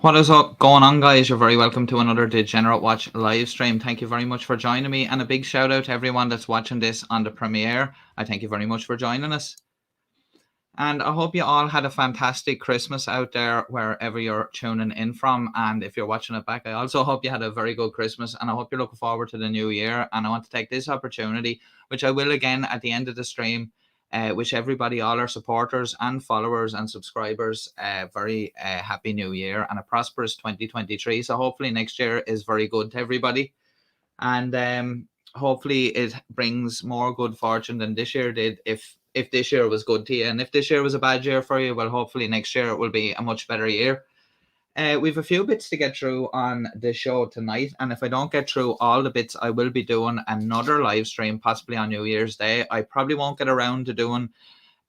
What is up going on, guys? You're very welcome to another Degenerate Watch live stream. Thank you very much for joining me, and a big shout out to everyone that's watching this on the premiere. I thank you very much for joining us. And I hope you all had a fantastic Christmas out there wherever you're tuning in from. And if you're watching it back, I also hope you had a very good Christmas, and I hope you're looking forward to the new year. And I want to take this opportunity, which I will again at the end of the stream, wish everybody, all our supporters and followers and subscribers, very happy new year and a prosperous 2023. So hopefully next year is very good to everybody. And hopefully it brings more good fortune than this year did, if this year was good to you. And if this year was a bad year for you, well, hopefully next year it will be a much better year. We've a few bits to get through on the show tonight, and if I don't get through all the bits, I will be doing another live stream, possibly on New Year's Day. I probably won't get around to doing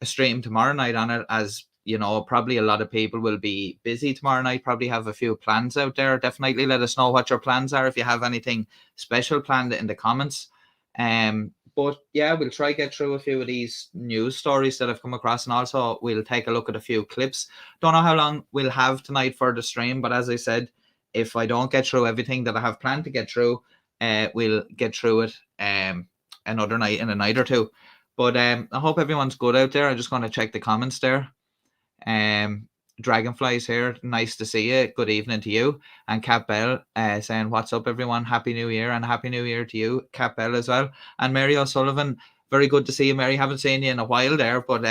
a stream tomorrow night on it, as you know, probably a lot of people will be busy tomorrow night, probably have a few plans out there. Definitely let us know what your plans are, if you have anything special planned, in the comments. But yeah, we'll try get through a few of these news stories that I've come across, and also we'll take a look at a few clips. Don't know how long we'll have tonight for the stream, but as I said, if I don't get through everything that I have planned to get through, we'll get through it another night, in a night or two. But I hope everyone's good out there. I'm just going to check the comments there. Dragonflies here, nice to see you. Good evening to you. And Cat Bell saying, what's up, everyone? Happy New Year, and Happy New Year to you, Cat Bell, as well. And Mary O'Sullivan, very good to see you, Mary. Haven't seen you in a while there, but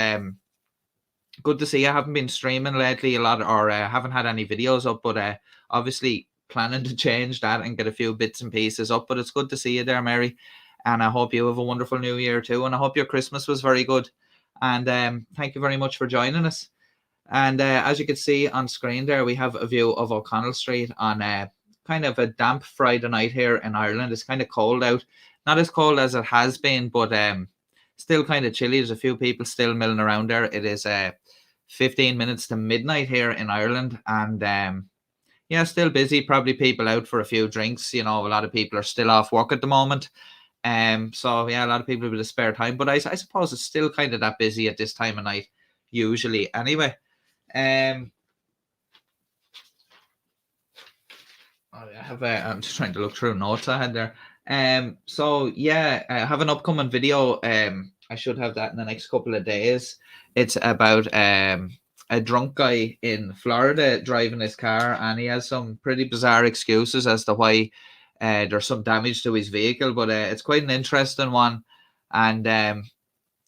good to see you. I haven't been streaming lately a lot, or haven't had any videos up, but obviously planning to change that and get a few bits and pieces up. But it's good to see you there, Mary. And I hope you have a wonderful new year too. And I hope your Christmas was very good. And thank you very much for joining us. And as you can see on screen there, we have a view of O'Connell Street on kind of a damp Friday night here in Ireland. It's kind of cold out. Not as cold as it has been, but still kind of chilly. There's a few people still milling around there. It is 15 minutes to midnight here in Ireland. And yeah, still busy. Probably people out for a few drinks. You know, a lot of people are still off work at the moment. So yeah, a lot of people with a spare time. But I suppose it's still kind of that busy at this time of night, usually. Anyway. I have I'm just trying to look through notes I had there. So yeah, I have an upcoming video. I should have that in the next couple of days. It's about a drunk guy in Florida driving his car, and he has some pretty bizarre excuses as to why there's some damage to his vehicle. But it's quite an interesting one, and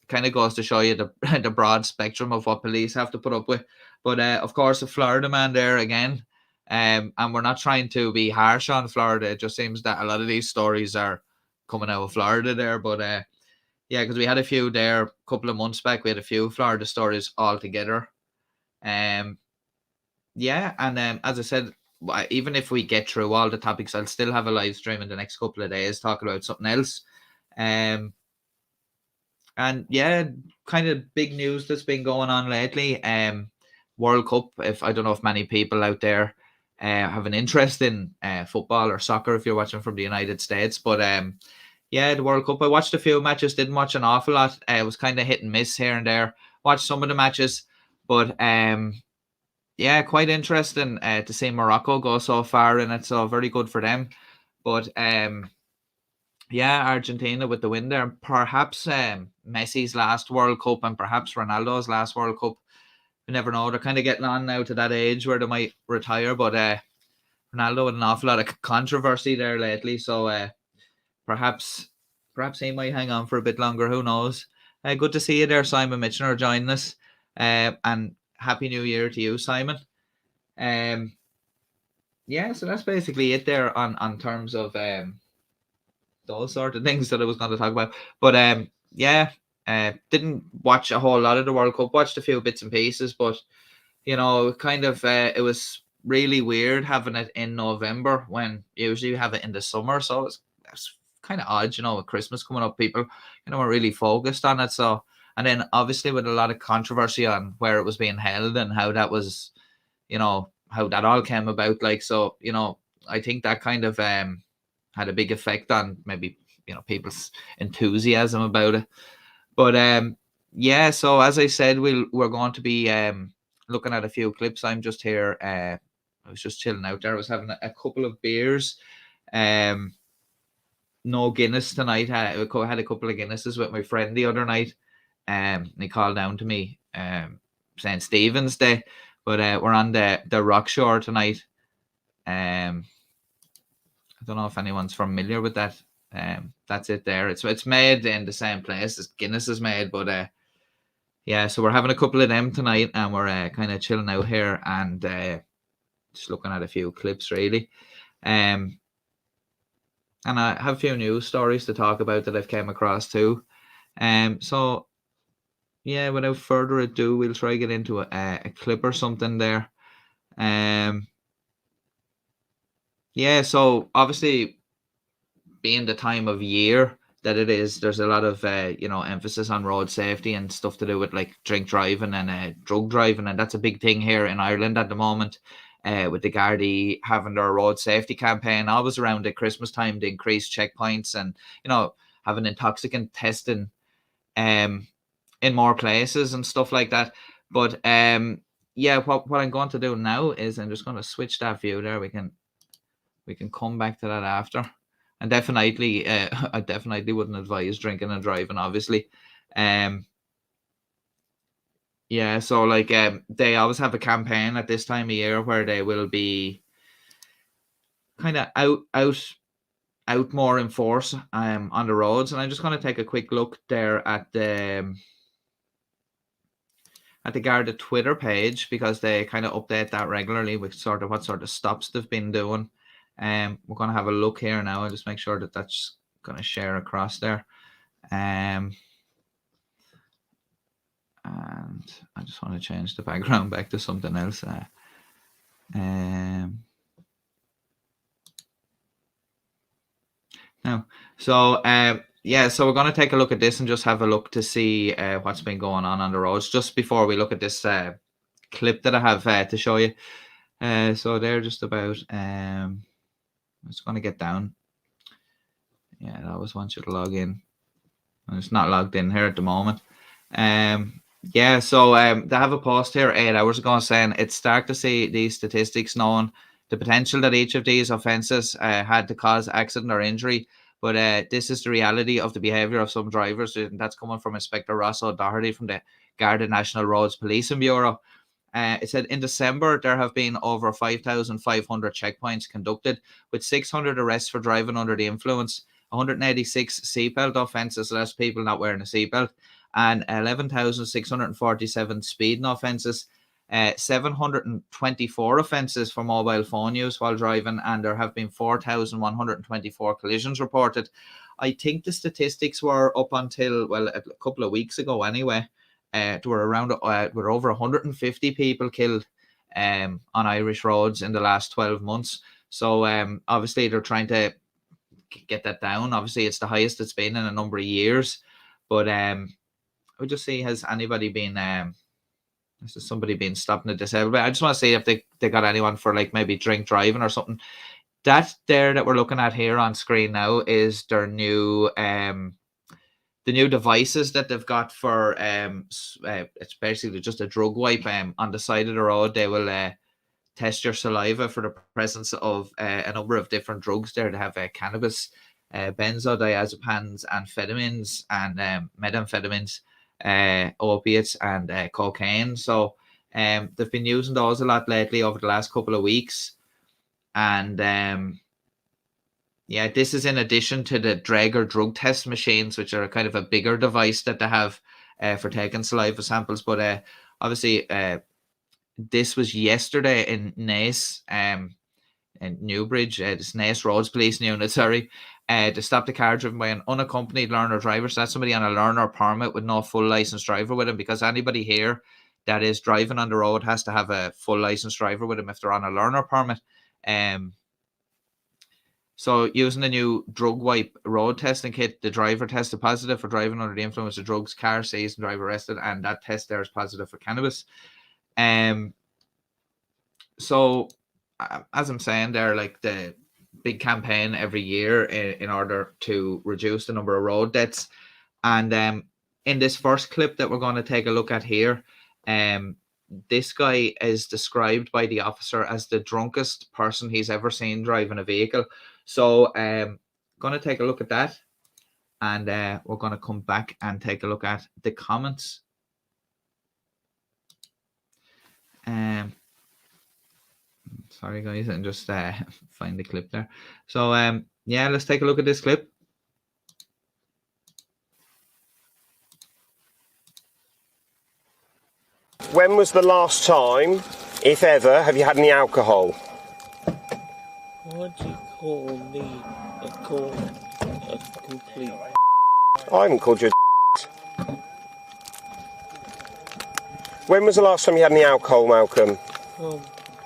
kind of goes to show you the the broad spectrum of what police have to put up with. But of course, a Florida man there again. And we're not trying to be harsh on Florida. It just seems that a lot of these stories are coming out of Florida there. But yeah, because we had a few there a couple of months back. We had a few Florida stories all together. Yeah, and as I said, even if we get through all the topics, I'll still have a live stream in the next couple of days talking about something else. And yeah, kind of big news that's been going on lately. World Cup. If I don't know if many people out there have an interest in football or soccer, if you're watching from the United States, but yeah, the World Cup. I watched a few matches. Didn't watch an awful lot. It was kind of hit and miss here and there. Watched some of the matches, but yeah, quite interesting to see Morocco go so far in it. So very good for them. But yeah, Argentina with the win there. Perhaps Messi's last World Cup, and perhaps Ronaldo's last World Cup. You never know. They're kind of getting on now to that age where they might retire. But Ronaldo had an awful lot of controversy there lately. So perhaps he might hang on for a bit longer. Who knows? Good to see you there, Simon Mitchener, joining us. And Happy New Year to you, Simon. Yeah, so that's basically it there on terms of those sort of things that I was going to talk about. But yeah, didn't watch a whole lot of the World Cup. Watched a few bits and pieces, but you know, kind of it was really weird having it in November when usually you have it in the summer. So it's kind of odd, you know, with Christmas coming up, people, you know, are really focused on it. So, and then obviously with a lot of controversy on where it was being held and how that was, you know, how that all came about. Like, so, you know, I think that kind of had a big effect on maybe, you know, people's enthusiasm about it. But yeah, so as I said, we're going to be looking at a few clips. I'm just here I was just chilling out there. I was having a couple of beers. No Guinness tonight. I had a couple of Guinnesses with my friend the other night. And he called down to me, St. Stephen's Day, but we're on the Rock Shore tonight. I don't know if anyone's familiar with that. That's it there. It's made in the same place as Guinness is made, but yeah. So we're having a couple of them tonight, and we're kind of chilling out here and just looking at a few clips really. And I have a few news stories to talk about that I've came across too. So yeah, without further ado, we'll try to get into a clip or something there. Yeah, so obviously being the time of year that it is, there's a lot of emphasis on road safety and stuff to do with like drink driving and drug driving, and that's a big thing here in Ireland at the moment. With the Gardaí having their road safety campaign always around at Christmas time to increase checkpoints and having intoxicant testing in more places and stuff like that. But yeah, what I'm going to do now is I'm just going to switch that view there. We can come back to that after. And definitely, I definitely wouldn't advise drinking and driving, obviously. Yeah, so like they always have a campaign at this time of year where they will be kind of out more in force on the roads. And I'm just going to take a quick look there at the Garda Twitter page, because they kind of update that regularly with sort of what sort of stops they've been doing. We're going to have a look here now and just make sure that that's going to share across there. And I just want to change the background back to something else. Now, so yeah, so we're going to take a look at this and just have a look to see what's been going on the roads just before we look at this clip that I have to show you. So they're just about. I'm just going to get down. Yeah, it always wants you to log in. And it's not logged in here at the moment. Yeah, so they have a post here 8 hours ago saying it's stark to see these statistics knowing the potential that each of these offences had to cause accident or injury. But this is the reality of the behaviour of some drivers. And that's coming from Inspector Ross O'Doherty from the Garda National Roads Policing Bureau. It said in December, there have been over 5,500 checkpoints conducted, with 600 arrests for driving under the influence, 186 seatbelt offences, so that's people not wearing a seatbelt, and 11,647 speeding offences, 724 offences for mobile phone use while driving, and there have been 4,124 collisions reported. I think the statistics were up until, well, a couple of weeks ago anyway. There were around were over 150 people killed on Irish roads in the last 12 months. So obviously they're trying to get that down. Obviously it's the highest it's been in a number of years. But we'll just see, has anybody been has somebody been stopping the disabled? I just want to see if they got anyone for like maybe drink driving or something. That there that we're looking at here on screen now is their new the new devices that they've got for it's basically just a drug wipe on the side of the road. They will test your saliva for the presence of a number of different drugs there. They have cannabis, benzodiazepines, amphetamines, and methamphetamines, opiates, and cocaine. So they've been using those a lot lately over the last couple of weeks. And yeah, this is in addition to the Draeger drug test machines, which are kind of a bigger device that they have for taking saliva samples. But obviously, this was yesterday in Naas, in Newbridge, this Naas Roads Police Unit, to stop the car driven by an unaccompanied learner driver. So that's somebody on a learner permit with no full licensed driver with him, because anybody here that is driving on the road has to have a full licensed driver with him if they're on a learner permit. So using the new drug wipe road testing kit, the driver tested positive for driving under the influence of drugs, car seized and driver arrested, and that test there is positive for cannabis. So as I'm saying there, like the big campaign every year in order to reduce the number of road deaths. And in this first clip that we're going to take a look at here, this guy is described by the officer as the drunkest person he's ever seen driving a vehicle. So going to take a look at that, and we're going to come back and take a look at the comments. Sorry guys, and just find the clip there. So yeah, let's take a look at this clip. When was the last time, if ever, have you had any alcohol? Why do you call me a complete... I haven't called you a When was the last time you had any alcohol, Malcolm?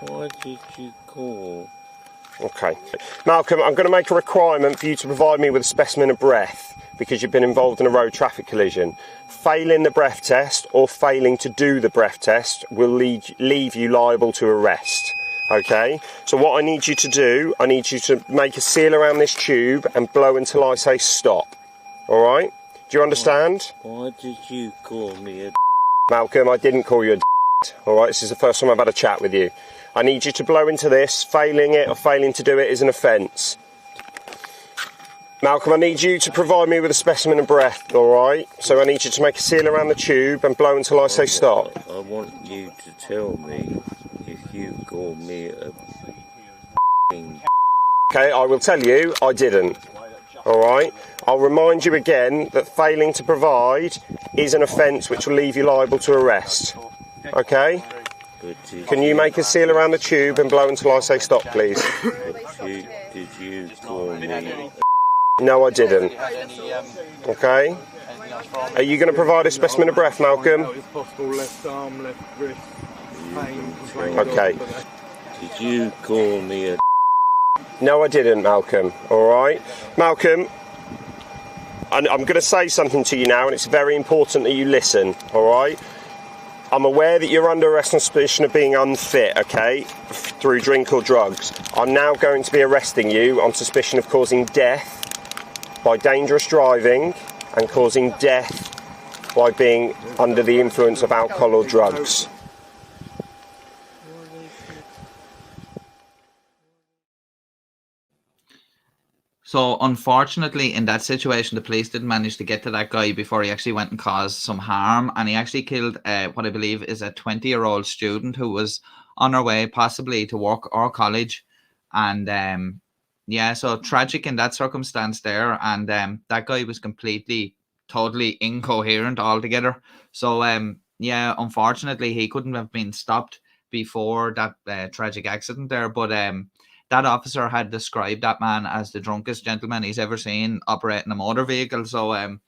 Why did you call? Okay. Malcolm, I'm going to make a requirement for you to provide me with a specimen of breath because you've been involved in a road traffic collision. Failing the breath test or failing to do the breath test will leave you liable to arrest. Okay? So what I need you to do, I need you to make a seal around this tube and blow until I say stop. Alright? Do you understand? Why did you call me a... Malcolm, I didn't call you a alright? This is the first time I've had a chat with you. I need you to blow into this. Failing it or failing to do it is an offence. Malcolm, I need you to provide me with a specimen of breath, alright? So I need you to make a seal around the tube and blow until I say stop. I want you to tell me if you call me a... Okay, I will tell you, I didn't. Alright? I'll remind you again that failing to provide is an offence which will leave you liable to arrest. Okay? Can you make a seal around the tube and blow until I say stop, please? Did you call me... No, I didn't. Okay? Are you going to provide a specimen of breath, Malcolm? Okay. Did you call me a... No, I didn't, Malcolm. Alright? Malcolm, I'm going to say something to you now, and it's very important that you listen, alright? I'm aware that you're under arrest on suspicion of being unfit, okay, through drink or drugs. I'm now going to be arresting you on suspicion of causing death by dangerous driving and causing death by being under the influence of alcohol or drugs. So unfortunately, in that situation, the police didn't manage to get to that guy before he actually went and caused some harm, and he actually killed what I believe is a 20-year-old student who was on her way possibly to work or college. And yeah, so tragic in that circumstance there. And that guy was totally incoherent altogether. So yeah, unfortunately, he couldn't have been stopped before that tragic accident there. But that officer had described that man as the drunkest gentleman he's ever seen operating a motor vehicle. So and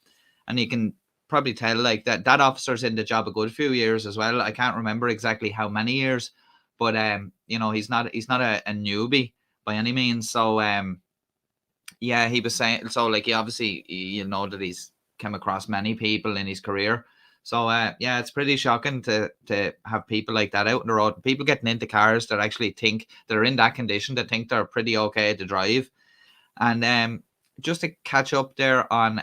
you can probably tell like that officer's in the job a good few years as well. I can't remember exactly how many years, but you know, he's not a newbie by any means. So yeah, he was saying, so like he obviously, you know, that he's come across many people in his career. So yeah, it's pretty shocking to have people like that out on the road. People getting into cars that actually think they're in that condition, that think they're pretty okay to drive. And just to catch up there on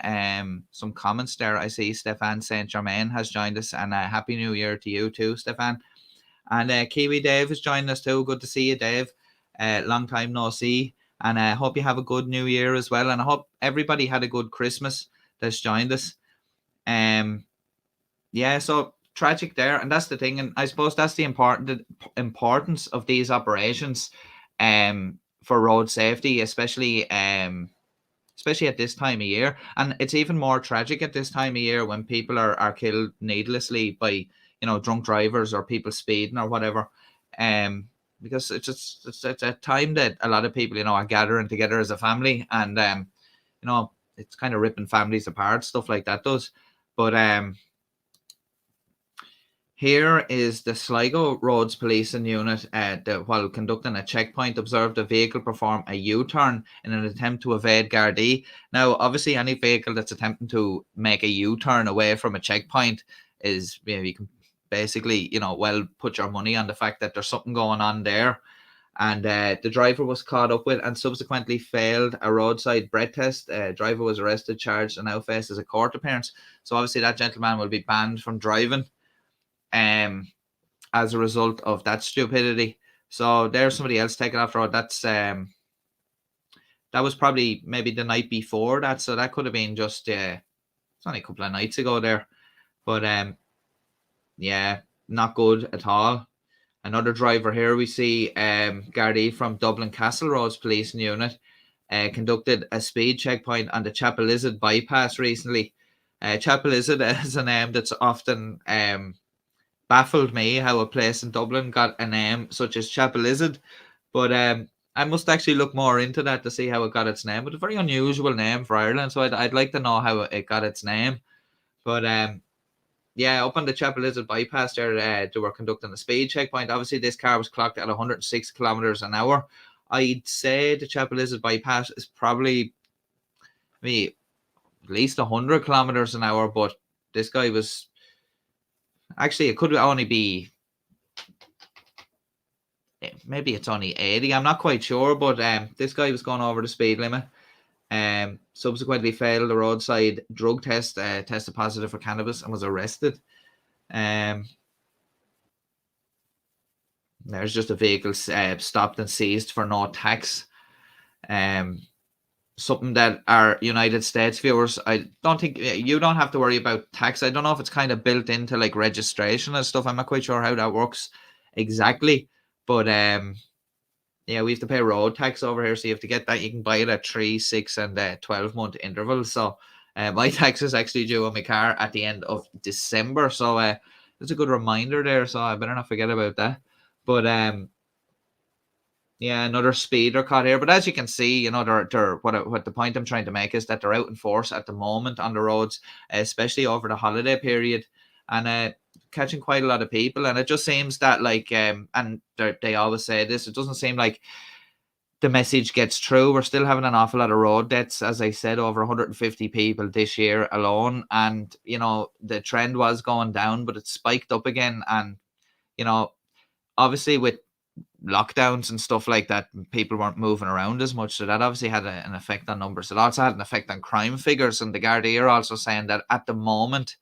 some comments there, I see Stefan Saint Germain has joined us, and Happy New Year to you too, Stefan. And Kiwi Dave has joined us too. Good to see you, Dave. Long time no see. And I hope you have a good New Year as well. And I hope everybody had a good Christmas that's joined us. Yeah, so tragic there, and that's the thing, and I suppose that's the importance of these operations for road safety, especially at this time of year. And it's even more tragic at this time of year when people are killed needlessly by, you know, drunk drivers or people speeding or whatever. Because it's a time that a lot of people, you know, are gathering together as a family, and you know, it's kind of ripping families apart, stuff like that does. But here is the Sligo Roads Policing Unit while conducting a checkpoint, observed a vehicle perform a U-turn in an attempt to evade Gardaí. Now, obviously, any vehicle that's attempting to make a U-turn away from a checkpoint is, you know, you can basically, you know, well, put your money on the fact that there's something going on there. And the driver was caught up with and subsequently failed a roadside breath test. Driver was arrested, charged, and now faces a court appearance. So obviously that gentleman will be banned from driving. as a result of that stupidity. So there's somebody else taking off the road. That's that was probably maybe the night before that, so that could have been just it's only a couple of nights ago there. But yeah, not good at all. Another driver here we see, Gardaí from Dublin Castle Roads Policing Unit, conducted a speed checkpoint on the Chapelizod bypass recently. Chapelizod is a name that's often baffled me, how a place in Dublin got a name such as Chapelizod. But I must actually look more into that to see how it got its name. But a very unusual name for Ireland, so I'd like to know how it got its name. But yeah, up on the Chapelizod bypass there, they were conducting a speed checkpoint. Obviously, this car was clocked at 106 kilometers an hour. I'd say the Chapelizod bypass is probably maybe at least 100 kilometers an hour, but this guy was actually, it could only be, maybe it's only 80. I'm not quite sure, but this guy was going over the speed limit. Subsequently failed the roadside drug test, tested positive for cannabis, and was arrested. There's just a vehicle stopped and seized for no tax. Something that our United States viewers, I don't think you don't have to worry about tax. I don't know if it's kind of built into like registration and stuff. I'm not quite sure how that works exactly, but yeah, we have to pay road tax over here. So you have to get that. You can buy it at 3, 6, and 12-month intervals. So my tax is actually due on my car at the end of December. So it's a good reminder there. So I better not forget about that. But yeah, another speeder caught here. But as you can see, you know, they're what the point I'm trying to make is that they're out in force at the moment on the roads, especially over the holiday period, and catching quite a lot of people. And it just seems that like, and they always say this, it doesn't seem like the message gets through. We're still having an awful lot of road deaths, as I said, over 150 people this year alone. And, you know, the trend was going down, but it spiked up again. And, you know, obviously with lockdowns and stuff like that, people weren't moving around as much, so that obviously had an effect on numbers. It also had an effect on crime figures, and the Gardaí are also saying that at the moment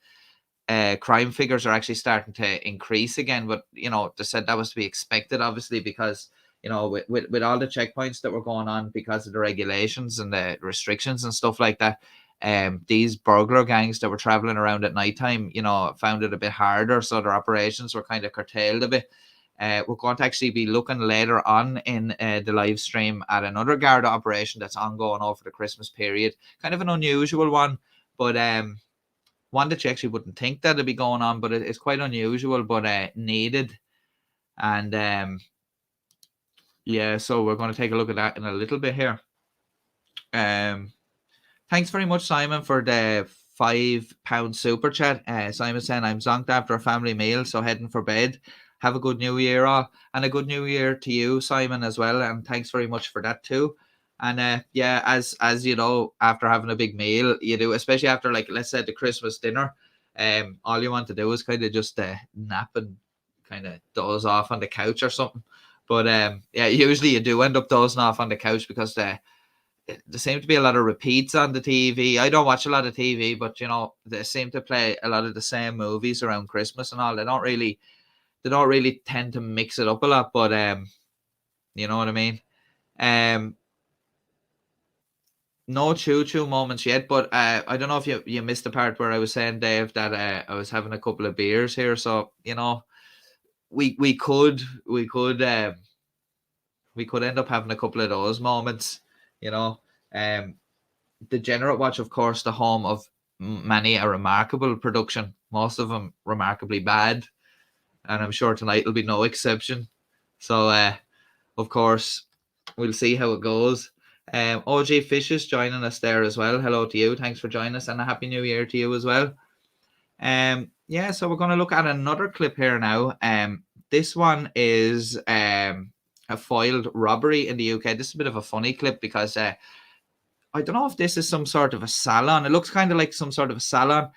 crime figures are actually starting to increase again. But you know, they said that was to be expected, obviously, because you know, with all the checkpoints that were going on because of the regulations and the restrictions and stuff like that, these burglar gangs that were traveling around at nighttime, you know, found it a bit harder, so their operations were kind of curtailed a bit. We're going to actually be looking later on in the live stream at another Garda operation that's ongoing over the Christmas period. Kind of an unusual one, but one that you actually wouldn't think that would be going on, but it's quite unusual, but needed. And yeah, so we're going to take a look at that in a little bit here. Thanks very much, Simon, for the £5 super chat. Simon saying, I'm zonked after a family meal, so heading for bed. Have a good new year all, and a good new year to you, Simon, as well. And thanks very much for that too. And yeah, as you know, after having a big meal, you do, especially after, like, let's say the Christmas dinner, all you want to do is kind of just nap and kind of doze off on the couch or something. But yeah, usually you do end up dozing off on the couch because there seem to be a lot of repeats on the TV. I don't watch a lot of TV, but you know, they seem to play a lot of the same movies around Christmas and all. They don't really tend to mix it up a lot, but you know what I mean. No choo-choo moments yet, but I don't know if you missed the part where I was saying, Dave, that I was having a couple of beers here. So you know, we could end up having a couple of those moments. You know, Degenerate Watch, of course, the home of many a remarkable production, most of them remarkably bad, and I'm sure tonight will be no exception. So, of course, we'll see how it goes. OG Fish is joining us there as well. Hello to you. Thanks for joining us, and a happy new year to you as well. Yeah, so we're going to look at another clip here now. This one is a foiled robbery in the UK. This is a bit of a funny clip because I don't know if this is some sort of a salon. It looks kind of like some sort of a salon.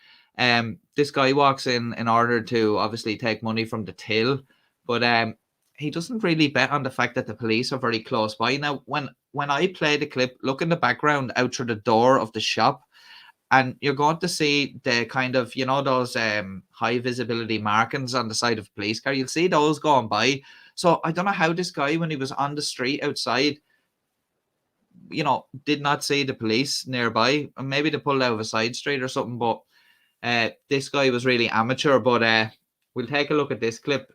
This guy walks in order to obviously take money from the till, but he doesn't really bet on the fact that the police are very close by. Now, when I play the clip, look in the background out through the door of the shop. and you're going to see the kind of, those high visibility markings on the side of a police car. You'll see those going by. So I don't know how this guy, when he was on the street outside, did not see the police nearby. Maybe they pulled out of a side street or something, but this guy was really amateur. But we'll take a look at this clip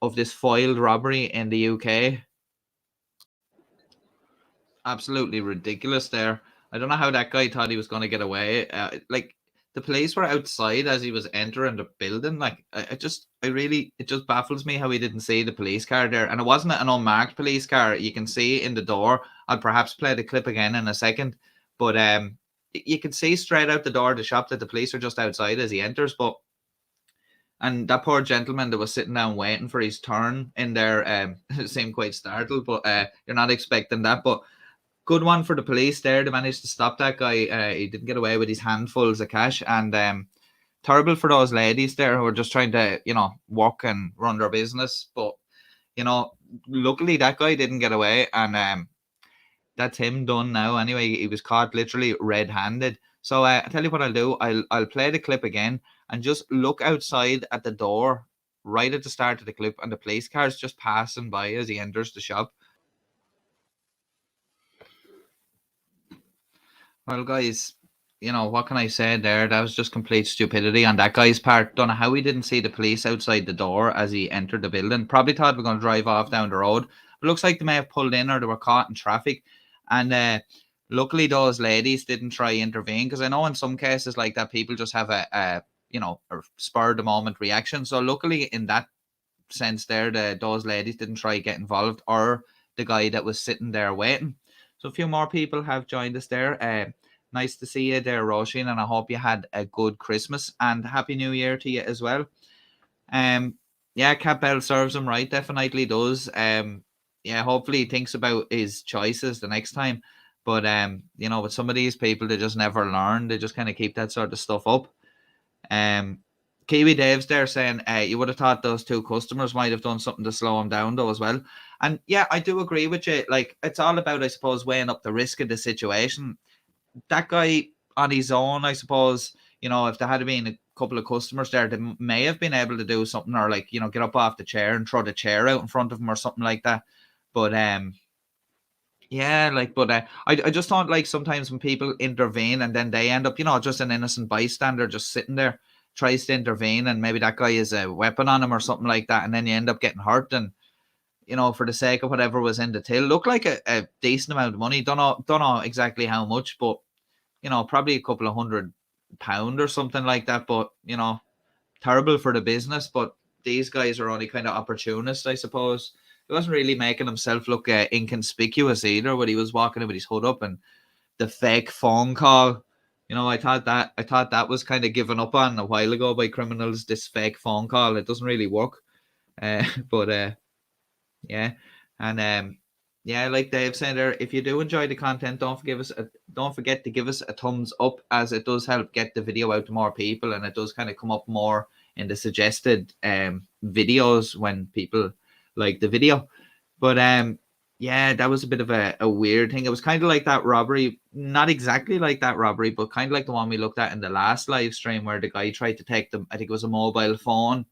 of this foiled robbery in the UK. Absolutely ridiculous there. I don't know how that guy thought he was going to get away. Like, the police were outside as he was entering the building. Like, it just baffles me how he didn't see the police car there. And it wasn't an unmarked police car. You can see in the door. I'll perhaps play the clip again in a second. But you can see straight out the door of the shop that the police are just outside as he enters. And that poor gentleman that was sitting down waiting for his turn in there seemed quite startled. But you're not expecting that. But good one for the police there. They managed to stop that guy. He didn't get away with his handfuls of cash. And terrible for those ladies there who were just trying to, work and run their business. But, luckily that guy didn't get away. And that's him done now. Anyway, he was caught literally red-handed. So I tell you what I'll do. I'll play the clip again and just look outside at the door right at the start of the clip, and the police car's just passing by as he enters the shop. Well, guys, what can I say there? That was just complete stupidity on that guy's part. Don't know how he didn't see the police outside the door as he entered the building. Probably thought we were going to drive off down the road. But it looks like they may have pulled in or they were caught in traffic. And luckily, those ladies didn't try to intervene, because I know in some cases like that, people just have a spur of the moment reaction. So luckily, in that sense there, those ladies didn't try to get involved, or the guy that was sitting there waiting. So a few more people have joined us there. Nice to see you there, Roisin, and I hope you had a good Christmas and Happy New Year to you as well. Yeah, Cat Bell serves him right, definitely does. Yeah, hopefully he thinks about his choices the next time. But with some of these people, they just never learn. They just kind of keep that sort of stuff up. Kiwi Dave's there saying you would have thought those two customers might have done something to slow him down though as well. And yeah, I do agree with you. Like, it's all about, I suppose, weighing up the risk of the situation. That guy on his own, I suppose, if there had been a couple of customers there, they may have been able to do something, or like, get up off the chair and throw the chair out in front of him or something like that. But yeah, I just thought, like, sometimes when people intervene and then they end up, just an innocent bystander just sitting there, tries to intervene, and maybe that guy has a weapon on him or something like that, and then you end up getting hurt, and for the sake of whatever was in the till, looked like a decent amount of money. Don't know exactly how much, but probably a couple of £100 or something like that. But terrible for the business. But these guys are only kind of opportunists, I suppose. He wasn't really making himself look inconspicuous either when he was walking with his hood up, and the fake phone call. I thought that was kind of given up on a while ago by criminals. This fake phone call, it doesn't really work. But yeah, and yeah, like Dave said there, if you do enjoy the content, don't forget to give us a thumbs up, as it does help get the video out to more people, and it does kind of come up more in the suggested videos when people like the video. But yeah, that was a bit of a weird thing. It was kind of like that robbery, not exactly like that robbery, but kind of like the one we looked at in the last live stream, where the guy tried to take them, I think it was a mobile phone,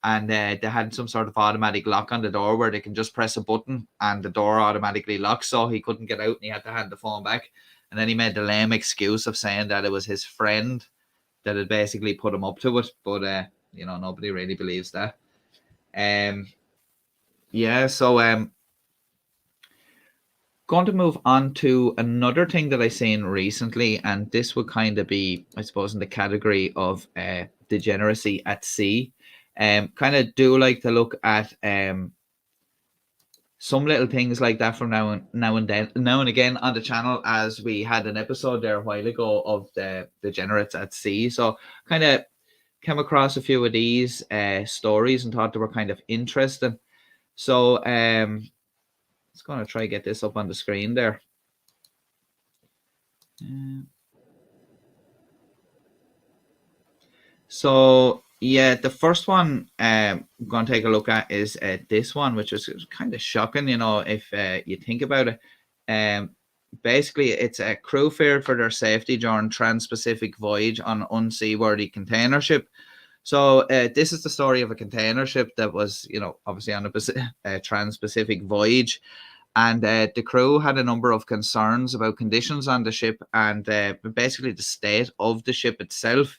and they had some sort of automatic lock on the door where they can just press a button and the door automatically locks, so he couldn't get out and he had to hand the phone back. And then he made the lame excuse of saying that it was his friend that had basically put him up to it, but nobody really believes that. Yeah, so going to move on to another thing that I seen recently, and this would kind of be, I suppose, in the category of degeneracy at sea. Kind of do like to look at some little things like that from now and again on the channel, as we had an episode there a while ago of the degenerates at sea. So kind of came across a few of these stories and thought they were kind of interesting. So just going to try to get this up on the screen there. So yeah, the first one I'm going to take a look at is this one, which is kind of shocking, if you think about it. basically it's a crew feared for their safety during trans-Pacific voyage on unseaworthy container ship. So this is the story of a container ship that was, obviously on a trans-Pacific voyage, and the crew had a number of concerns about conditions on the ship and basically the state of the ship itself.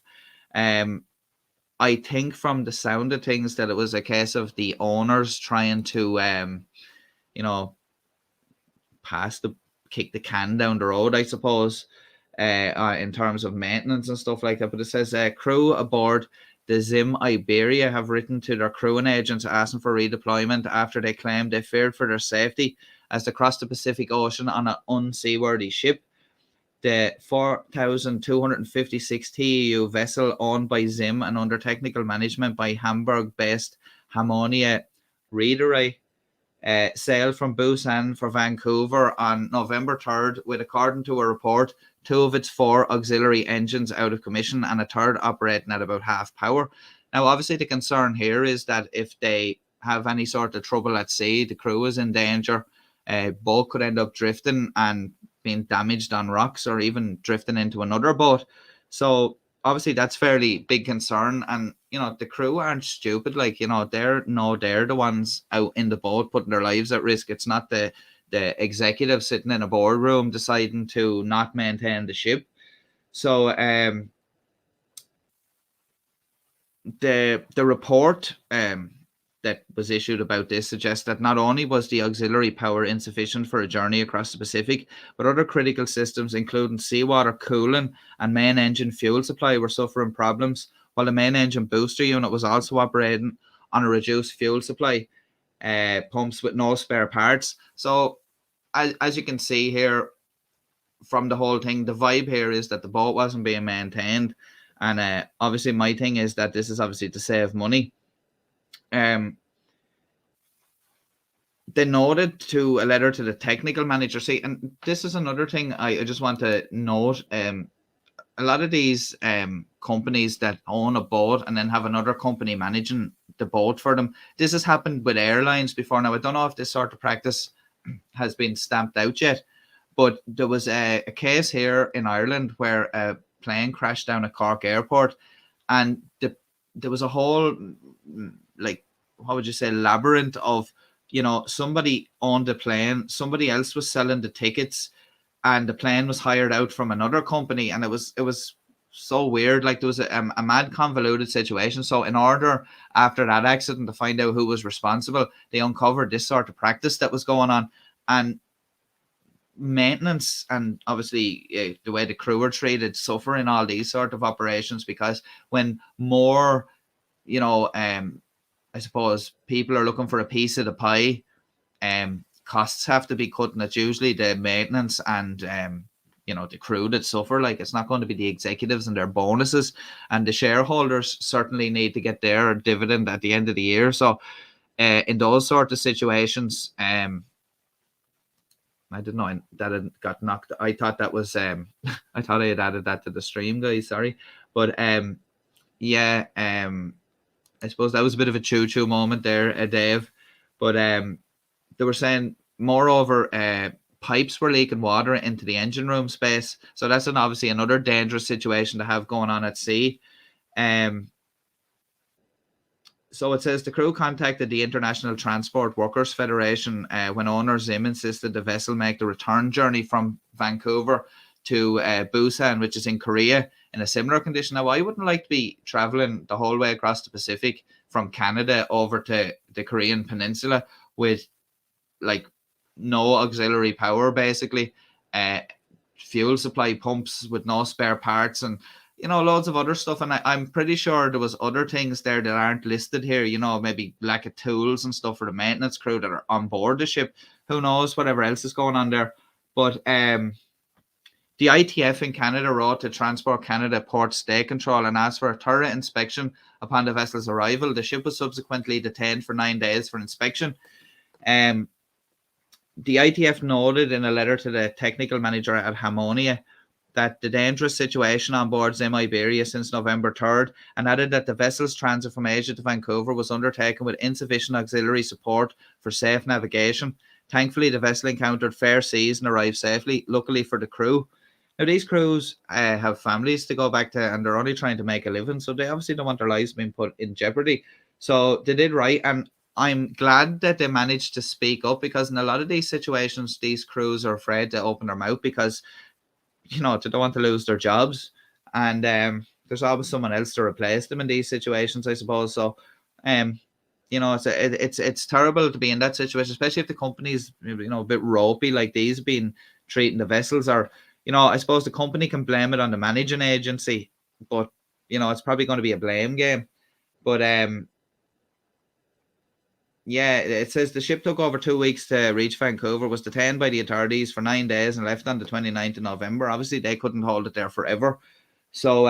I think from the sound of things that it was a case of the owners trying to, kick the can down the road, I suppose, in terms of maintenance and stuff like that. But it says crew aboard the Zim Iberia have written to their crewing agents asking for redeployment after they claimed they feared for their safety as they crossed the Pacific Ocean on an unseaworthy ship. The 4,256 TEU vessel owned by Zim and under technical management by Hamburg-based Harmonia Reederei sailed from Busan for Vancouver on November 3rd with, according to a report, 2 of its 4 auxiliary engines out of commission and a third operating at about half power. Now, obviously, the concern here is that if they have any sort of trouble at sea, the crew is in danger. Boat could end up drifting and being damaged on rocks or even drifting into another boat. So obviously that's fairly big concern, and the crew aren't stupid. Like, they're the ones out in the boat putting their lives at risk. It's not the executive sitting in a boardroom deciding to not maintain the ship. So the report that was issued about this suggests that not only was the auxiliary power insufficient for a journey across the Pacific, but other critical systems, including seawater cooling and main engine fuel supply, were suffering problems, while the main engine booster unit was also operating on a reduced fuel supply, pumps with no spare parts. So as you can see here from the whole thing, the vibe here is that the boat wasn't being maintained. And obviously my thing is that this is obviously to save money. They noted to a letter to the technical manager. See, and this is another thing I just want to note. A lot of these companies that own a boat and then have another company managing the boat for them. This has happened with airlines before. Now, I don't know if this sort of practice has been stamped out yet, but there was a case here in Ireland where a plane crashed down at Cork Airport, and there was a whole, like, what would you say, labyrinth of, somebody owned the plane, somebody else was selling the tickets, and the plane was hired out from another company, and it was so weird. Like, there was a mad convoluted situation. So in order, after that accident, to find out who was responsible, they uncovered this sort of practice that was going on. And maintenance and obviously the way the crew are treated suffer in all these sort of operations, because when more, I suppose people are looking for a piece of the pie, costs have to be cut, and it's usually the maintenance and the crew that suffer. Like, it's not going to be the executives and their bonuses, and the shareholders certainly need to get their dividend at the end of the year. So in those sort of situations, I didn't know that it got knocked. I thought that was I thought I had added that to the stream, guys. Sorry, but I suppose that was a bit of a choo-choo moment there, Dave. But they were saying, moreover, pipes were leaking water into the engine room space. So that's obviously another dangerous situation to have going on at sea. So it says the crew contacted the International Transport Workers Federation when owner Zim insisted the vessel make the return journey from Vancouver to Busan, which is in Korea, in a similar condition. Now, I wouldn't like to be traveling the whole way across the Pacific from Canada over to the Korean Peninsula with, like, no auxiliary power, basically, fuel supply pumps with no spare parts, and loads of other stuff. And I'm pretty sure there was other things there that aren't listed here, maybe lack of tools and stuff for the maintenance crew that are on board the ship. Who knows, whatever else is going on there. But the ITF in Canada wrote to Transport Canada Port State Control and asked for a thorough inspection upon the vessel's arrival. The ship was subsequently detained for 9 days for inspection. The ITF noted in a letter to the technical manager at Harmonia that the dangerous situation on board Zim Iberia since November 3rd, and added that the vessel's transit from Asia to Vancouver was undertaken with insufficient auxiliary support for safe navigation. Thankfully, the vessel encountered fair seas and arrived safely, luckily for the crew. Now, these crews have families to go back to, and they're only trying to make a living, so they obviously don't want their lives being put in jeopardy. So they did right, and I'm glad that they managed to speak up, because in a lot of these situations, these crews are afraid to open their mouth because, they don't want to lose their jobs, and there's always someone else to replace them in these situations, I suppose. So, it's terrible to be in that situation, especially if the company's a bit ropey, like these been treating the vessels, or I suppose the company can blame it on the managing agency, but it's probably going to be a blame game. But yeah, it says the ship took over 2 weeks to reach Vancouver, was detained by the authorities for 9 days and left on the 29th of November. Obviously, they couldn't hold it there forever. So,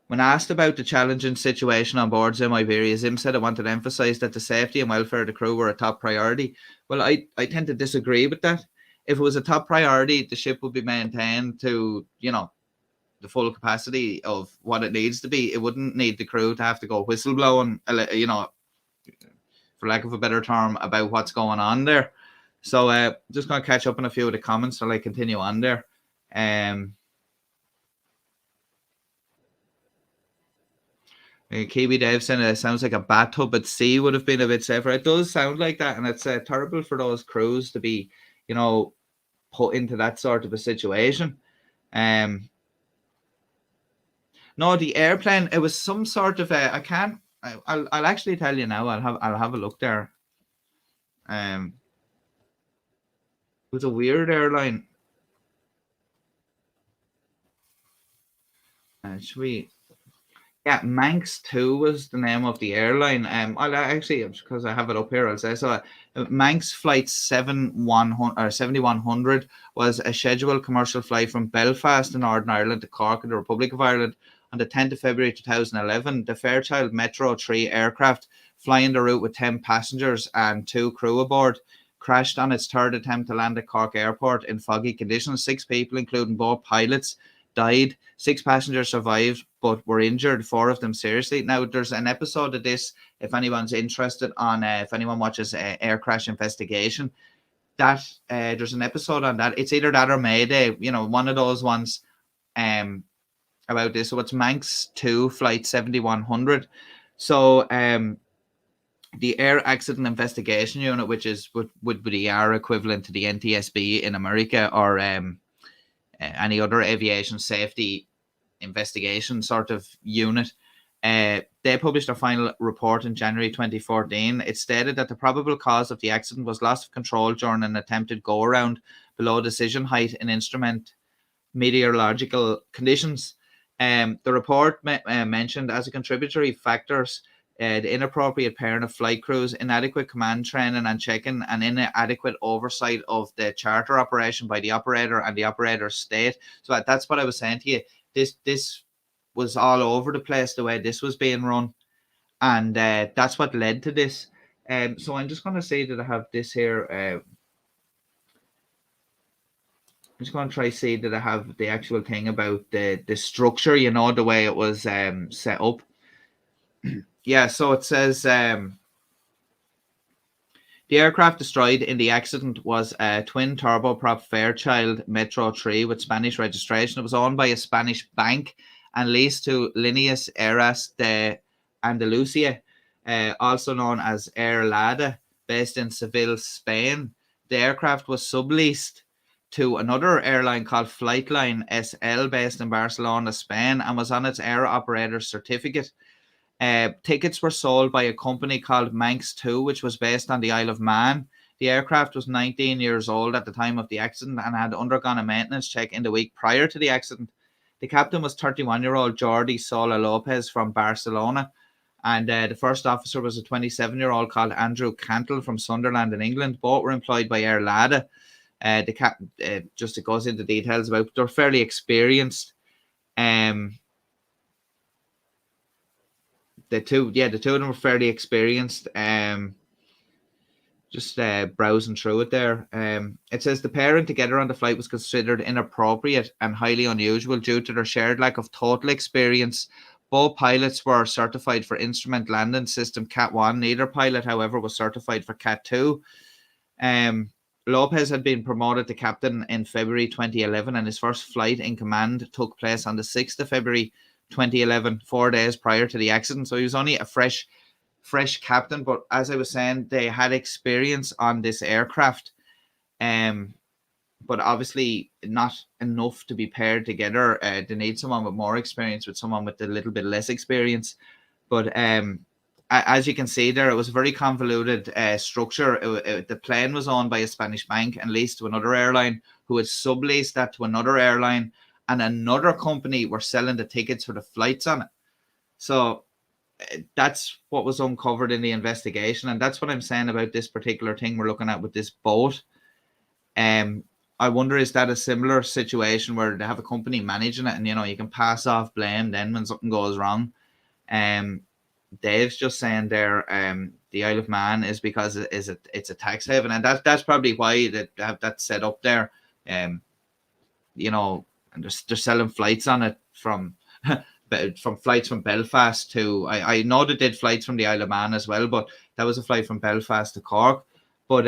when asked about the challenging situation on board Zim Iberia, Zim said it wanted to emphasise that the safety and welfare of the crew were a top priority. Well, I tend to disagree with that. If it was a top priority, the ship would be maintained to, the full capacity of what it needs to be. It wouldn't need the crew to have to go whistleblowing, for lack of a better term, about what's going on there. So just going to catch up on a few of the comments while I continue on there. Kiwi Dave saying it sounds like a bathtub at sea would have been a bit safer. It does sound like that, and it's terrible for those crews to be, put into that sort of a situation. No, the airplane, it was some sort of a. I'll actually tell you now. I'll have a look there. It was a weird airline. Should we? Yeah, Manx 2 was the name of the airline. I'll actually, because I have it up here, I'll say so. Manx Flight 7100 was a scheduled commercial flight from Belfast in Northern Ireland to Cork in the Republic of Ireland on the 10th of February 2011. The Fairchild Metro 3 aircraft, flying the route with 10 passengers and 2 crew aboard, crashed on its third attempt to land at Cork Airport in foggy conditions. 6 people, including both pilots, died. 6 passengers survived but were injured, 4 of them seriously. Now, there's an episode of this, if anyone's interested, on if anyone watches Air Crash Investigation, that there's an episode on that. It's either that or Mayday, one of those ones about this. So it's Manx 2 Flight 7100. So the Air Accident Investigation Unit, which is would be the equivalent to the NTSB in America, or any other aviation safety investigation sort of unit, they published a final report in January 2014. It stated that the probable cause of the accident was loss of control during an attempted go-around below decision height in instrument meteorological conditions. The report mentioned as a contributory factors the inappropriate pairing of flight crews, inadequate command training and checking, and inadequate oversight of the charter operation by the operator and the operator's state. So that's what I was saying to you. This was all over the place, the way this was being run, and that's what led to this. So I'm just going to say that I have this here. I'm just going to try to see that I have the actual thing about the structure, the way it was set up. Yeah, so it says the aircraft destroyed in the accident was a twin turboprop Fairchild Metro 3 with Spanish registration. It was owned by a Spanish bank and leased to Líneas Aéreas de Andalucía, also known as Air Lada, based in Seville, Spain. The aircraft was subleased to another airline called Flightline SL, based in Barcelona, Spain, and was on its air operator's certificate. Tickets were sold by a company called Manx 2, which was based on the Isle of Man. The aircraft was 19 years old at the time of the accident and had undergone a maintenance check in the week prior to the accident. The captain was 31-year-old Jordi Sola Lopez from Barcelona, and the first officer was a 27-year-old called Andrew Cantle from Sunderland in England. Both were employed by Air Lada. The captain, just it goes into details about, they're fairly experienced. The two of them were fairly experienced. Just browsing through it there. It says the pairing together on the flight was considered inappropriate and highly unusual due to their shared lack of total experience. Both pilots were certified for Instrument Landing System Cat 1. Neither pilot, however, was certified for Cat 2. Lopez had been promoted to captain in February 2011, and his first flight in command took place on the 6th of February 2011, 4 days prior to the accident. So he was only a fresh captain, but as I was saying, they had experience on this aircraft. But obviously not enough to be paired together. They need someone with more experience with someone with a little bit less experience. But as you can see there, it was a very convoluted structure. The plane was owned by a Spanish bank and leased to another airline, who had subleased that to another airline, and another company were selling the tickets for the flights on it. So that's what was uncovered in the investigation, and that's what I'm saying about this particular thing we're looking at with this boat. I wonder, is that a similar situation where they have a company managing it, and you can pass off blame then when something goes wrong? Dave's just saying there, the Isle of Man is because it's a tax haven, and that's probably why they have that set up there. And they're selling flights on it from flights from Belfast to, I know they did flights from the Isle of Man as well, but that was a flight from Belfast to Cork. But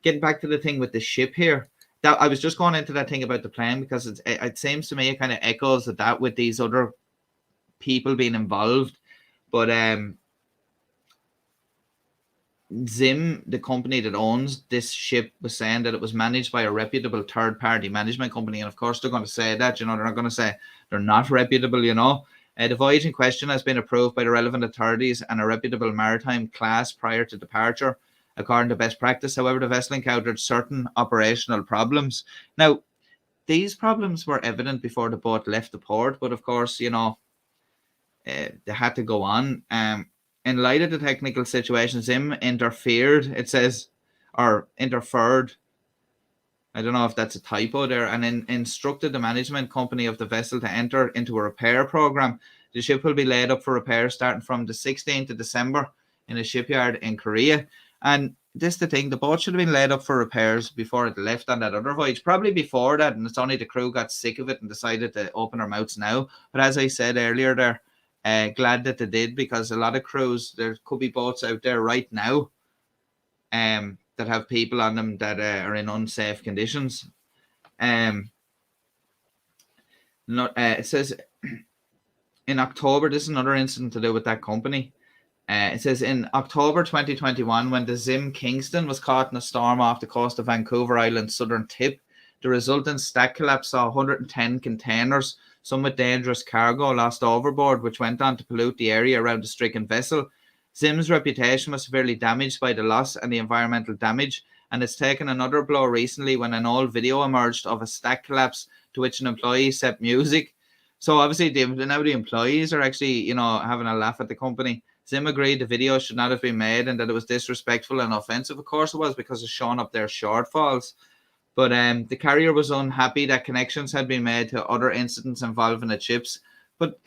getting back to the thing with the ship here, that I was just going into that thing about the plane, because it seems to me it kind of echoes that with these other people being involved. But Zim, the company that owns this ship, was saying that it was managed by a reputable third-party management company, and of course they're going to say that. They're not going to say they're not reputable. The voyage in question has been approved by the relevant authorities and a reputable maritime class prior to departure, according to best practice. However, the vessel encountered certain operational problems. Now, these problems were evident before the boat left the port, but of course, they had to go on. In light of the technical situation, Zim interfered, it says, or interfered. I don't know if that's a typo there, and instructed the management company of the vessel to enter into a repair program. The ship will be laid up for repair starting from the 16th of December in a shipyard in Korea. And this is the thing, the boat should have been laid up for repairs before it left on that other voyage, probably before that, and it's only the crew got sick of it and decided to open their mouths now. But as I said earlier there, glad that they did, because a lot of crews, there could be boats out there right now that have people on them that are in unsafe conditions. It says in October, this is another incident to do with that company. It says in October 2021, when the Zim Kingston was caught in a storm off the coast of Vancouver Island's southern tip, the resultant stack collapse saw 110 containers, some with dangerous cargo, lost overboard, which went on to pollute the area around the stricken vessel. Zim's reputation was severely damaged by the loss and the environmental damage, and it's taken another blow recently when an old video emerged of a stack collapse to which an employee set music. So obviously now the employees are actually, having a laugh at the company. Zim agreed the video should not have been made and that it was disrespectful and offensive. Of course it was, because it's showing up their shortfalls. But the carrier was unhappy that connections had been made to other incidents involving the ships. But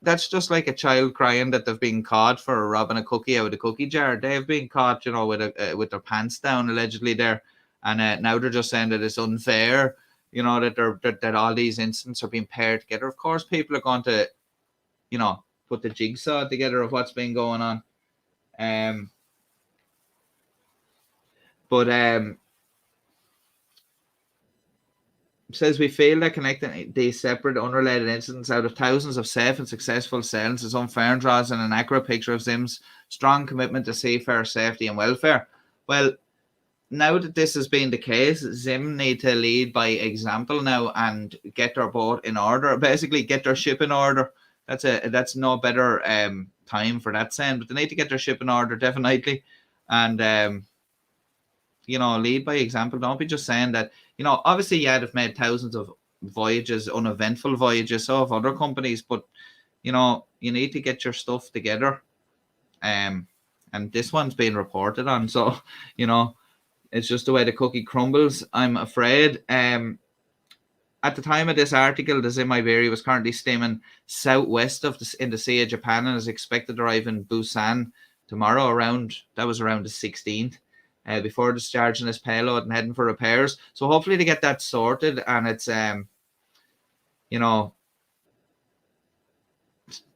that's just like a child crying that they've been caught for robbing a cookie out of the cookie jar. They've been caught, with their pants down allegedly there, and now they're just saying that it's unfair, that all these incidents are being paired together. Of course, people are going to, put the jigsaw together of what's been going on. Says we feel that connecting these separate, unrelated incidents out of thousands of safe and successful sailings is unfair and draws an inaccurate picture of Zim's strong commitment to seafarer safety and welfare. Well, now that this has been the case, Zim need to lead by example now and get their boat in order. Basically, get their ship in order. That's no better time for that saying, but they need to get their ship in order definitely, and lead by example. Don't be just saying that. Obviously, they've made thousands of voyages, uneventful voyages, so have other companies, but you need to get your stuff together. And this one's been reported on, so it's just the way the cookie crumbles, I'm afraid. At the time of this article, the Zim Iberia was currently steaming southwest in the Sea of Japan and is expected to arrive in Busan tomorrow around the 16th. Before discharging his payload and heading for repairs. So hopefully they get that sorted, and it's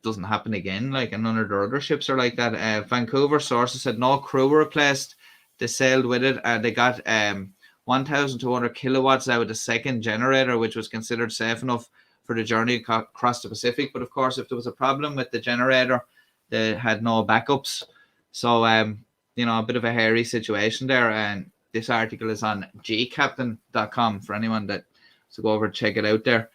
doesn't happen again. Like, and none of their other ships are like that. Vancouver sources said no crew were replaced. They sailed with it. They got 1,200 kilowatts out of the second generator, which was considered safe enough for the journey across the Pacific. But of course, if there was a problem with the generator, they had no backups. So, you know, a bit of a hairy situation there. And this article is on gcaptain.com for anyone that wants to go over and check it out there.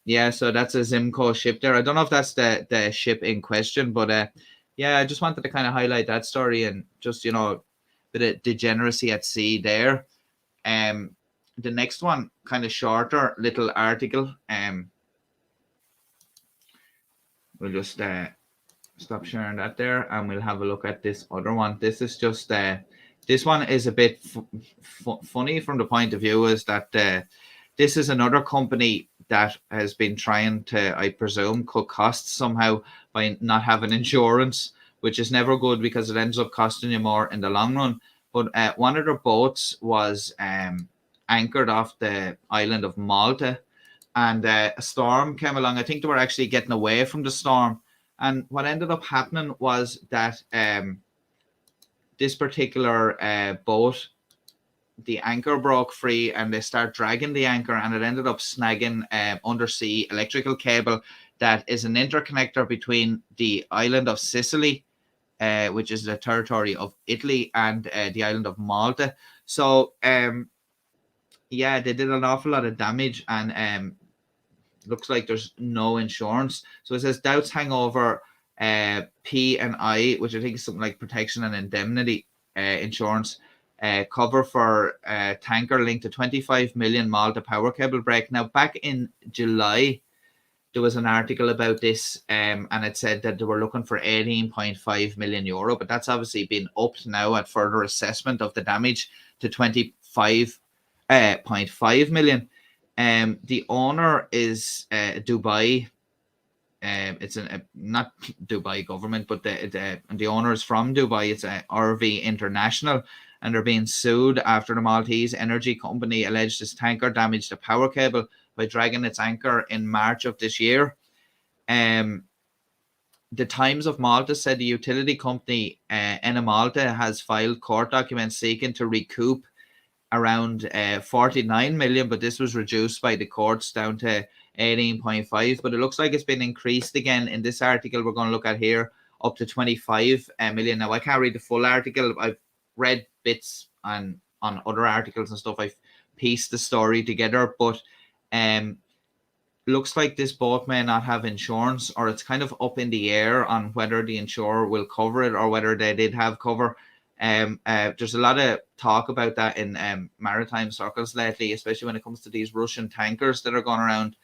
Yeah, so that's a Zimco ship there. I don't know if that's the ship in question, but yeah, I just wanted to kind of highlight that story and just, you know, a bit of degeneracy at sea there. The next one, kind of shorter little article. We'll just stop sharing that there, and we'll have a look at this other one. This is just this one is a bit funny from the point of view is that this is another company that has been trying to, I presume, cut costs somehow by not having insurance, which is never good because it ends up costing you more in the long run. But one of their boats was anchored off the island of Malta, and a storm came along. I think they were actually getting away from the storm. And what ended up happening was that this particular boat, the anchor broke free, and they start dragging the anchor, and it ended up snagging undersea electrical cable that is an interconnector between the island of Sicily, which is the territory of Italy, and the island of Malta. So, yeah, they did an awful lot of damage, and looks like there's no insurance. So it says doubts hang over P&I, which I think is something like protection and indemnity insurance cover for tanker linked to 25 million Malta power cable break. Now, back in July, there was an article about this, and it said that they were looking for 18.5 million euro, but that's obviously been upped now at further assessment of the damage to 25.5 million. The owner is Dubai. It's not Dubai government, but the owner is from Dubai. It's a RV International, and they're being sued after the Maltese energy company alleged this tanker damaged a power cable by dragging its anchor in March of this year. The Times of Malta said the utility company Ena Malta has filed court documents seeking to recoup around 49 million, but this was reduced by the courts down to 18.5. But it looks like it's been increased again in this article we're going to look at here, up to 25 million. Now, I can't read the full article. I've read bits on other articles and stuff. I've pieced the story together, but looks like this boat may not have insurance, or it's kind of up in the air on whether the insurer will cover it or whether they did have cover. There's a lot of talk about that in maritime circles lately, especially when it comes to these Russian tankers that are going around,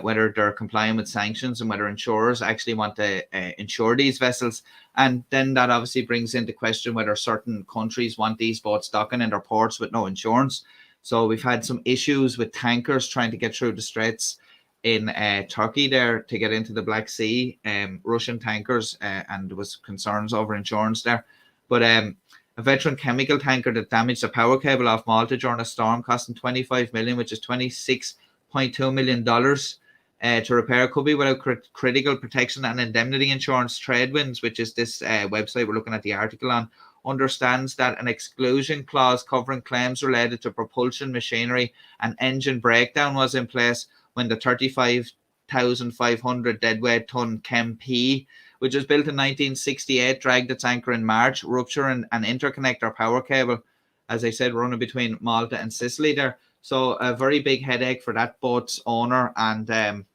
whether they're complying with sanctions and whether insurers actually want to insure these vessels. And then that obviously brings into question whether certain countries want these boats docking in their ports with no insurance. So we've had some issues with tankers trying to get through the straits in Turkey there to get into the Black Sea, Russian tankers, and there was concerns over insurance there. But a veteran chemical tanker that damaged a power cable off Malta during a storm costing 25 million, which is $26.2 million to repair, could be without critical protection and indemnity insurance. Tradewinds, which is this website we're looking at the article on, understands that an exclusion clause covering claims related to propulsion machinery and engine breakdown was in place when the 35,500 deadweight ton Chem P, which was built in 1968, dragged its anchor in March, rupturing an interconnector power cable, as I said, running between Malta and Sicily there. So a very big headache for that boat's owner, and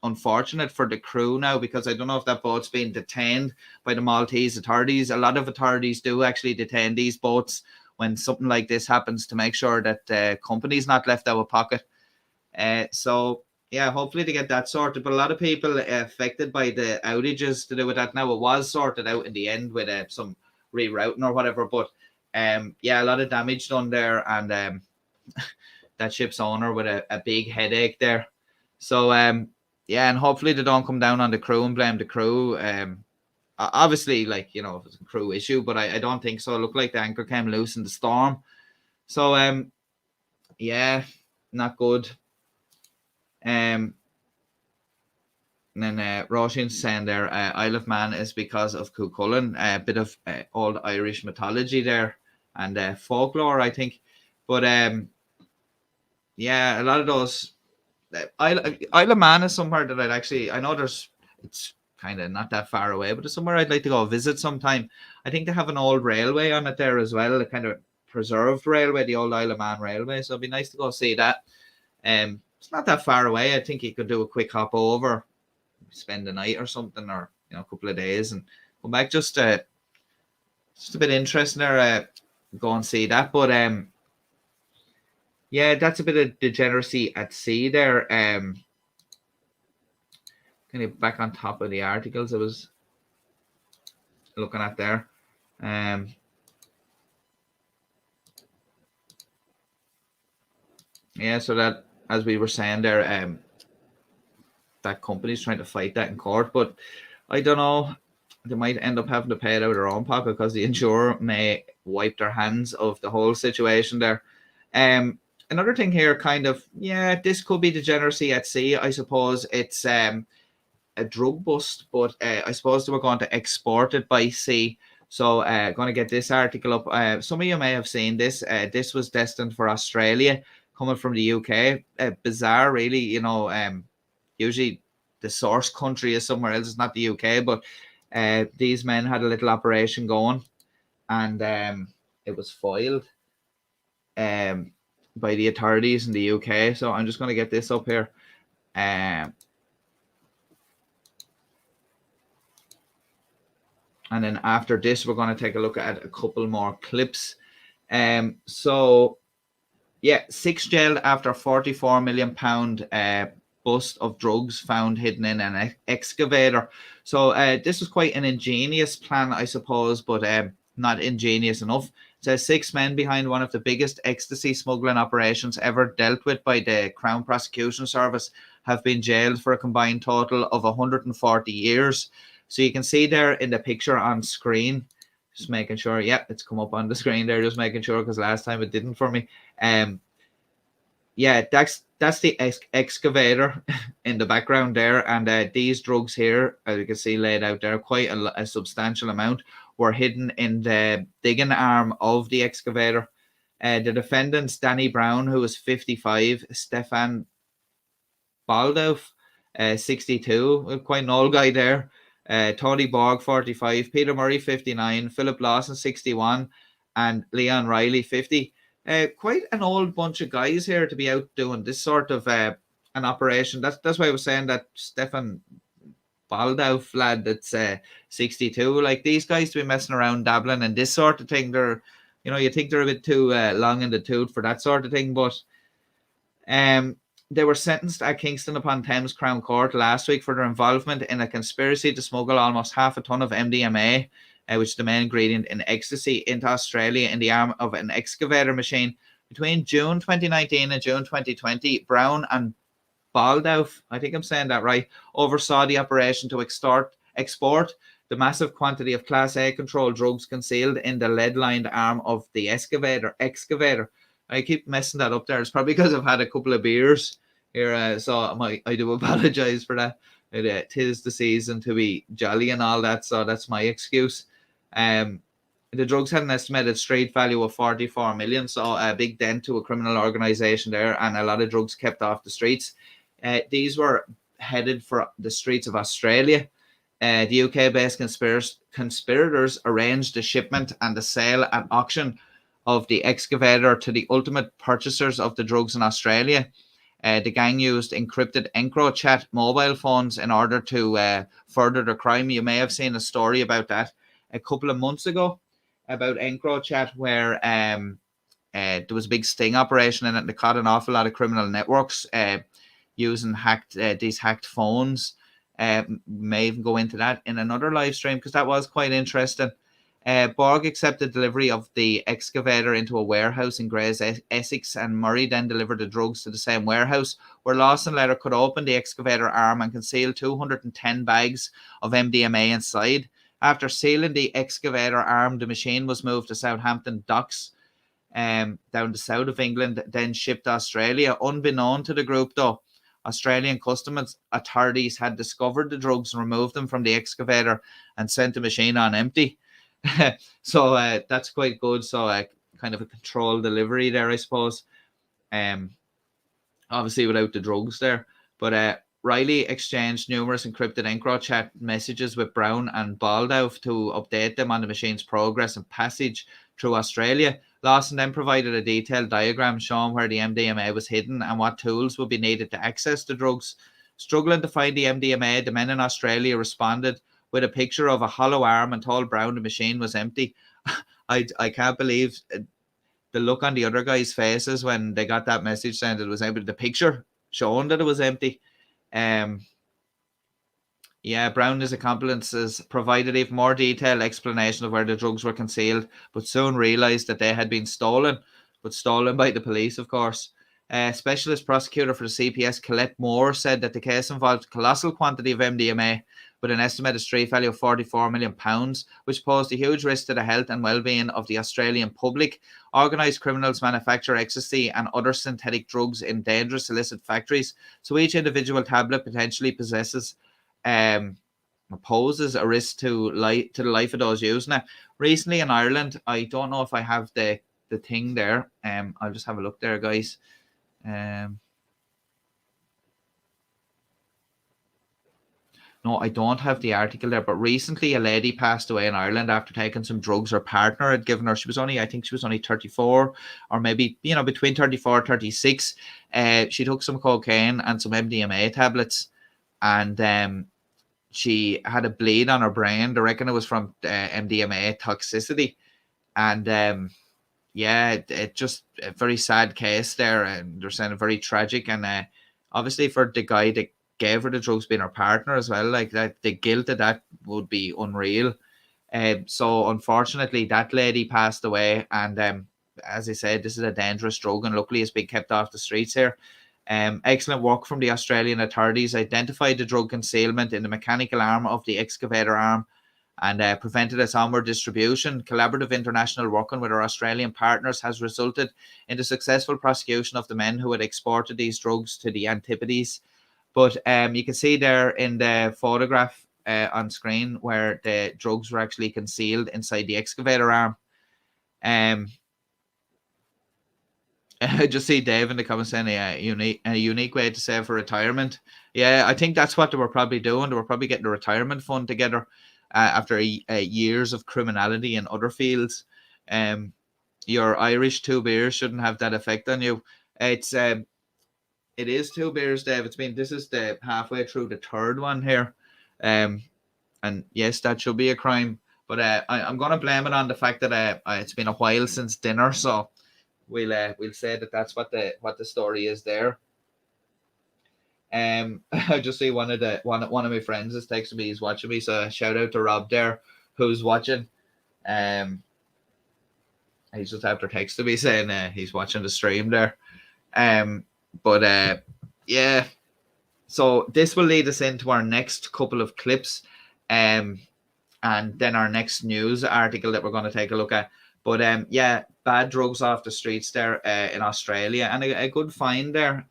unfortunate for the crew now, because I don't know if that boat's been detained by the Maltese authorities. A lot of authorities do actually detain these boats when something like this happens to make sure that the company's not left out of pocket. So yeah, hopefully to get that sorted. But a lot of people affected by the outages to do with that now. It was sorted out in the end with some rerouting or whatever. But yeah, a lot of damage done there, and that ship's owner with a big headache there. So yeah, and hopefully they don't come down on the crew and blame the crew. Obviously, like, you know, if it's a crew issue, but I don't think so. It looked like the anchor came loose in the storm. So yeah, not good. And then Roisin's saying there, Isle of Man is because of Cuchulainn, a bit of old Irish mythology there and folklore, I think. But yeah, a lot of those. Isle of Man is somewhere that I know it's kind of not that far away, but it's somewhere I'd like to go visit sometime. I think they have an old railway on it there as well, a kind of preserved railway, the old Isle of Man railway. So it'd be nice to go see that. It's not that far away. I think you could do a quick hop over, spend the night or something, or a couple of days and come back. Just a bit interesting there. Go and see that. But yeah, that's a bit of degeneracy at sea there. Kind of back on top of the articles I was looking at there. Yeah, so that, as we were saying there, that company's trying to fight that in court, but I don't know. They might end up having to pay it out of their own pocket because the insurer may wipe their hands of the whole situation there. Another thing here, kind of, yeah, this could be degeneracy at sea. I suppose it's a drug bust, but I suppose they were going to export it by sea. So going to get this article up. Some of you may have seen this. This was destined for Australia, coming from the UK. Bizarre, really. Usually the source country is somewhere else. It's not the UK, but these men had a little operation going, and it was foiled by the authorities in the UK. So I'm just going to get this up here. And then after this, we're going to take a look at a couple more clips. So, yeah, 6 jailed after £44 million bust of drugs found hidden in an excavator. So this was quite an ingenious plan, I suppose, but not ingenious enough. It says 6 men behind one of the biggest ecstasy smuggling operations ever dealt with by the Crown Prosecution Service have been jailed for a combined total of 140 years. So you can see there in the picture on screen, just making sure, it's come up on the screen there, just making sure, because last time it didn't for me. Yeah, that's the excavator in the background there, and these drugs here, as you can see laid out there, quite a substantial amount, were hidden in the digging arm of the excavator. The defendants, Danny Brown, who was 55, Stefan Baldauf, 62, quite an old guy there, Tony Borg, 45, Peter Murray, 59, Philip Lawson, 61, and Leon Riley, 50. Quite an old bunch of guys here to be out doing this sort of an operation. That's why I was saying that Stefan Baldauf lad that's 62. Like, these guys to be messing around dabbling and this sort of thing, they're, you think they're a bit too long in the tooth for that sort of thing. But they were sentenced at Kingston upon Thames Crown Court last week for their involvement in a conspiracy to smuggle almost half a ton of MDMA, which is the main ingredient in ecstasy, into Australia in the arm of an excavator machine. Between June 2019 and June 2020, Brown and Baldauf, I think I'm saying that right, oversaw the operation to export the massive quantity of Class A controlled drugs concealed in the lead-lined arm of the excavator. I keep messing that up there. It's probably because I've had a couple of beers here, so I do apologize for that. Tis the season to be jolly and all that, so that's my excuse. The drugs had an estimated street value of 44 million, so a big dent to a criminal organization there, and a lot of drugs kept off the streets. These were headed for the streets of Australia. The UK-based conspirators arranged the shipment and the sale at auction of the excavator to the ultimate purchasers of the drugs in Australia. The gang used encrypted EncroChat mobile phones in order to further the crime. You may have seen a story about that a couple of months ago, about EncroChat, where there was a big sting operation in it, and they caught an awful lot of criminal networks using these hacked phones. May even go into that in another live stream, because that was quite interesting. Borg accepted delivery of the excavator into a warehouse in Grays, Essex, and Murray then delivered the drugs to the same warehouse, where Lawson later cut open the excavator arm and concealed 210 bags of MDMA inside. After sealing the excavator arm, the machine was moved to Southampton docks, down the south of England, then shipped to Australia. Unbeknown to the group, though, Australian customs authorities had discovered the drugs and removed them from the excavator and sent the machine on empty. So that's quite good. So kind of a controlled delivery there, I suppose. Obviously without the drugs there. But Riley exchanged numerous encrypted EncroChat messages with Brown and Baldow to update them on the machine's progress and passage through Australia. Lawson then provided a detailed diagram showing where the MDMA was hidden and what tools would be needed to access the drugs. Struggling to find the MDMA, the men in Australia responded with a picture of a hollow arm and told Brown the machine was empty. I can't believe the look on the other guys' faces when they got that message saying that it was empty. The picture showing that it was empty. Yeah, Brown and his accomplices provided even more detailed explanation of where the drugs were concealed, but soon realised that they had been stolen, but stolen by the police, of course. Specialist prosecutor for the CPS, Colette Moore, said that the case involved a colossal quantity of MDMA with an estimated street value of £44 million, which posed a huge risk to the health and well-being of the Australian public. Organised criminals manufacture ecstasy and other synthetic drugs in dangerous illicit factories, so each individual tablet potentially poses a risk to the life of those using it. Recently in Ireland, I don't know if I have the thing there. I'll just have a look there, guys. No, I don't have the article there, but recently a lady passed away in Ireland after taking some drugs her partner had given her. I think she was only 34, or maybe, between 34 and 36. She took some cocaine and some MDMA tablets, and she had a bleed on her brain. They reckon it was from MDMA toxicity. And it just a very sad case there, and they're saying very tragic. And obviously for the guy that gave her the drugs being her partner as well, like that, the guilt of that would be unreal. So unfortunately that lady passed away, and as I said, this is a dangerous drug, and luckily it's been kept off the streets here. Excellent work from the Australian authorities, identified the drug concealment in the mechanical arm of the excavator arm and prevented its onward distribution. Collaborative international working with our Australian partners has resulted in the successful prosecution of the men who had exported these drugs to the Antipodes. But you can see there in the photograph on screen where the drugs were actually concealed inside the excavator arm. I just see Dave in the comments saying a unique way to save for retirement. Yeah, I think that's what they were probably doing. They were probably getting a retirement fund together after years of criminality in other fields. Your Irish 2 beers shouldn't have that effect on you. It is 2 beers, Dave. This is the halfway through the third one here. And yes, that should be a crime. But I'm going to blame it on the fact that it's been a while since dinner, so we'll say that that's what the story is there. I just see one of my friends is texting me. He's watching me, so shout out to Rob there, who's watching. He's just after texting me saying he's watching the stream there. Yeah, so this will lead us into our next couple of clips, and then our next news article that we're going to take a look at. But bad drugs off the streets there in Australia, and a good find there.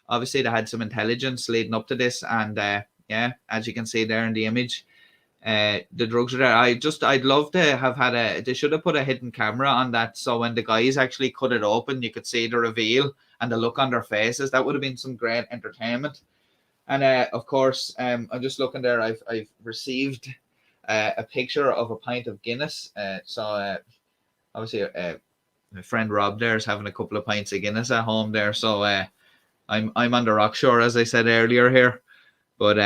Obviously they had some intelligence leading up to this, and as you can see there in the image, the drugs are there. I'd love to have had they should have put a hidden camera on that, so when the guys actually cut it open, you could see the reveal and the look on their faces. That would have been some great entertainment. And of course, I'm just looking there. I've received a picture of a pint of Guinness. So obviously, my friend Rob there is having a couple of pints of Guinness at home there. So I'm on the Rockshore, as I said earlier here. But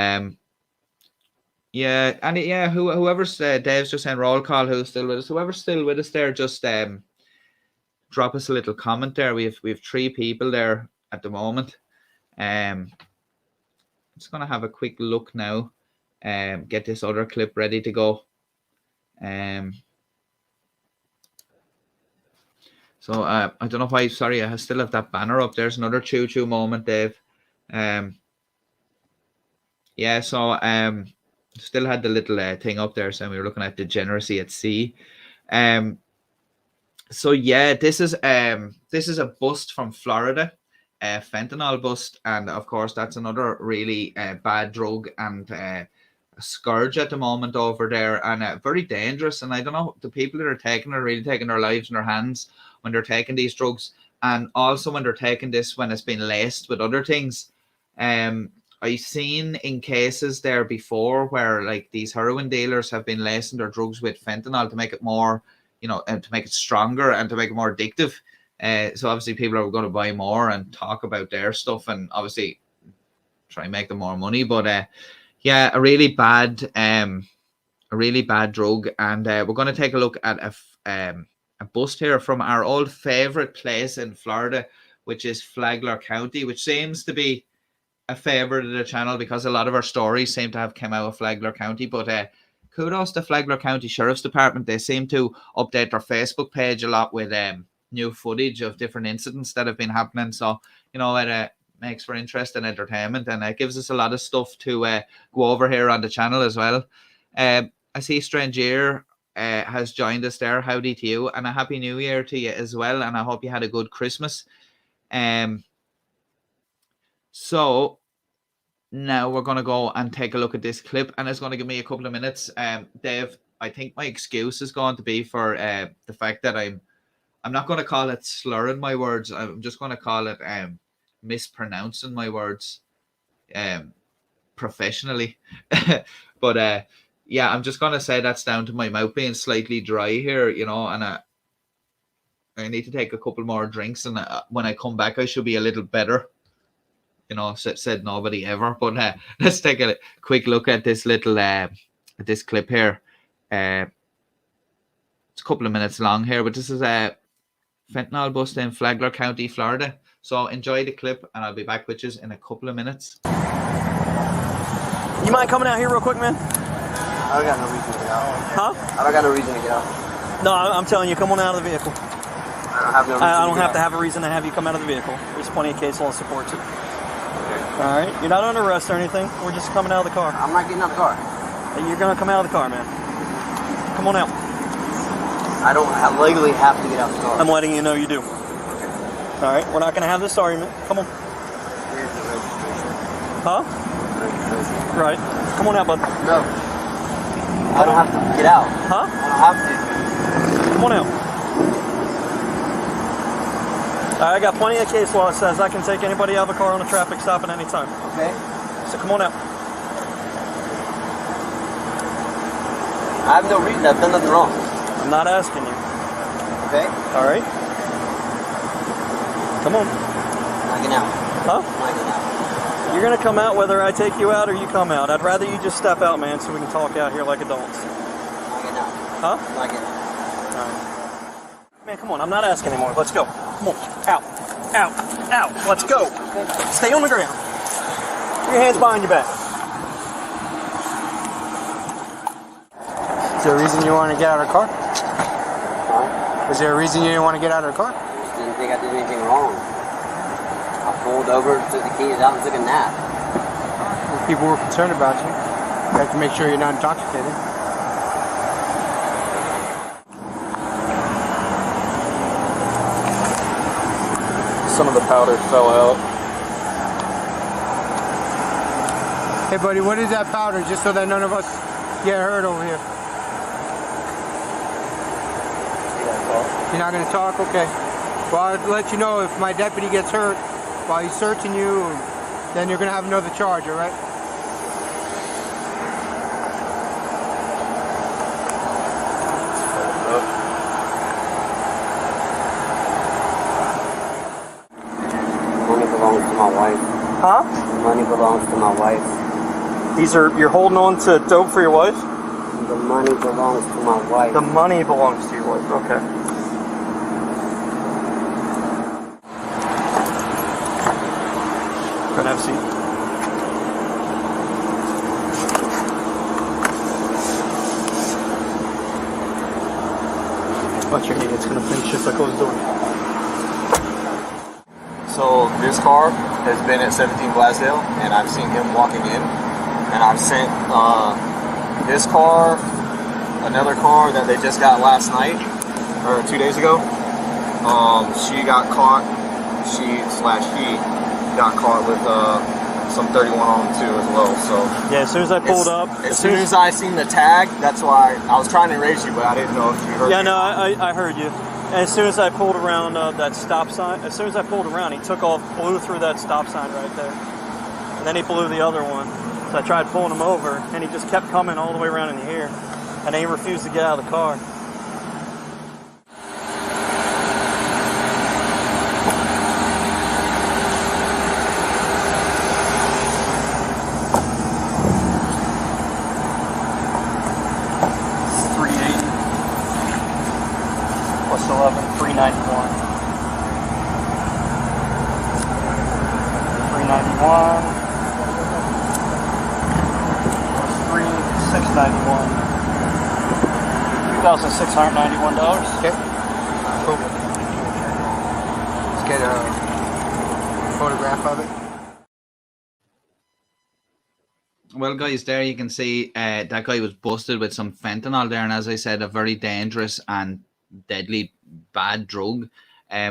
whoever's Dave's just saying roll call. Who's still with us? Whoever's still with us there, just drop us a little comment there. We have 3 people there at the moment. I'm just gonna have a quick look now. Get this other clip ready to go. So I don't know why. Sorry, I still have that banner up. There's another choo-choo moment, Dave. Still had the little thing up there, so we were looking at degeneracy at sea. This is a bust from Florida. fentanyl bust, and of course that's another really bad drug and a scourge at the moment over there, and very dangerous. And I don't know, the people that are taking are really taking their lives in their hands when they're taking these drugs, and also when they're taking this when it's been laced with other things. I've seen in cases there before where like these heroin dealers have been lacing their drugs with fentanyl to make it more, and to make it stronger and to make it more addictive. So obviously people are going to buy more and talk about their stuff and obviously try and make them more money. But yeah, a really bad drug. And we're going to take a look at a bust here from our old favorite place in Florida, which is Flagler County, which seems to be a favorite of the channel because a lot of our stories seem to have come out of Flagler County. But kudos to Flagler County Sheriff's Department. They seem to update their Facebook page a lot with new footage of different incidents that have been happening. So, it makes for interesting entertainment, and it gives us a lot of stuff to go over here on the channel as well. I see Strangier has joined us there. Howdy to you, and a happy new year to you as well, and I hope you had a good Christmas. So now we're going to go and take a look at this clip, and it's going to give me a couple of minutes. Dave, I think my excuse is going to be for the fact that I'm not going to call it slurring my words. I'm just going to call it mispronouncing my words professionally. But yeah, I'm just going to say that's down to my mouth being slightly dry here, and I need to take a couple more drinks, and when I come back, I should be a little better. Said nobody ever. But let's take a quick look at this little this clip here. It's a couple of minutes long here, but this is a fentanyl bust in Flagler County, Florida. So enjoy the clip, and I'll be back with you in a couple of minutes. You mind coming out here real quick, man? I don't got no reason to get out. Huh? I don't got no reason to get out. No, I'm telling you, come on out of the vehicle. I don't have no reason I don't have to have a reason to have you come out of the vehicle. There's plenty of case law supports it. All right, you're not under arrest or anything. We're just coming out of the car. I'm not getting out of the car. You're gonna come out of the car, man. Come on out. I don't legally have to get out of the car. I'm letting you know you do. Okay. All right, we're not gonna have this argument. Come on. Here's the registration. Huh? Registration. Right. Come on out, bud. No. I don't have to get out. Huh? I don't have to. Come on out. I got plenty of case law that says I can take anybody out of a car on a traffic stop at any time. Okay. So come on out. I have no reason. I've done nothing wrong. I'm not asking you. Okay. All right. Come on. I'm not getting out. Huh? I'm not getting out. You're gonna come out whether I take you out or you come out. I'd rather you just step out, man, so we can talk out here like adults. I'm not getting out. Huh? I'm not getting out. All right. Man, come on. I'm not asking anymore. Let's go. Come on. Out. Out. Out. Let's go. Stay on the ground. Put your hands behind your back. Is there a reason you want to get out of the car? Huh? Was there a reason you didn't want to get out of the car? I just didn't think I did anything wrong. I pulled over, took the keys out, and took a nap. People were concerned about you. You have to make sure you're not intoxicated. Some of the powder fell out. Hey, buddy, what is that powder? Just so that none of us get hurt over here. You're not going to talk? Okay. Well, I'll let you know if my deputy gets hurt while he's searching you, then you're going to have another charge, all right? Money belongs to my wife. Huh? Money belongs to my wife. These are, you're holding on to dope for your wife? The money belongs to my wife. The money belongs to your wife. Okay. Go and have a seat. Watch your knee, it's gonna pinch just like I was doing. So this car has been at 17 Blasdale, and I've seen him walking in, and I've sent this car, another car that they just got last night, or 2 days ago. She got caught she got caught with some 31 on them too as well. So Yeah, as soon as I pulled up, as soon as I seen the tag, that's why I was trying to raise you, but I didn't know if you heard me. Yeah, no, I heard you. And as soon as I pulled around that stop sign, as soon as I pulled around, he took off, blew through that stop sign right there. And then he blew the other one. So I tried pulling him over, and he just kept coming all the way around in here. And then he refused to get out of the car. Plus 11, 391. 391. Plus 3, 691. $2,691. Okay. Cool. Let's get a photograph of it. Well, guys, there you can see that guy was busted with some fentanyl there, and as I said, a very dangerous and deadly bad drug.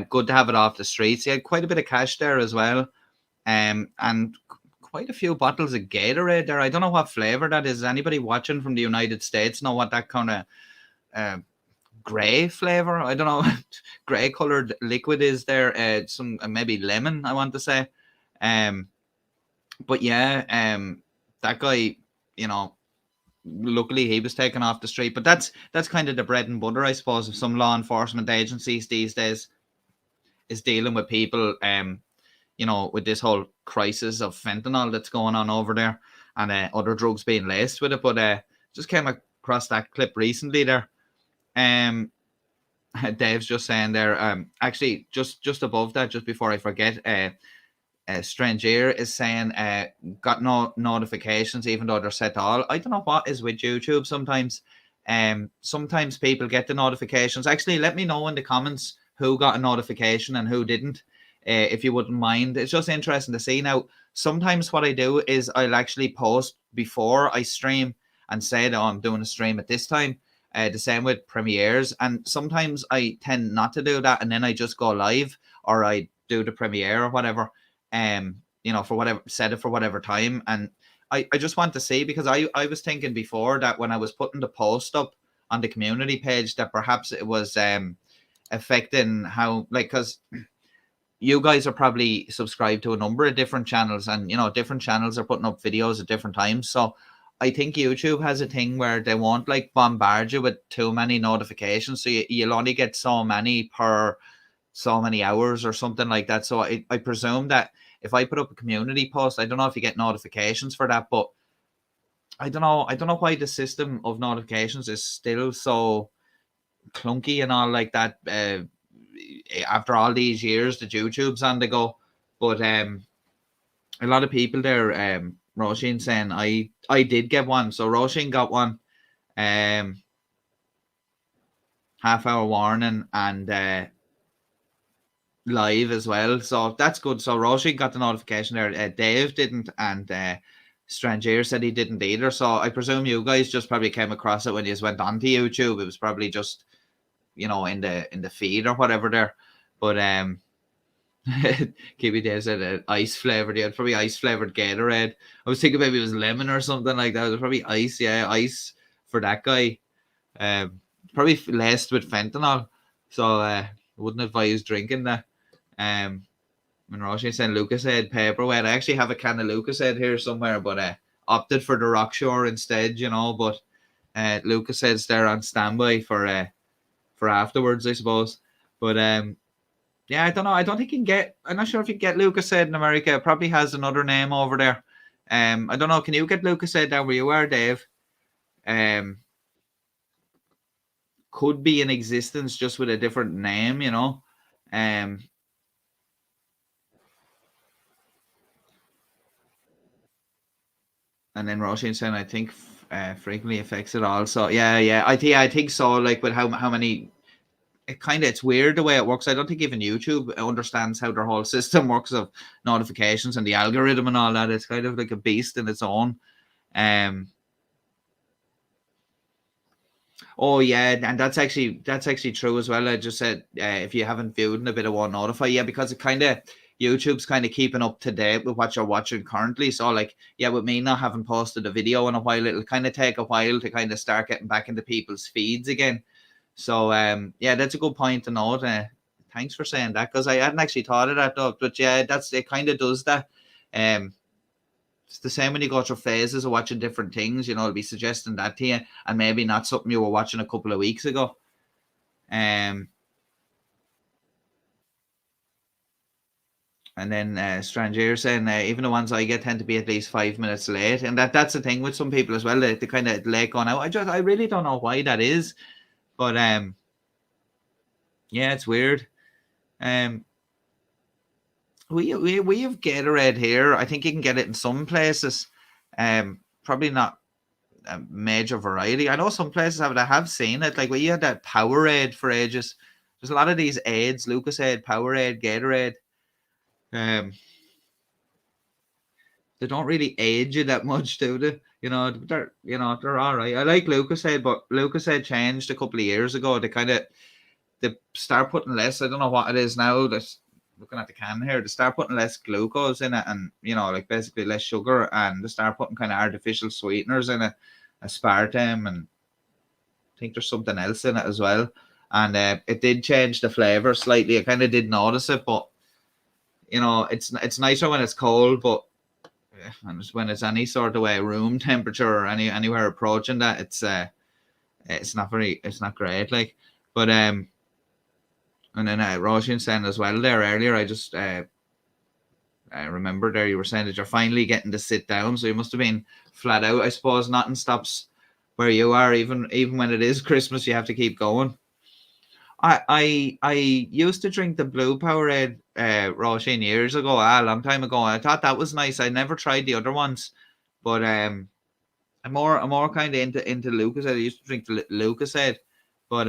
Good to have it off the streets. He had quite a bit of cash there as well, and quite a few bottles of Gatorade there. I don't know what flavor that is. Anybody watching from the United States know what that kind of gray flavor? I don't know. Gray colored liquid is there. Some maybe lemon, I want to say. But yeah, that guy, you know, luckily he was taken off the street. But that's kind of the bread and butter, I suppose, of some law enforcement agencies these days, is dealing with people, you know, with this whole crisis of fentanyl that's going on over there, and other drugs being laced with it. But just came across that clip recently there. Dave's just saying there, actually just above that, just before I forget, Stranger is saying got no notifications even though they're set to all. I don't know what is with YouTube sometimes. Sometimes people get the notifications. Actually, let me know in the comments who got a notification and who didn't, if you wouldn't mind. It's just interesting to see. Now, sometimes what I do is I'll actually post before I stream and say that I'm doing a stream at this time. The same with premieres, and sometimes I tend not to do that, and then I just go live, or I do the premiere or whatever. You know, for whatever, set it for whatever time. And I just want to see, because I was thinking before that when I was putting the post up on the community page that perhaps it was affecting how, like, because you guys are probably subscribed to a number of different channels, and you know, different channels are putting up videos at different times. So I think YouTube has a thing where they won't like bombard you with too many notifications, so you'll only get so many per so many hours or something like that. So I presume that if I put up a community post, I don't know if you get notifications for that, but I don't know why the system of notifications is still so clunky and all like that. After all these years that YouTube's on the go, but a lot of people there, Roisin saying I did get one. So Roisin got one, half-hour warning and live as well, so that's good. So Roisin got the notification there. Dave didn't, and Stranger said he didn't either. So I presume you guys just probably came across it when you went onto YouTube. It was probably just, you know, in the feed or whatever there. But Kiwi Dave said ice flavored. Yeah, probably ice flavored Gatorade. I was thinking maybe it was lemon or something like that. It was probably ice. Yeah, ice for that guy. Probably laced with fentanyl. So wouldn't advise drinking that. When Roisin said Lucasade paperweight, I actually have a can of Lucasade here somewhere, but opted for the Rockshore instead, you know. But Lucasade's there on standby for afterwards, I suppose. But yeah, I don't know. I don't think you can get. I'm not sure if you can get Lucasade in America. It probably has another name over there. I don't know. Can you get Lucasade down where you are, Dave? Could be in existence just with a different name, you know. And then Roisin saying, I think frequently affects it all. So yeah, I think so. Like with how many, it's weird the way it works. I don't think even YouTube understands how their whole system works of notifications and the algorithm and all that. It's kind of like a beast in its own. Oh yeah, and that's actually true as well. I just said if you haven't viewed in a bit, I won't notify. Yeah, because it kind of YouTube's kind of keeping up to date with what you're watching currently. So like, yeah, with me not having posted a video in a while, it'll kind of take a while to kind of start getting back into people's feeds again. So yeah, that's a good point to note. Thanks for saying that, because I hadn't actually thought of that though. But yeah, it kind of does that. It's the same when you go through phases of watching different things. It'll be suggesting that to you, and maybe not something you were watching a couple of weeks ago. And then Stranger saying even the ones I get tend to be at least 5 minutes late, and that's the thing with some people as well. They kind of late going out. I really don't know why that is, but yeah, it's weird. We have Gatorade here. I think you can get it in some places. Probably not a major variety. I know some places I have seen it. Like we had that Powerade for ages. There's a lot of these aids, Lucasade, Powerade, Gatorade. They don't really age you that much, do they? They're all right. I like Lucasade, but Lucasade changed a couple of years ago. They start putting less. I don't know what it is now. That's looking at the can here. They start putting less glucose in it, and like basically less sugar, and they start putting kind of artificial sweeteners in it, aspartame, and I think there's something else in it as well. And it did change the flavor slightly. I kind of did notice it, but it's nicer when it's cold, but when it's any sort of way room temperature or anywhere approaching that, it's not great. Like, but and then Roshan saying as well there earlier, I just I remember there you were saying that you're finally getting to sit down, so you must have been flat out. I suppose nothing stops where you are, even when it is Christmas, you have to keep going. I used to drink the blue Powerade Roshan years ago, a long time ago. I thought that was nice. I never tried the other ones, but I'm more kind of into Lucasade. I used to drink the Lucasade, but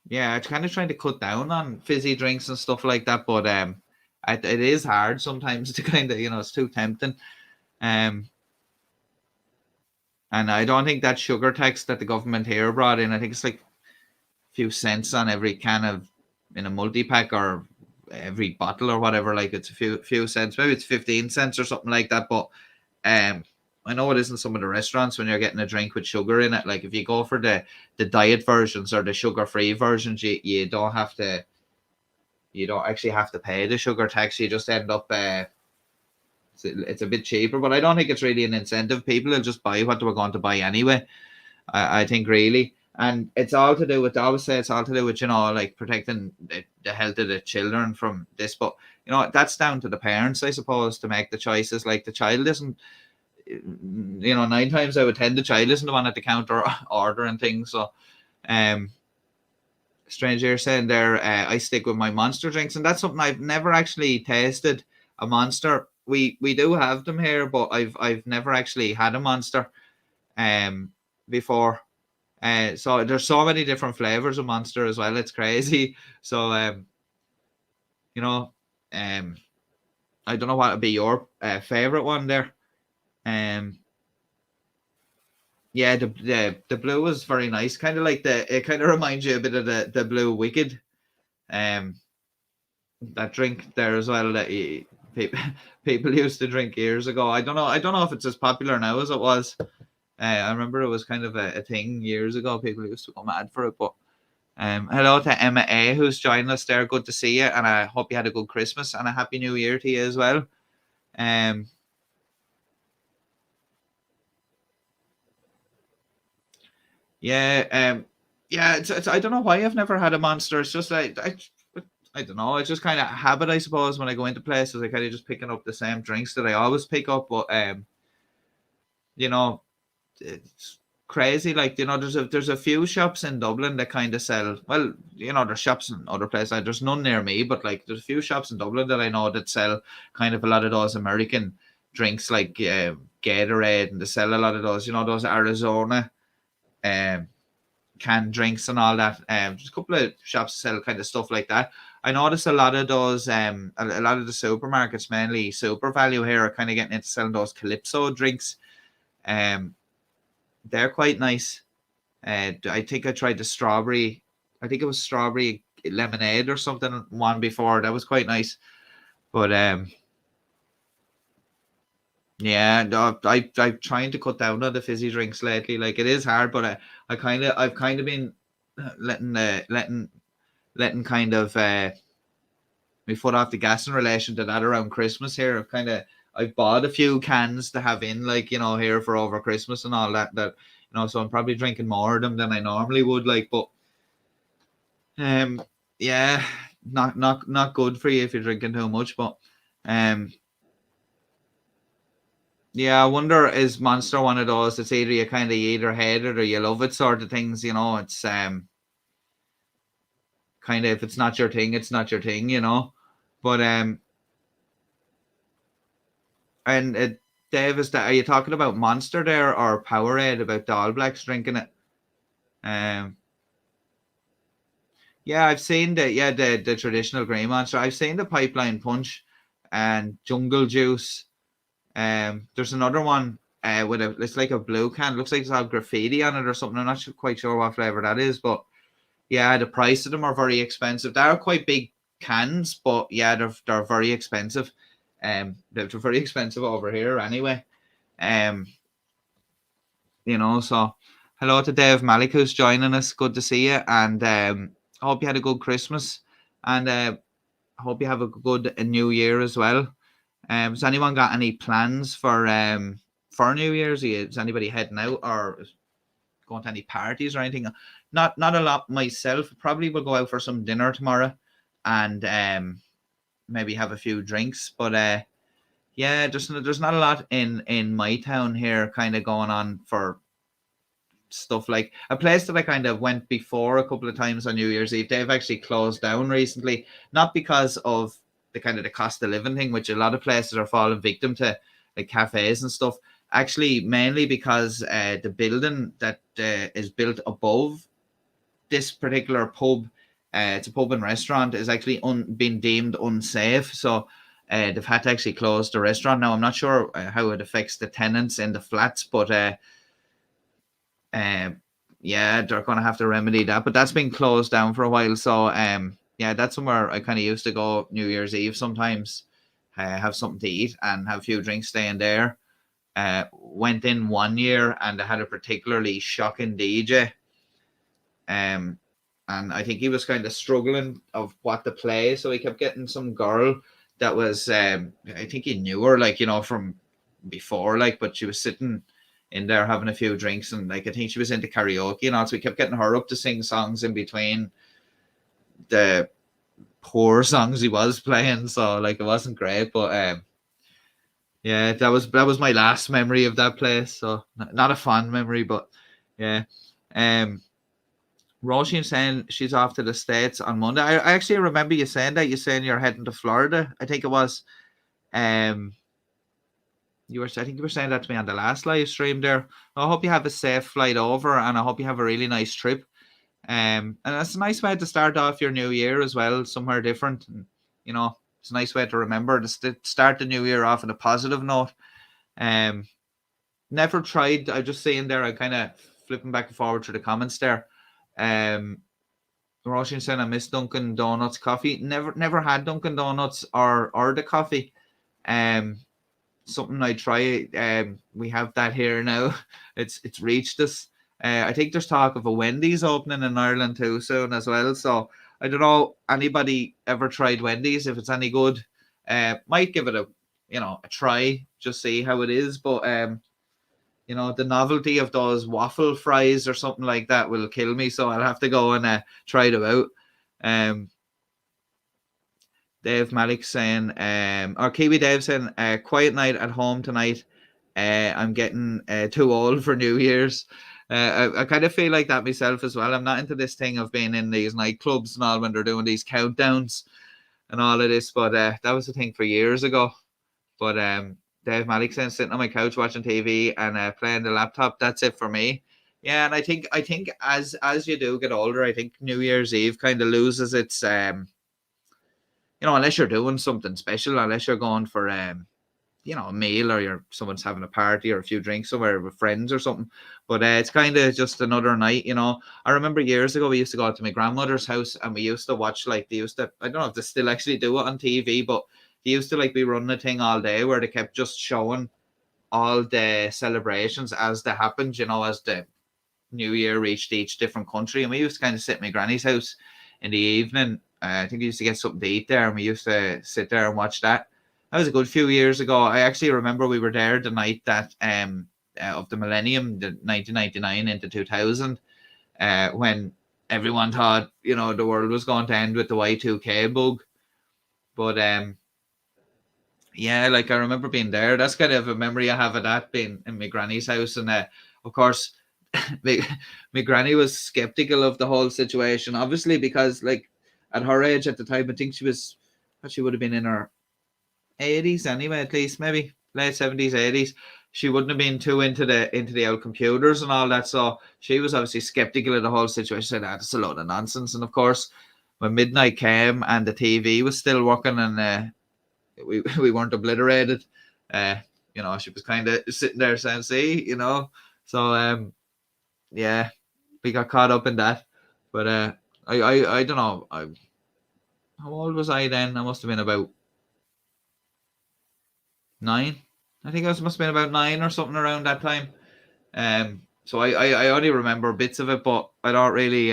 yeah, I'm kind of trying to cut down on fizzy drinks and stuff like that. But it is hard sometimes to kind of it's too tempting. And I don't think that sugar tax that the government here brought in, I think it's like few cents on every can of in a multi-pack or every bottle or whatever. Like it's a few cents, maybe it's 15 cents or something like that. But I know it isn't some of the restaurants when you're getting a drink with sugar in it. Like if you go for the diet versions or the sugar-free versions, you don't actually have to pay the sugar tax. You just end up it's a bit cheaper, but I don't think it's really an incentive. People will just buy what they were going to buy anyway. I think really. And it's all to do with, I always say it's all to do with, like protecting the health of the children from this. But, that's down to the parents, I suppose, to make the choices. Like the child isn't, 9 times out of 10, the child isn't the one at the counter ordering things. So, Stranger saying there, I stick with my Monster drinks. And that's something I've never actually tasted, a Monster. We do have them here, but I've never actually had a Monster before. So there's so many different flavors of Monster as well. It's crazy. So I don't know what would be your favorite one there. Yeah, the blue was very nice. Kind of like it kind of reminds you a bit of the Blue Wicked. That drink there as well that people used to drink years ago. I don't know if it's as popular now as it was. I remember it was kind of a thing years ago. People used to go mad for it. But hello to Emma A, who's joining us there. Good to see you, and I hope you had a good Christmas and a happy New Year to you as well. Yeah, it's I don't know why I've never had a Monster. It's just I don't know. It's just kind of habit, I suppose. When I go into places, I kind of just picking up the same drinks that I always pick up. But it's crazy. Like there's a few shops in Dublin that kind of sell. Well, there's shops in other places. Like, there's none near me, but like there's a few shops in Dublin that I know that sell kind of a lot of those American drinks, like Gatorade, and they sell a lot of those. Those Arizona canned drinks and all that. Just a couple of shops sell kind of stuff like that. I noticed a lot of those. A lot of the supermarkets, mainly Super Value here, are kind of getting into selling those Calypso drinks. They're quite nice. I think I tried the strawberry. I think it was strawberry lemonade or something one before. That was quite nice. But yeah, no, I'm trying to cut down on the fizzy drinks lately. Like, it is hard, but I've kind of been letting kind of my foot off the gas in relation to that around Christmas here. I've bought a few cans to have in, like, here for over Christmas and all that. So I'm probably drinking more of them than I normally would, like, but yeah, not good for you if you're drinking too much, but yeah, I wonder, is Monster one of those that's either you kind of either hate it or you love it sort of things, it's kind of, if it's not your thing, it's not your thing, but and Dave, are you talking about Monster there or Powerade, about the All Blacks drinking it? Yeah, I've seen the traditional green Monster. I've seen the Pipeline Punch and Jungle Juice. There's another one with it's like a blue can. Looks like it's got graffiti on it or something. I'm not quite sure what flavor that is, but yeah, the price of them are very expensive. They are quite big cans, but yeah, they're very expensive. They're very expensive over here anyway. So hello to Dave Malik, who's joining us. Good to see you, and I hope you had a good Christmas, and I hope you have a good New Year as well. Has anyone got any plans for New Year's? Is anybody heading out or going to any parties or anything? Not a lot myself. Probably will go out for some dinner tomorrow, and maybe have a few drinks. But yeah, there's not a lot in my town here kind of going on for stuff. Like, a place that I kind of went before a couple of times on New Year's Eve, they've actually closed down recently, not because of the kind of the cost of living thing, which a lot of places are falling victim to, like cafes and stuff. Actually, mainly because the building that is built above this particular pub, it's a pub and restaurant, is actually been deemed unsafe. So they've had to actually close the restaurant. Now, I'm not sure how it affects the tenants in the flats, but yeah, they're going to have to remedy that. But that's been closed down for a while. So yeah, that's somewhere I kind of used to go New Year's Eve sometimes, have something to eat and have a few drinks staying there. Went in one year and I had a particularly shocking DJ. And I think he was kind of struggling of what to play. So he kept getting some girl that was, I think he knew her, like, from before, like, but she was sitting in there having a few drinks, and like, I think she was into karaoke, so we kept getting her up to sing songs in between the poor songs he was playing. So like, it wasn't great, but yeah, that was my last memory of that place. So not a fond memory, but yeah. Roisin saying she's off to the States on Monday. I actually remember you saying that. You saying you're heading to Florida, I think it was. I think you were saying that to me on the last live stream there. I hope you have a safe flight over, and I hope you have a really nice trip. And it's a nice way to start off your new year as well, somewhere different. And, it's a nice way to remember to start the new year off on a positive note. Never tried. I just saying there. I kind of flipping back and forward through the comments there. Roshan saying I miss Dunkin' Donuts coffee. Never had Dunkin' Donuts or the coffee. Something I try. We have that here now. It's reached us. I think there's talk of a Wendy's opening in Ireland too soon as well. So I don't know, anybody ever tried Wendy's? If it's any good, might give it a try, just see how it is. But the novelty of those waffle fries or something like that will kill me. So I'll have to go and try them out. Dave Malik saying, or Kiwi Dave saying, quiet night at home tonight. I'm getting too old for New Year's. I kind of feel like that myself as well. I'm not into this thing of being in these nightclubs and all when they're doing these countdowns and all of this. But that was a thing for years ago. But Dave Malik saying, sitting on my couch watching TV and playing the laptop. That's it for me. Yeah, and I think as you do get older, I think New Year's Eve kind of loses its unless you're doing something special, unless you're going for a meal, or someone's having a party or a few drinks somewhere with friends or something. But it's kind of just another night. I remember years ago we used to go out to my grandmother's house, and we used to watch, like, they used to, I don't know if they still actually do it on TV, but they used to, like, be running a thing all day where they kept just showing all the celebrations as they happened, as the New Year reached each different country. And we used to kind of sit at my granny's house in the evening. I think we used to get something to eat there, and we used to sit there and watch that. That was a good few years ago. I actually remember we were there the night that of the millennium, the 1999 into 2000, when everyone thought, the world was going to end with the Y2K bug. But yeah, like, I remember being there. That's kind of a memory I have of that, being in my granny's house. And of course, my granny was skeptical of the whole situation, obviously, because, like, at her age at the time, I think she would have been in her 80s anyway, at least, maybe late 70s, 80s. She wouldn't have been too into the old computers and all that. So she was obviously skeptical of the whole situation. She said, that's a load of nonsense. And of course, when midnight came and the TV was still working, and we weren't obliterated, she was kind of sitting there saying, see, so yeah, we got caught up in that. But I don't know. How old was I then? I must have been about 9. I think I must have been about 9 or something around that time. So I only remember bits of it, but I don't really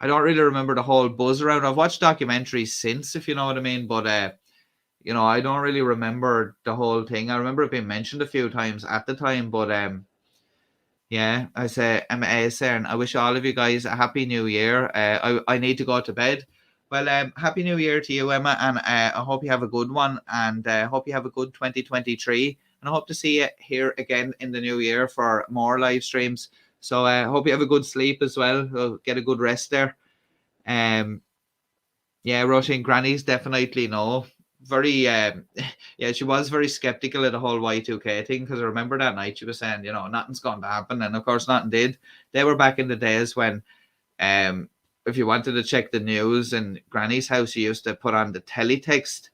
remember the whole buzz around. I've watched documentaries since, if you know what I mean, but I don't really remember the whole thing. I remember it being mentioned a few times at the time, but yeah, I say, and I wish all of you guys a happy new year. I need to go to bed. Well, happy new year to you, Emma, and I hope you have a good one, and hope you have a good 2023, and I hope to see you here again in the new year for more live streams. So I hope you have a good sleep as well. Get a good rest there. Yeah, Roisin, grannies definitely no. Very, yeah, she was very skeptical of the whole Y2K thing, because I remember that night she was saying, nothing's going to happen, and of course nothing did. They were back in the days when, if you wanted to check the news in Granny's house, you used to put on the teletext,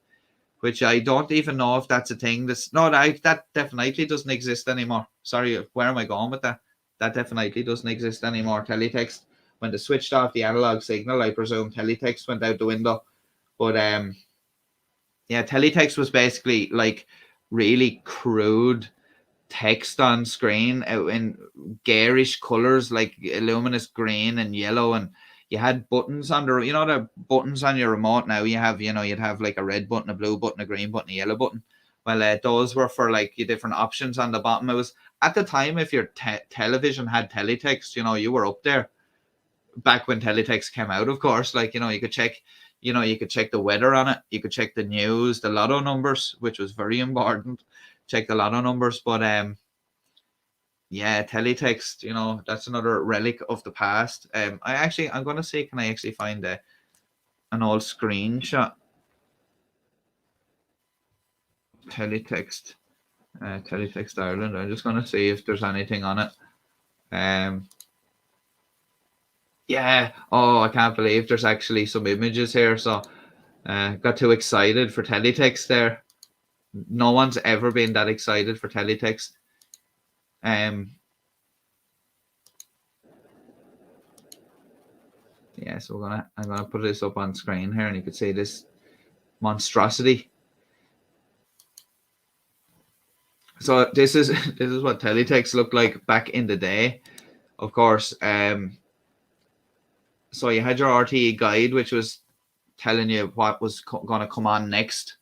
which I don't even know if that's a thing. That definitely doesn't exist anymore. Sorry, where am I going with that? That definitely doesn't exist anymore. Teletext, when they switched off the analog signal, I presume teletext went out the window. But yeah, teletext was basically like really crude text on screen out in garish colors, like luminous green and yellow, and you had buttons under, the buttons on your remote now. You have, you'd have like a red button, a blue button, a green button, a yellow button. Well, those were for like your different options on the bottom. It was at the time, if your television had teletext, you were up there. Back when teletext came out, of course, like, you could check, you could check the weather on it. You could check the news, the lotto numbers, which was very important. Check the lotto numbers. But yeah, teletext, that's another relic of the past. I'm going to see, can I actually find an old screenshot? Teletext Ireland. I'm just going to see if there's anything on it. Yeah. Oh, I can't believe there's actually some images here. So got too excited for teletext there. No one's ever been that excited for teletext. Yeah, so I'm gonna put this up on screen here, and you can see this monstrosity. So this is what teletext looked like back in the day, of course. So you had your RTE guide, which was telling you what was going to come on next.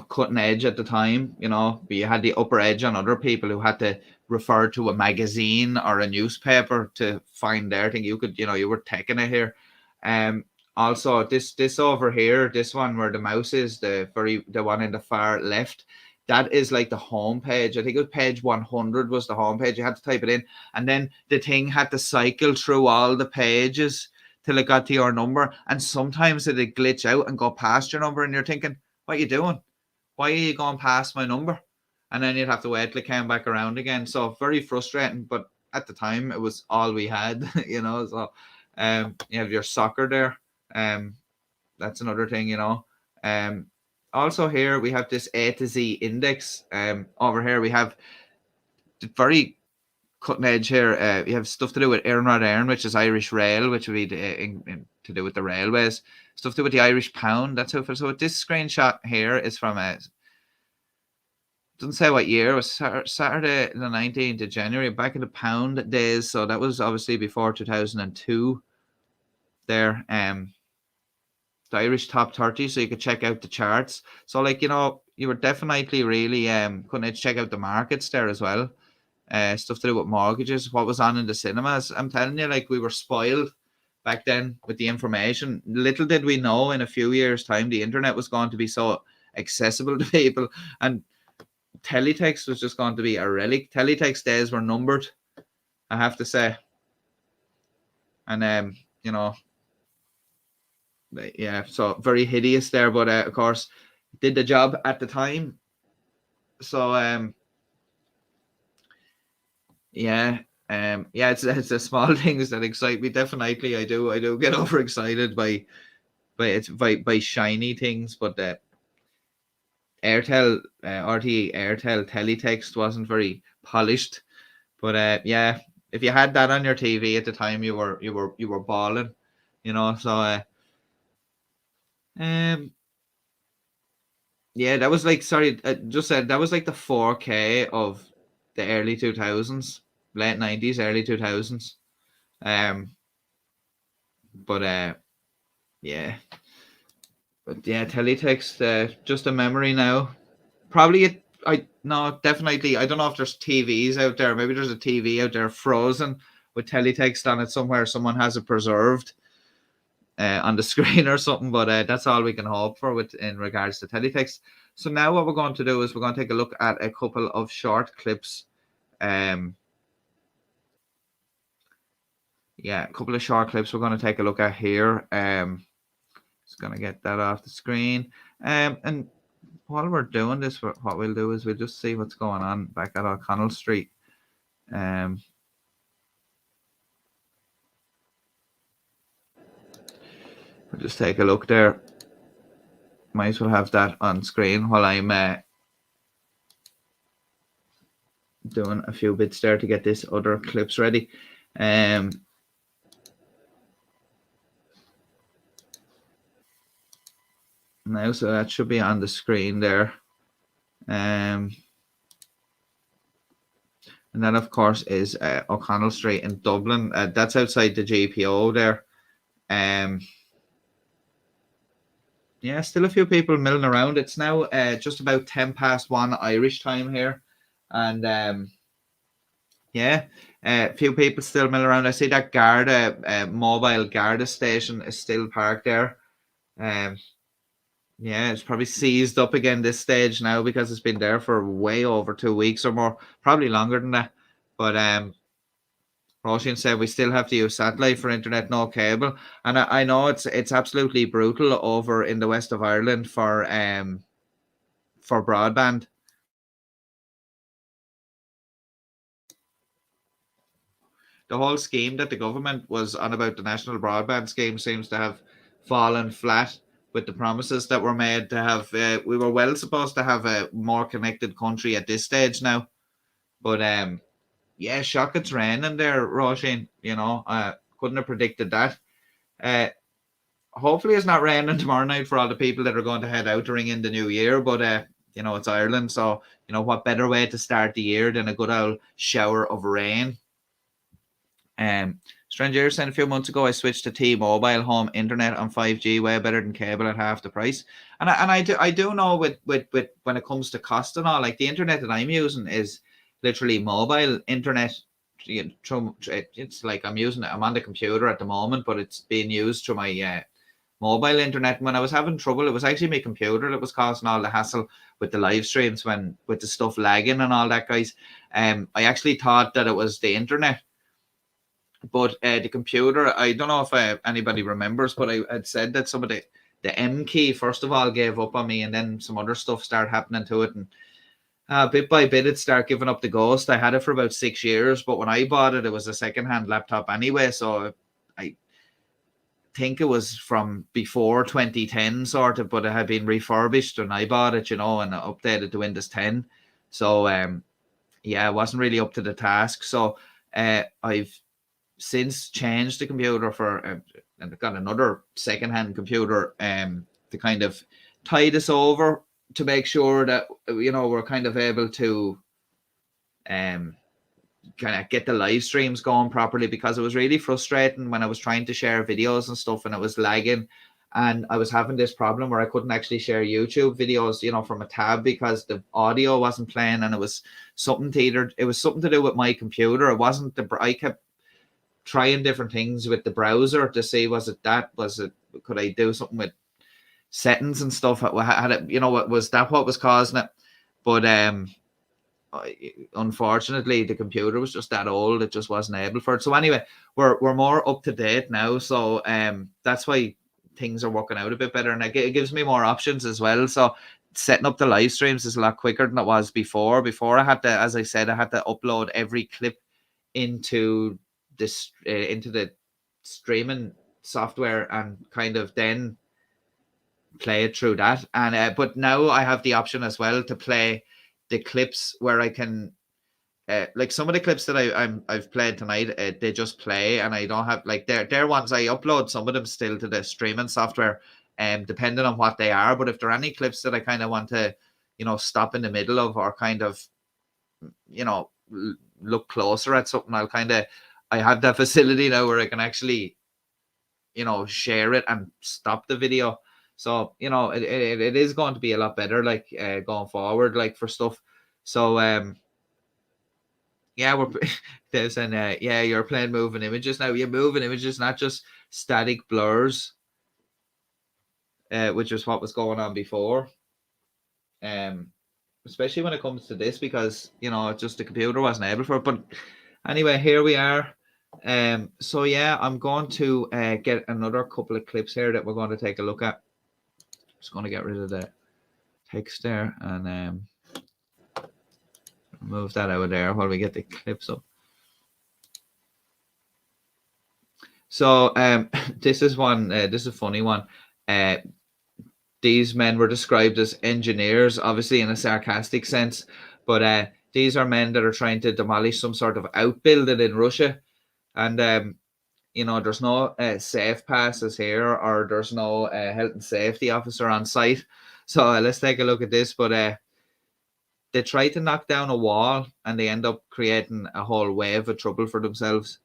Cutting edge at the time. But you had the upper edge on other people who had to refer to a magazine or a newspaper to find their thing. You could, you were taking it here. Also this over here, this one where the mouse is, the one in the far left, that is like the home page. I think it was page 100 was the home page. You had to type it in, and then the thing had to cycle through all the pages till it got to your number. And sometimes it'd glitch out and go past your number, and you're thinking, what are you doing? Why are you going past my number? And then you'd have to wait till it came back around again. So very frustrating, but at the time it was all we had, So you have your soccer there. That's another thing, also here we have this A to Z index. Over here we have the very cutting edge here. You have stuff to do with Iron, which is Irish Rail, which would be to do with the railways. Stuff to do with the Irish pound. That's how. So this screenshot here is from doesn't say what year. It was Saturday the 19th of January, back in the pound days. So that was obviously before 2002. There, the Irish top 30, so you could check out the charts. So, like, you know, you were definitely really couldn't check out the markets there as well. Stuff to do with mortgages, what was on in the cinemas. I'm telling you, like, we were spoiled back then with the information. Little did we know in a few years' time the internet was going to be so accessible to people, and teletext was just going to be a relic. Teletext days were numbered, I have to say. And you know, yeah, so very hideous there, but of course did the job at the time. So yeah, it's the small things that excite me. Definitely, I do get overexcited by shiny things, but Airtel, RTE Airtel teletext wasn't very polished. But yeah, if you had that on your TV at the time, you were balling, you know. So yeah, that was like, sorry, just said that was like the 4K of the early 2000s, late 90s, early 2000s. But yeah, teletext, just a memory now. Probably definitely. I don't know if there's TVs out there. Maybe there's a TV out there frozen with teletext on it somewhere. Someone has it preserved on the screen or something. But that's all we can hope for in regards to teletext. So now what we're going to do is we're going to take a look at a couple of short clips. Yeah, a couple of short clips we're going to take a look at here. Just going to get that off the screen. And while we're doing this, what we'll do is we'll just see what's going on back at O'Connell Street. We'll just take a look there. Might as well have that on screen while I'm doing a few bits there to get this other clips ready. Now, so that should be on the screen there. And that, of course, is O'Connell Street in Dublin. That's outside the GPO there. Yeah, still a few people milling around. It's now just about 1:10 Irish time here. And yeah, a few people still milling around. I see that Garda, mobile Garda station is still parked there. Yeah, it's probably seized up again this stage now because it's been there for way over 2 weeks or more, probably longer than that. But Roshan said we still have to use satellite for internet, no cable. And I know it's absolutely brutal over in the west of Ireland for broadband. The whole scheme that the government was on about, the national broadband scheme, seems to have fallen flat with the promises that were made to have. We were well supposed to have a more connected country at this stage now, but yeah, shock it's raining there, Roisin. You know, couldn't have predicted that. Hopefully it's not raining tomorrow night for all the people that are going to head out during in the new year. But you know, it's Ireland, so you know what better way to start the year than a good old shower of rain. Stranger saying a few months ago I switched to T-Mobile home internet on 5G, way better than cable at half the price. And I do know with when it comes to cost and all, like the internet that I'm using is literally mobile internet. It's like I'm on the computer at the moment, but it's being used through my mobile internet. When I was having trouble, it was actually my computer that was causing all the hassle with the live streams, with the stuff lagging and all that, guys. I actually thought that it was the internet. But the computer, I don't know if anybody remembers, but I had said that some of the M key, first of all, gave up on me, and then some other stuff started happening to it. And bit by bit, it started giving up the ghost. I had it for about 6 years, but when I bought it, it was a second-hand laptop anyway. So think it was from before 2010 sort of, but it had been refurbished and I bought it, and updated to Windows 10. So yeah, it wasn't really up to the task. So I've since changed the computer for and I've got another second-hand computer to kind of tide us over, to make sure that we're kind of able to kind of get the live streams going properly, because it was really frustrating when I was trying to share videos and stuff and it was lagging, and I was having this problem where I couldn't actually share YouTube videos from a tab because the audio wasn't playing, and it was something to do with my computer. It wasn't I kept trying different things with the browser to see could I do something with settings and stuff. Had it, was that what was causing it? But unfortunately the computer was just that old, it just wasn't able for it. So anyway, we're more up to date now, so that's why things are working out a bit better, and it gives me more options as well. So setting up the live streams is a lot quicker than it was before. I had to, as I said, I had to upload every clip into this into the streaming software and kind of then play it through that. And but now I have the option as well to play the clips where I can like some of the clips that I've played tonight, they just play, and I don't have like they're ones I upload some of them still to the streaming software, depending on what they are. But if there are any clips that I kind of want to stop in the middle of, or kind of look closer at something, I have that facility now where I can actually share it and stop the video. So it is going to be a lot better, like going forward, like for stuff. So yeah, they're saying yeah, you're playing moving images now. You're moving images, not just static blurs, which is what was going on before. Especially when it comes to this, because just the computer wasn't able for it. But anyway, here we are. So yeah, I'm going to get another couple of clips here that we're going to take a look at. Just going to get rid of the text there and move that out of there while we get the clips up. So this is one. This is a funny one. These men were described as engineers, obviously in a sarcastic sense, but these are men that are trying to demolish some sort of outbuilding in Russia, and there's no safe passes here, or there's no health and safety officer on site. So let's take a look at this. But they try to knock down a wall, and they end up creating a whole wave of trouble for themselves.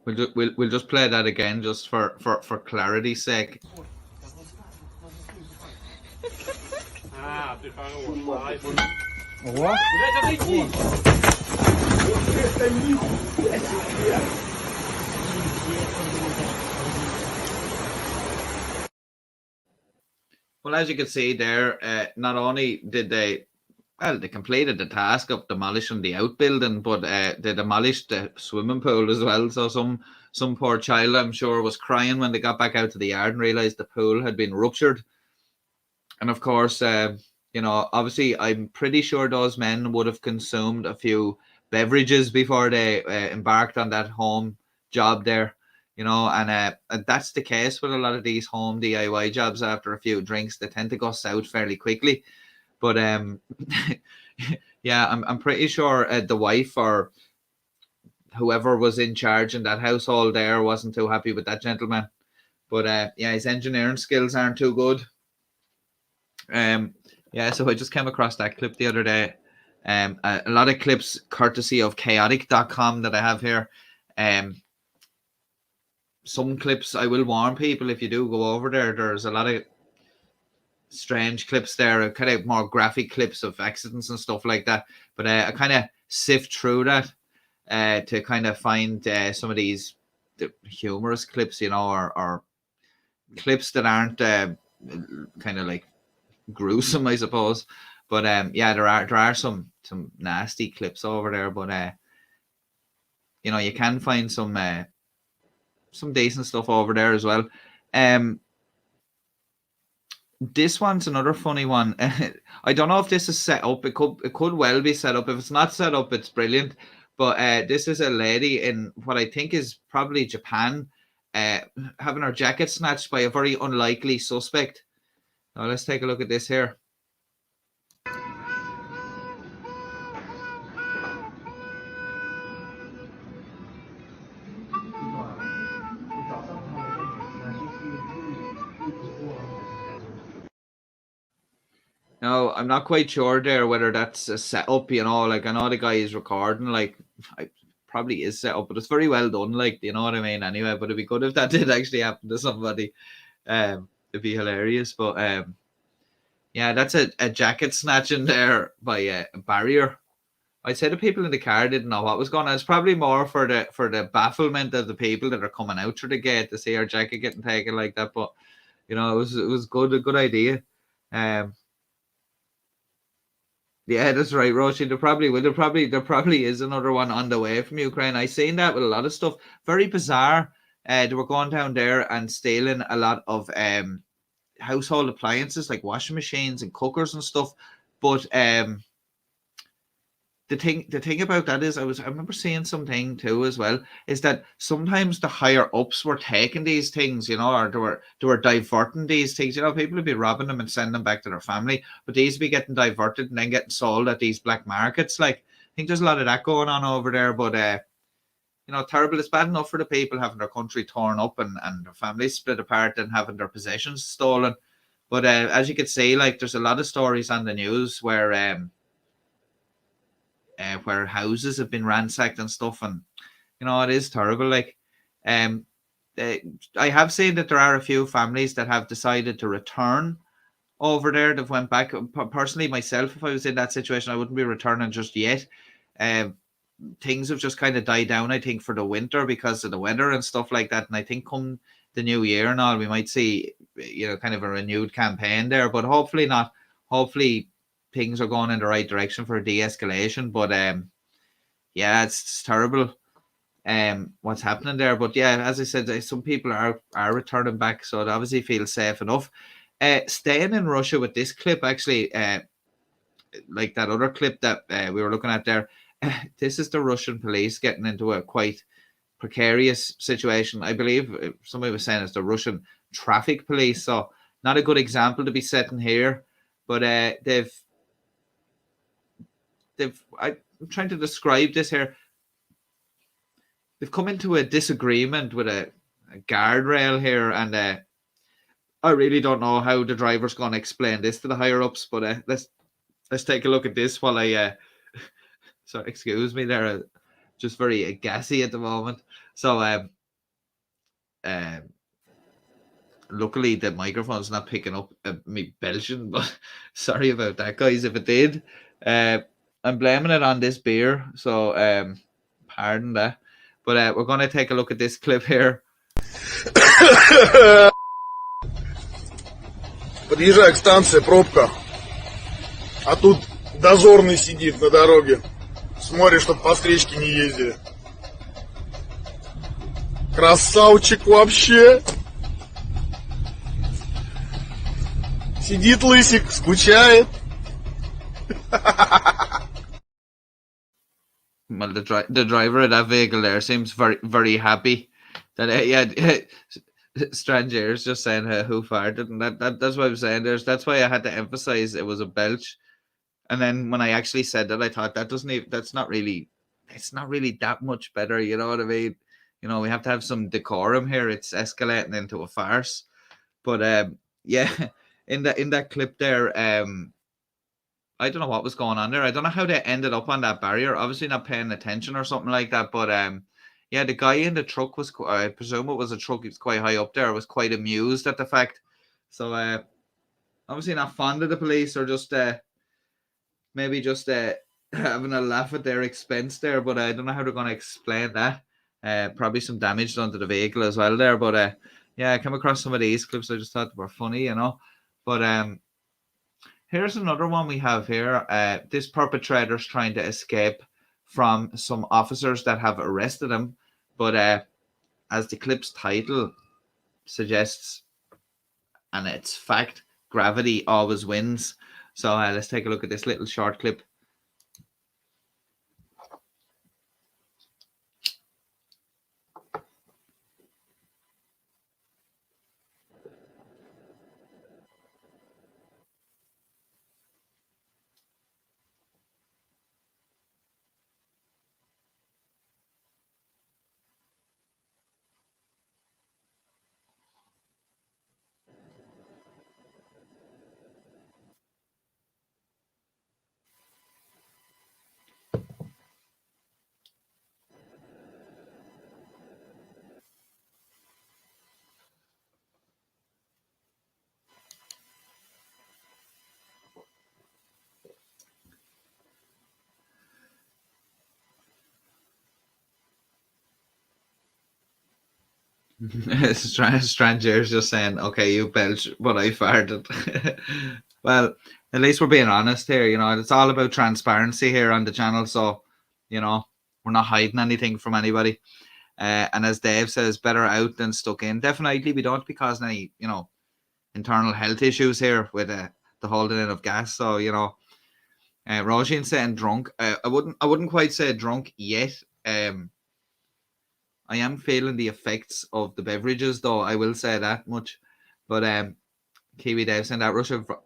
Well, we'll just play that again just for clarity's sake. Well, as you can see there, not only did they completed the task of demolishing the outbuilding, but they demolished the swimming pool as well. So some poor child, I'm sure, was crying when they got back out to the yard and realised the pool had been ruptured. And of course, obviously, I'm pretty sure those men would have consumed a few beverages before they embarked on that home job there. And that's the case with a lot of these home DIY jobs. After a few drinks, they tend to go south fairly quickly. But yeah, I'm pretty sure the wife or whoever was in charge in that household there wasn't too happy with that gentleman. But yeah, his engineering skills aren't too good. Yeah, so I just came across that clip the other day. A lot of clips courtesy of chaotic.com that I have here. Some clips, I will warn people, if you do go over there, there's a lot of strange clips there, kind of more graphic clips of accidents and stuff like that. But I kind of sift through that to kind of find some of these humorous clips, or clips that aren't kind of like gruesome, I suppose. But yeah, there are some nasty clips over there. But you know, you can find some decent stuff over there as well. This one's another funny one. I don't know if this is set up. It could well be set up. If it's not set up, it's brilliant. But this is a lady in what I think is probably Japan, having her jacket snatched by a very unlikely suspect. Now let's take a look at this here. No, I'm not quite sure there whether that's a setup, you know, like I know the guy is recording, like probably is set up, but it's very well done, like, you know what I mean, anyway. But it'd be good if that did actually happen to somebody. It'd be hilarious. But yeah, that's a jacket snatching there by a barrier. I'd say the people in the car didn't know what was going on. It's probably more for the bafflement of the people that are coming out through the gate to see our jacket getting taken like that. But you know, it was a good idea. Yeah, that's right, Roshi. There probably is another one on the way from Ukraine. I seen that with a lot of stuff. Very bizarre. They were going down there and stealing a lot of household appliances like washing machines and cookers and stuff. But the thing about that is I remember seeing something too as well, is that sometimes the higher ups were taking these things, you know, or they were diverting these things. You know, people would be robbing them and sending them back to their family, but these would be getting diverted and then getting sold at these black markets. Like, I think there's a lot of that going on over there. But you know, terrible. It's bad enough for the people having their country torn up and their families split apart and having their possessions stolen. But as you can see, like, there's a lot of stories on the news where houses have been ransacked and stuff, and you know, it is terrible. Like, I have seen that there are a few families that have decided to return over there. They've went back. Personally, myself, if I was in that situation, I wouldn't be returning just yet. Things have just kind of died down, I think, for the winter because of the weather and stuff like that. And I think come the new year and all, we might see, you know, kind of a renewed campaign there. But hopefully not. Hopefully things are going in the right direction for de-escalation. But yeah, it's terrible what's happening there. But yeah, as I said, some people are returning back, so it obviously feels safe enough. Staying in Russia with this clip, actually, like that other clip that we were looking at there, this is the Russian police getting into a quite precarious situation. I believe somebody was saying it's the Russian traffic police, so not a good example to be setting here. But I'm trying to describe this here. They've come into a disagreement with a guardrail here, and I really don't know how the driver's going to explain this to the higher ups. But let's take a look at this while I sorry, excuse me, they're just very gassy at the moment. So luckily the microphone's not picking up me belching, but sorry about that, guys, if it did. I'm blaming it on this beer, so pardon that. But we're going to take a look at this clip here. Подъезжаю к станции, пробка. А тут дозорный сидит на дороге. Смотрит, чтоб по встречке не ездили. Красавчик вообще. Сидит лысик, скучает. Well, the driver of that vehicle there seems very, very happy that Strange Ears just saying who farted, and that's what I'm saying. That's why I had to emphasize it was a belch. And then when I actually said that, I thought that's not really that much better. You know what I mean? You know, we have to have some decorum here. It's escalating into a farce. But yeah, in that clip there, I don't know what was going on there. I don't know how they ended up on that barrier. Obviously not paying attention or something like that. But yeah, the guy in the truck was, I presume it was a truck. It's quite high up there. Was quite amused at the fact. So obviously not fond of the police, or just maybe just having a laugh at their expense there. But I don't know how they're going to explain that. Probably some damage done to the vehicle as well there. But yeah, I came across some of these clips. I just thought they were funny, you know. But here's another one we have here. This perpetrator's trying to escape from some officers that have arrested him. But as the clip's title suggests, and it's fact, gravity always wins. So let's take a look at this little short clip. Stranger's just saying, okay, you belch, but I farted. Well, at least we're being honest here. It's all about transparency here on the channel. So, we're not hiding anything from anybody. And as Dave says, better out than stuck in. Definitely, we don't be causing any, internal health issues here with the holding in of gas. So, Roisin saying drunk. I wouldn't quite say drunk yet. I am feeling the effects of the beverages, though. I will say that much. But Kiwi Dave saying that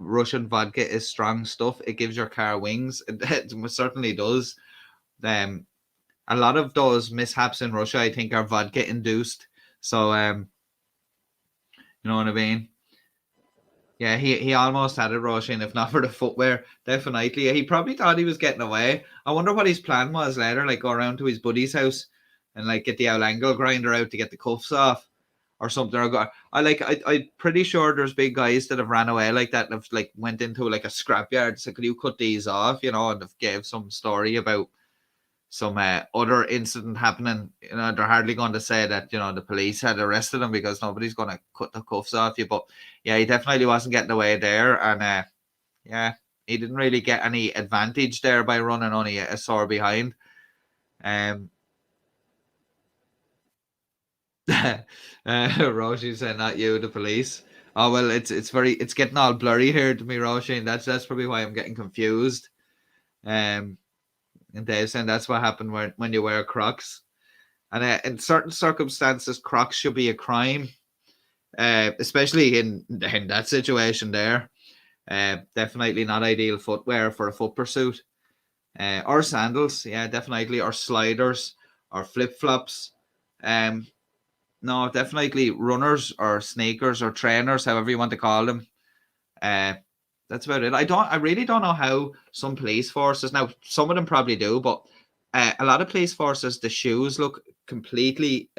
Russian vodka is strong stuff. It gives your car wings. It certainly does. A lot of those mishaps in Russia, I think, are vodka induced. So, you know what I mean? Yeah, he almost had it, Roisin, if not for the footwear. Definitely. He probably thought he was getting away. I wonder what his plan was later, like go around to his buddy's house and like get the Outlangle grinder out to get the cuffs off or something. I'm pretty sure there's big guys that have ran away like that and have like went into like a scrapyard. So could you cut these off, and have gave some story about some other incident happening. They're hardly going to say that, the police had arrested him because nobody's going to cut the cuffs off you. But yeah, he definitely wasn't getting away there. And yeah, he didn't really get any advantage there by running only a sore behind. Roisin said, not you, the police. Oh, well, it's getting all blurry here to me, Roisin. That's probably why I'm getting confused. And Dave saying that's what happened when you wear Crocs. And in certain circumstances, Crocs should be a crime, especially in that situation there. Definitely not ideal footwear for a foot pursuit. Or sandals, yeah, definitely, or sliders, or flip-flops. No, definitely runners or sneakers or trainers, however you want to call them. That's about it. I really don't know how some police forces, now some of them probably do, but a lot of police forces, the shoes look completely,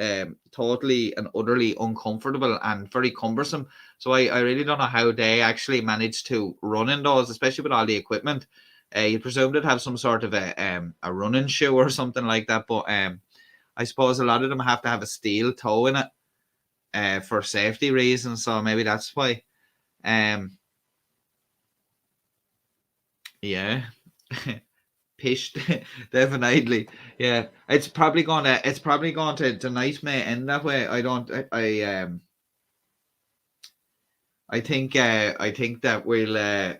totally and utterly uncomfortable and very cumbersome. So I really don't know how they actually manage to run in those, especially with all the equipment. You presume they'd have some sort of a running shoe or something like that, but I suppose a lot of them have to have a steel toe in it for safety reasons, so maybe that's why. Yeah. Pished. Definitely. Yeah. It's probably going to tonight may end that way. I think that we'll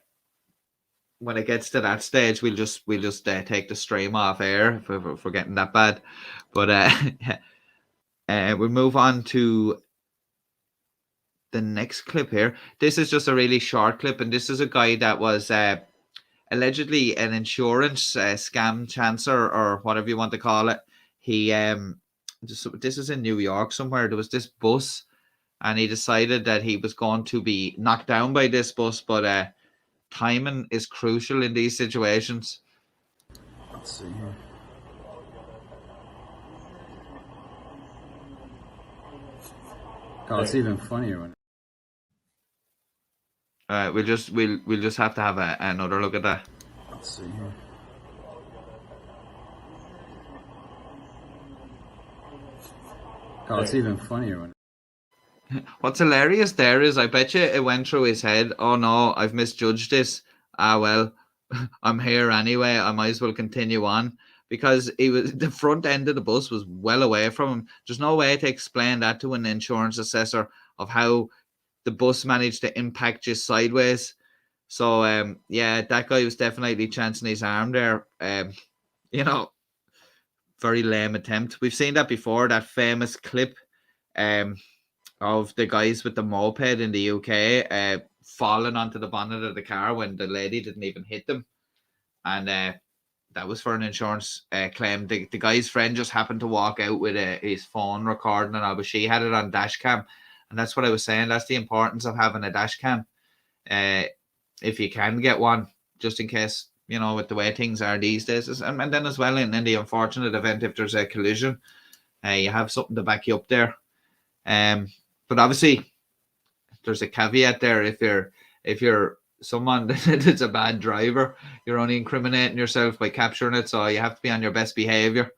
when it gets to that stage we'll just take the stream off air if we're getting that bad. But we'll move on to the next clip here. This is just a really short clip, and this is a guy that was allegedly an insurance scam chancer or whatever you want to call it. He this is in New York somewhere. There was this bus, and he decided that he was going to be knocked down by this bus, but timing is crucial in these situations. Let's see here. Oh, it's even funnier when. We'll just have to have another look at that. Let's see here. Oh, it's even funnier when. What's hilarious there is, I bet you it went through his head, oh no, I've misjudged this. Ah, well, I'm here anyway. I might as well continue on. because the front end of the bus was well away from him. There's no way to explain that to an insurance assessor of how the bus managed to impact you sideways. So yeah, that guy was definitely chancing his arm there. You know, very lame attempt. We've seen that before, that famous clip of the guys with the moped in the UK falling onto the bonnet of the car when the lady didn't even hit them. And that was for an insurance claim. The guy's friend just happened to walk out with his phone recording and all, but she had it on dash cam. And that's what I was saying. That's the importance of having a dash cam. If you can get one, just in case, with the way things are these days. And then as well, in the unfortunate event, if there's a collision, you have something to back you up there. But obviously, there's a caveat there. If you're someone that's a bad driver, you're only incriminating yourself by capturing it. So you have to be on your best behavior.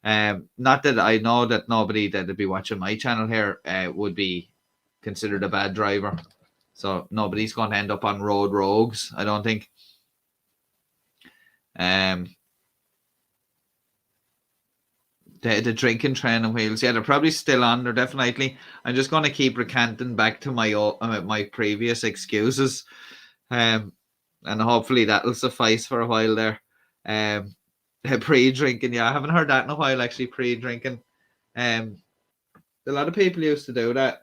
Not that I know that nobody that would be watching my channel here would be considered a bad driver. So nobody's going to end up on road rogues, I don't think. The drinking training wheels, yeah, they're probably still on. They're definitely. I'm just going to keep recanting back to my previous excuses, and hopefully that'll suffice for a while there. Pre-drinking, yeah, I haven't heard that in a while. Actually, pre-drinking, a lot of people used to do that.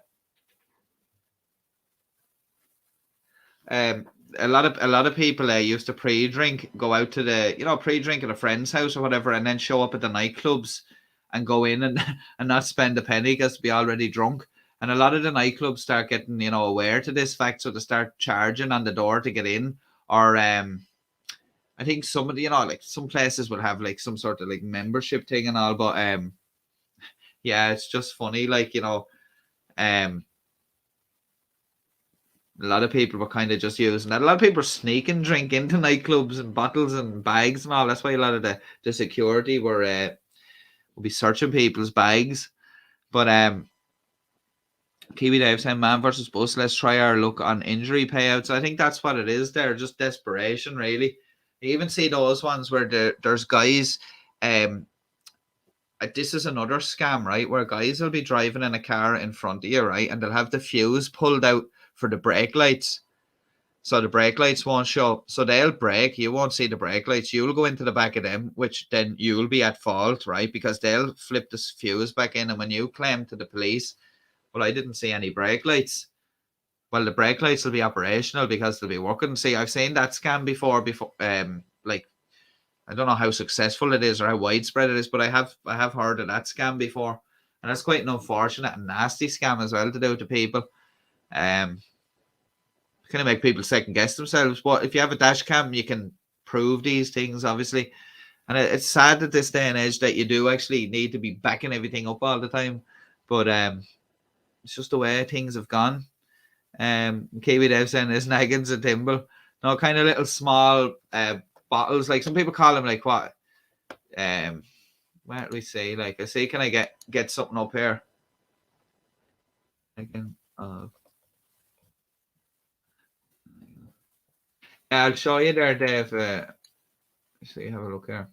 A lot of people used to pre-drink, go out to the pre-drink at a friend's house or whatever, and then show up at the nightclubs and go in and not spend a penny because to be already drunk. And a lot of the nightclubs start getting aware to this fact, so they start charging on the door to get in. Or I think some of the like some places will have like some sort of like membership thing and all, but yeah, it's just funny, like a lot of people were kind of just using that. A lot of people are sneaking drink into nightclubs and bottles and bags and all. That's why a lot of the security will be searching people's bags. But Kiwi Dave saying, man versus bus, let's try our luck on injury payouts. I think that's what it is there, just desperation, really. You even see those ones where there's guys, this is another scam, right, where guys will be driving in a car in front of you, right, and they'll have the fuse pulled out for the brake lights. So the brake lights won't show. So they'll brake. You won't see the brake lights. You'll go into the back of them, which then you'll be at fault, right? Because they'll flip the fuse back in. And when you claim to the police, well, I didn't see any brake lights. Well, the brake lights will be operational because they'll be working. See, I've seen that scam before. Like, I don't know how successful it is or how widespread it is, but I have heard of that scam before. And that's quite an unfortunate and nasty scam as well to do to people. Kind of make people second guess themselves. But if you have a dash cam, you can prove these things, obviously. And it's sad at this day and age that you do actually need to be backing everything up all the time. But it's just the way things have gone. Kiwi Dev saying there's naggins and timble. No, kind of little small bottles. Like some people call them like what? Where do we say? Like I say, can I get something up here? I can. I'll show you there, Dave. So you have a look here.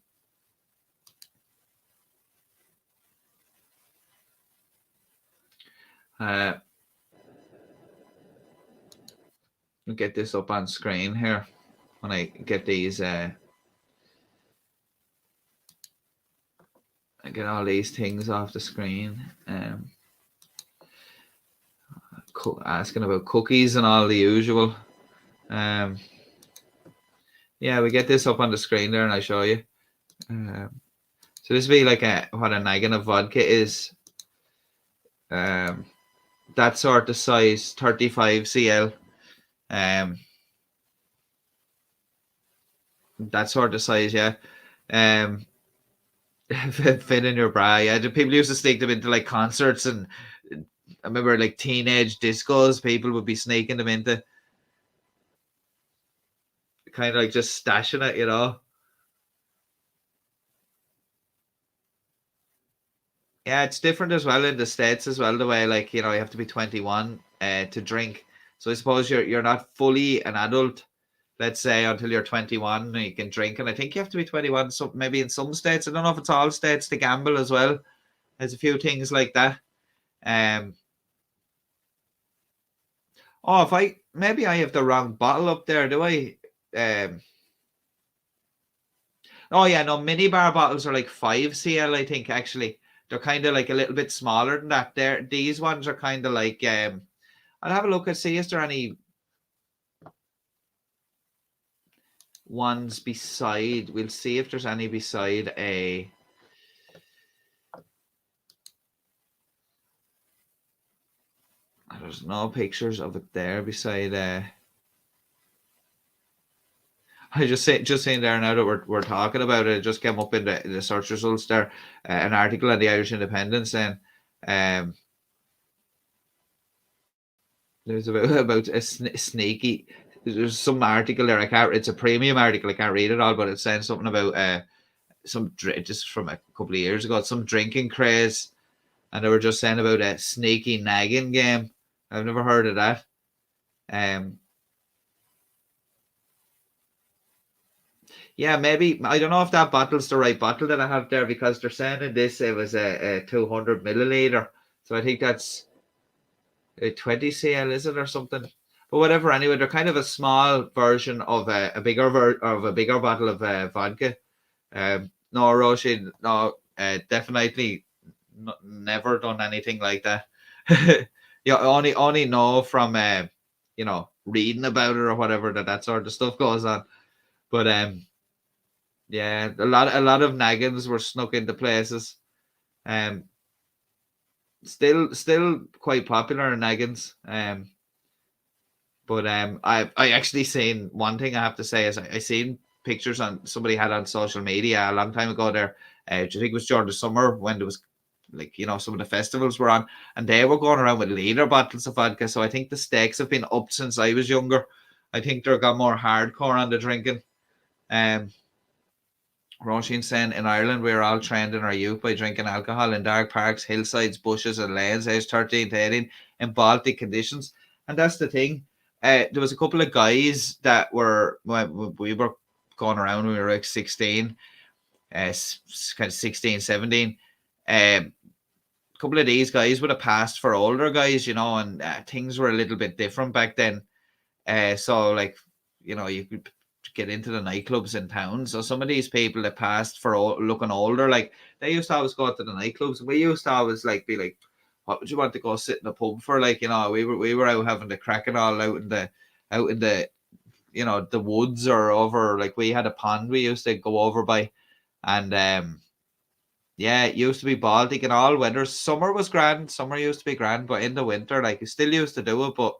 I'll get this up on screen here when I get these. I get all these things off the screen. Asking about cookies and all the usual. Yeah, we get this up on the screen there and I show you. So this would be like what a naggin of vodka is. That sort of size, 35 cl. That sort of size, yeah. Fit in your bra. Yeah, people used to sneak them into like concerts, and I remember like teenage discos, people would be sneaking them into. Kind of like just stashing it, Yeah, it's different as well in the States as well, the way like, you have to be 21 to drink. So I suppose you're not fully an adult let's say until you're 21, you can drink. And I think you have to be 21. So maybe in some states, I don't know if it's all states, to gamble as well. There's a few things like that. Oh, maybe I have the wrong bottle up there, do I? Oh yeah, no, minibar bottles are like 5 cl, I think, actually. They're kind of like a little bit smaller than that. These ones are kind of like I'll have a look and see, is there any ones beside. We'll see if there's any beside a. There's no pictures of it there beside I just saying there now that we're talking about it. It just came up in the search results there, an article on the Irish Independent saying there's about a sneaky. There's some article there. It's a premium article. I can't read it all, but it's saying something about just from a couple of years ago, some drinking craze, and they were just saying about a sneaky nagging game. I've never heard of that. Yeah, maybe. I don't know if that bottle's the right bottle that I have there, because they're saying in this it was a 200 milliliter. So I think that's a 20 cl, is it, or something? But whatever. Anyway, they're kind of a small version of a bigger bottle of vodka. No, Roisin, no, definitely never done anything like that. Yeah, only know from reading about it or whatever that sort of stuff goes on. But yeah, a lot of naggins were snuck into places. Still quite popular in naggins. But I actually seen one thing I have to say is I seen pictures somebody had on social media a long time ago there. I think it was during the summer when there was some of the festivals were on, and they were going around with liter bottles of vodka. So I think the stakes have been upped since I was younger. I think they're got more hardcore on the drinking. Roisin saying in Ireland we were all trained in our youth by drinking alcohol in dark parks, hillsides, bushes, and lanes, age 13 to 18, in Baltic conditions. And that's the thing. There was a couple of guys that were, we were going around when we were like 16, kind of 16, 17. A couple of these guys would have passed for older guys, and things were a little bit different back then. So you could get into the nightclubs in town. So some of these people that passed for looking older, like they used to always go to the nightclubs. We used to always be like, what would you want to go sit in a pub for? We were out having the crack and all out in the the woods, or over, we had a pond we used to go over by, and yeah, it used to be Baltic in all weathers. Summer was grand. Summer used to be grand, but in the winter, you still used to do it, but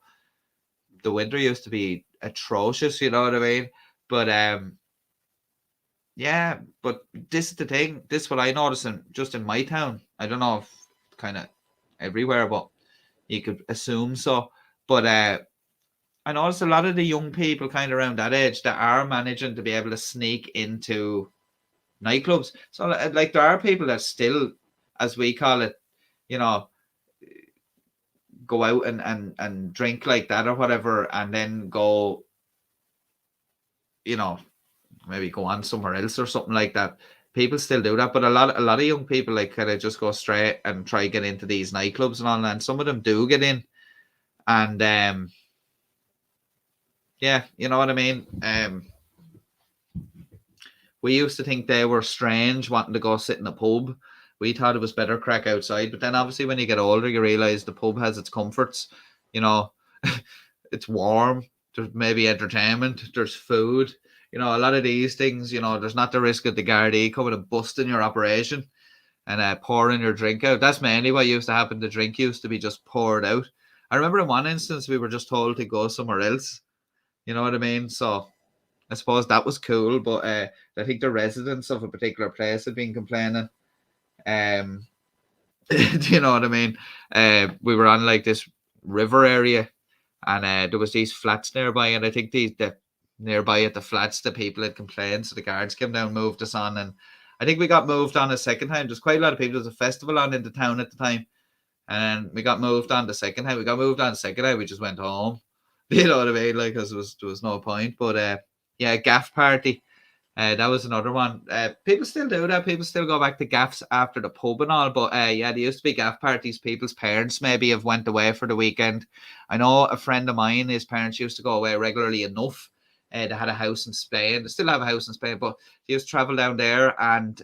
the winter used to be atrocious, you know what I mean? But yeah, but this is the thing. This is what I noticed just in my town. I don't know if kind of everywhere, but you could assume so. But I noticed a lot of the young people kind of around that age that are managing to be able to sneak into nightclubs. So there are people that still, as we call it, go out and drink like that or whatever, and then go, maybe go on somewhere else or something like that. People still do that, but a lot of young people kind of just go straight and try to get into these nightclubs and all that. And some of them do get in, and yeah, you know what I mean. We used to think they were strange wanting to go sit in a pub. We thought it was better crack outside, but then obviously when you get older, you realize the pub has its comforts. It's warm. There's maybe entertainment. There's food. A lot of these things, there's not the risk of the Gardaí coming and busting your operation and pouring your drink out. That's mainly what used to happen. The drink used to be just poured out. I remember in one instance, we were just told to go somewhere else. You know what I mean? So I suppose that was cool, but I think the residents of a particular place had been complaining. Do you know what I mean? We were on this river area, and there was these flats nearby, and I think the nearby at the flats, the people had complained, so the guards came down, moved us on, and I think we got moved on a second time. There's quite a lot of people. There was a festival on in the town at the time, and we got moved on the second time. We just went home. You know what I mean? Like, because there was no point. But yeah, gaff party. That was another one. People still do that. People still go back to gaffs after the pub and all. But yeah, there used to be gaff parties. People's parents maybe have went away for the weekend. I know a friend of mine, his parents used to go away regularly enough. They had a house in Spain. They still have a house in Spain, but he used to travel down there, and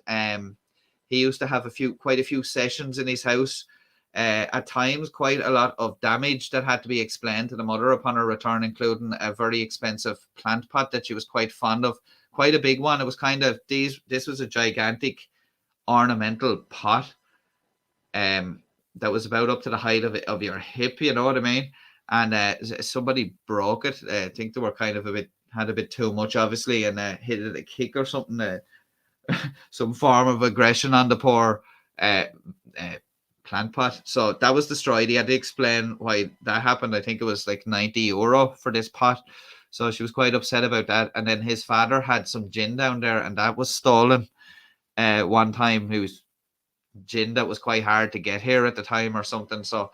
he used to have quite a few sessions in his house. At times, quite a lot of damage that had to be explained to the mother upon her return, including a very expensive plant pot that she was quite fond of. Quite a big one. It was kind of this was a gigantic ornamental pot that was about up to the height of your hip, you know what I mean? And somebody broke it. I think they were kind of had a bit too much, obviously, and hit it a kick or something, some form of aggression on the poor plant pot. So that was destroyed. He had to explain why that happened. I think it was like €90 for this pot. So she was quite upset about that. And then his father had some gin down there, and that was stolen. One time, it was gin that was quite hard to get here at the time or something. So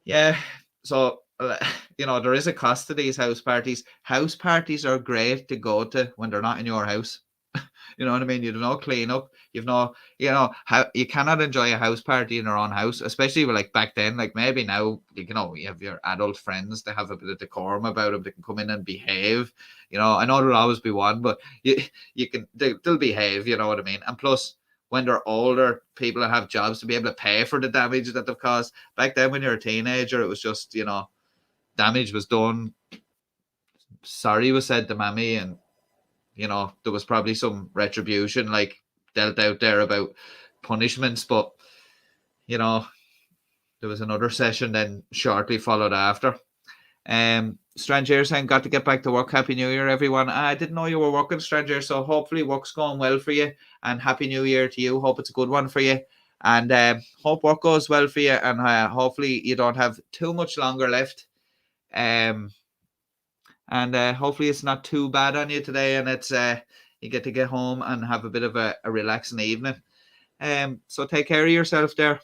yeah, so there is a cost to these house parties. House parties are great to go to when they're not in your house. You know what I mean? You have no clean up. You've no, how you cannot enjoy a house party in your own house, especially like back then. Like maybe now, you have your adult friends. They have a bit of decorum about them. They can come in and behave. I know there'll always be one, but they'll behave. You know what I mean? And plus, when they're older, people that have jobs to be able to pay for the damage that they've caused. Back then, when you're a teenager, it was just damage was done. Sorry was said to mammy, and there was probably some retribution like dealt out there about punishments, but there was another session then shortly followed after. Stranger saying, got to get back to work. Happy New Year, everyone. I didn't know you were working, Stranger, so hopefully work's going well for you, and Happy New Year to you. Hope it's a good one for you, and hope work goes well for you, and hopefully you don't have too much longer left. And hopefully it's not too bad on you today, and it's you get to get home and have a bit of a relaxing evening. So take care of yourself there.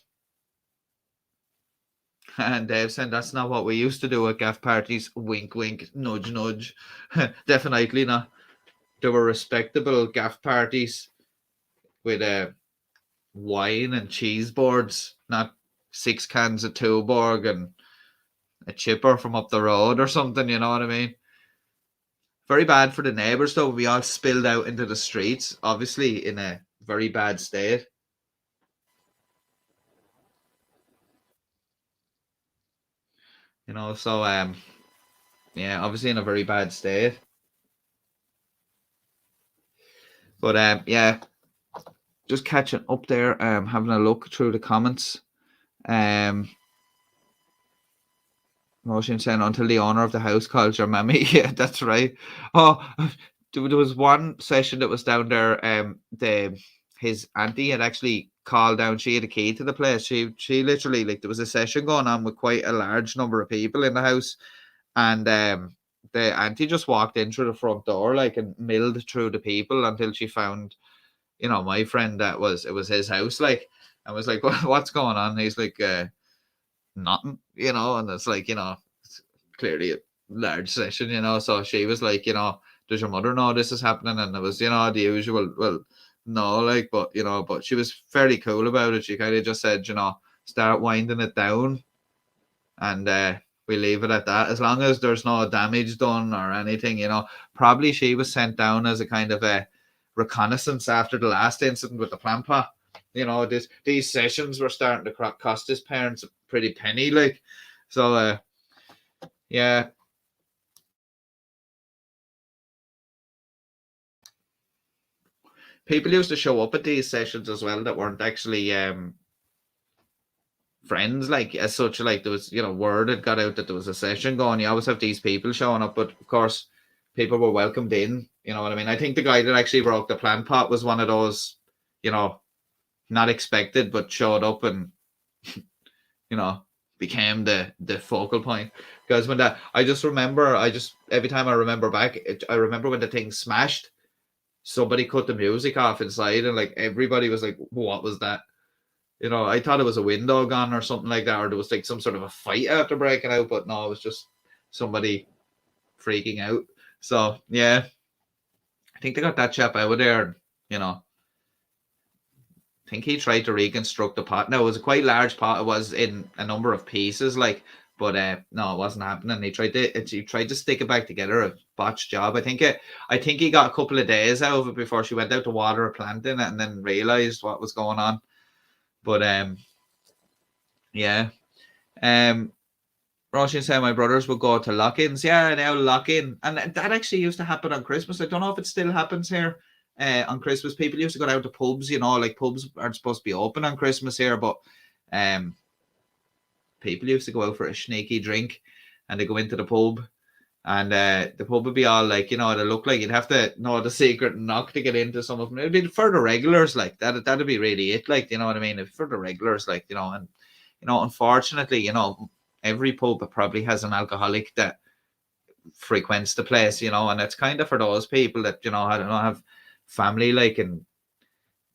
And Dave said that's not what we used to do at gaff parties. Wink, wink, nudge, nudge. Definitely not. There were respectable gaff parties with wine and cheese boards, not 6 cans of Tuborg and a chipper from up the road or something. You know what I mean? Very bad for the neighbours, though. We all spilled out into the streets, obviously in a very bad state. So yeah, obviously in a very bad state. But yeah, just catching up there, having a look through the comments. Motion saying until the owner of the house calls your mammy. Yeah, that's right. Oh, there was one session that was down there. His auntie had actually called down. She had a key to the place. She literally, like, there was a session going on with quite a large number of people in the house, and the auntie just walked in through the front door, like, and milled through the people until she found, my friend it was his house, like, and was like, what's going on? And he's like, nothing, and it's like, it's clearly a large session, so she was like, does your mother know this is happening? And it was, the usual, well, no, like, but she was fairly cool about it. She kind of just said, start winding it down, and we leave it at that, as long as there's no damage done or anything. Probably she was sent down as a kind of a reconnaissance after the last incident with the plant pot. These sessions were starting to cost his parents a pretty penny, like. So yeah, people used to show up at these sessions as well that weren't actually friends, like, as such. Like, there was, word had got out that there was a session going. You always have these people showing up, but of course people were welcomed in. You know what I mean? I think the guy that actually broke the plant pot was one of those, not expected, but showed up and became the focal point. Because when I just remember, every time I remember back, I remember when the thing smashed, somebody cut the music off inside, and like everybody was like, what was that? I thought it was a window gone or something like that, or there was like some sort of a fight after breaking out, but no, it was just somebody freaking out. So yeah, I think they got that chap out there. You know, I think he tried to reconstruct the pot. Now it was a quite large pot. It was in a number of pieces, like, but no, it wasn't happening. He tried to stick it back together. A botched job. I think he got a couple of days out of it before she went out to water a plant in it, and then realized what was going on. But yeah. Roshan said my brothers would go to lock-ins. Yeah, now lock-in. And that actually used to happen on Christmas. I don't know if it still happens here on Christmas. People used to go down to pubs, you know, like pubs aren't supposed to be open on Christmas here, but people used to go out for a sneaky drink and they go into the pub and the pub would be all like, you know, it'd look like you'd have to know the secret knock to get into some of them. It'd be for the regulars, like that'd be really it, like, you know what I mean? For the regulars, like, you know, and, you know, unfortunately, you know, every pub probably has an alcoholic that frequents the place, you know, and it's kind of for those people that, you know, I don't know, have family, like, and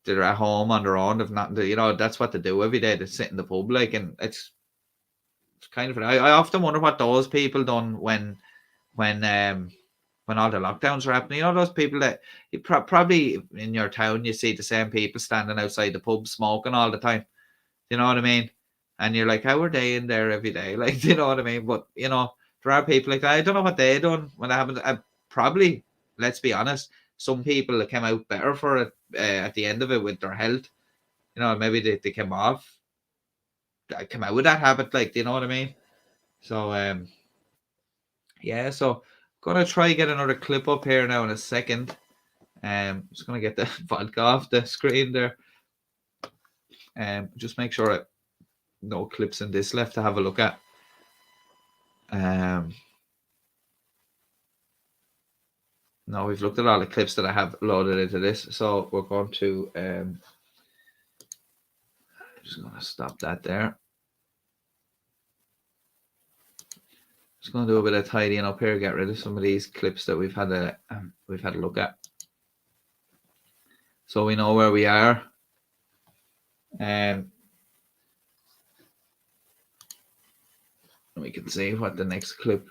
they're at home on their own. If not, you know, that's what they do every day. They sit in the pub, like, and it's kind of. I often wonder what those people done when all the lockdowns were happening. You know, those people that you probably in your town you see the same people standing outside the pub smoking all the time. You know what I mean? And you're like, how are they in there every day? Like, you know what I mean? But, you know, there are people like that. I don't know what they done when that happened. Probably, let's be honest, some people that came out better for it at the end of it with their health. You know, maybe they came out with that habit, like, do you know what I mean? So, yeah, so gonna try get another clip up here now in a second. Just gonna get the vodka off the screen there. Just make sure no clips in this left to have a look at. No, we've looked at all the clips that I have loaded into this, so we're going to just going to stop that there. Just going to do a bit of tidying up here, get rid of some of these clips that we've had a look at, so we know where we are. We can see what the next clip.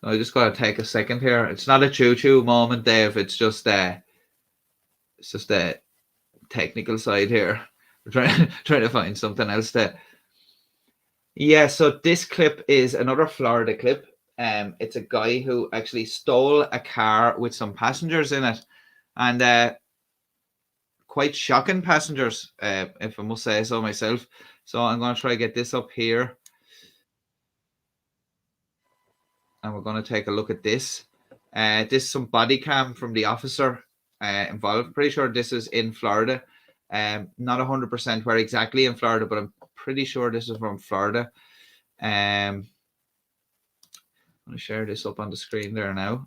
I just got to take a second here. It's not a choo-choo moment, Dave. It's just a technical side here. We're trying to find something else to. Yeah, so this clip is another Florida clip. It's a guy who actually stole a car with some passengers in it, and quite shocking passengers, if I must say so myself. So I'm going to try to get this up here. And we're going to take a look at this. This is some body cam from the officer involved. Pretty sure this is in Florida. Not 100% where exactly in Florida, but I'm pretty sure this is from Florida. I'm going to share this up on the screen there now.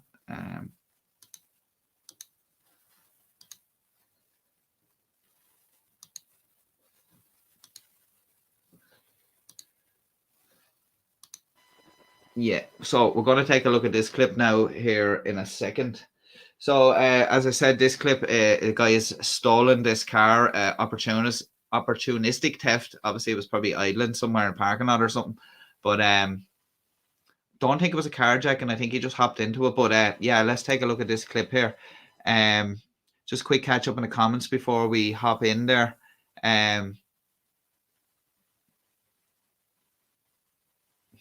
Yeah, so we're going to take a look at this clip now here in a second. So as I said, this clip, a guy has stolen this car, opportunistic theft. Obviously, it was probably idling somewhere in a parking lot or something. But don't think it was a carjacking. I think he just hopped into it. But yeah, let's take a look at this clip here. Just quick catch up in the comments before we hop in there.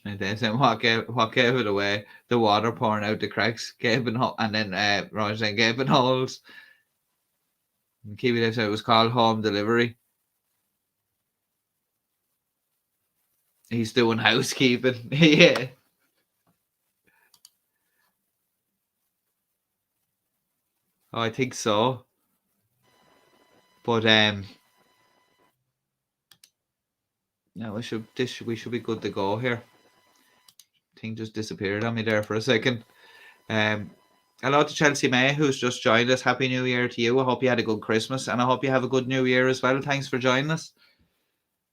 And then saying what gave it away? The water pouring out the cracks, gaping hole, and then Roger saying gaping holes. And Kiwi Dave said it was called home delivery. He's doing housekeeping. Yeah. Oh, I think so. But no, we should be good to go here. Thing just disappeared on me there for a second. Hello to Chelsea May, who's just joined us. Happy New Year to you. I hope you had a good Christmas, and I hope you have a good New Year as well. Thanks for joining us.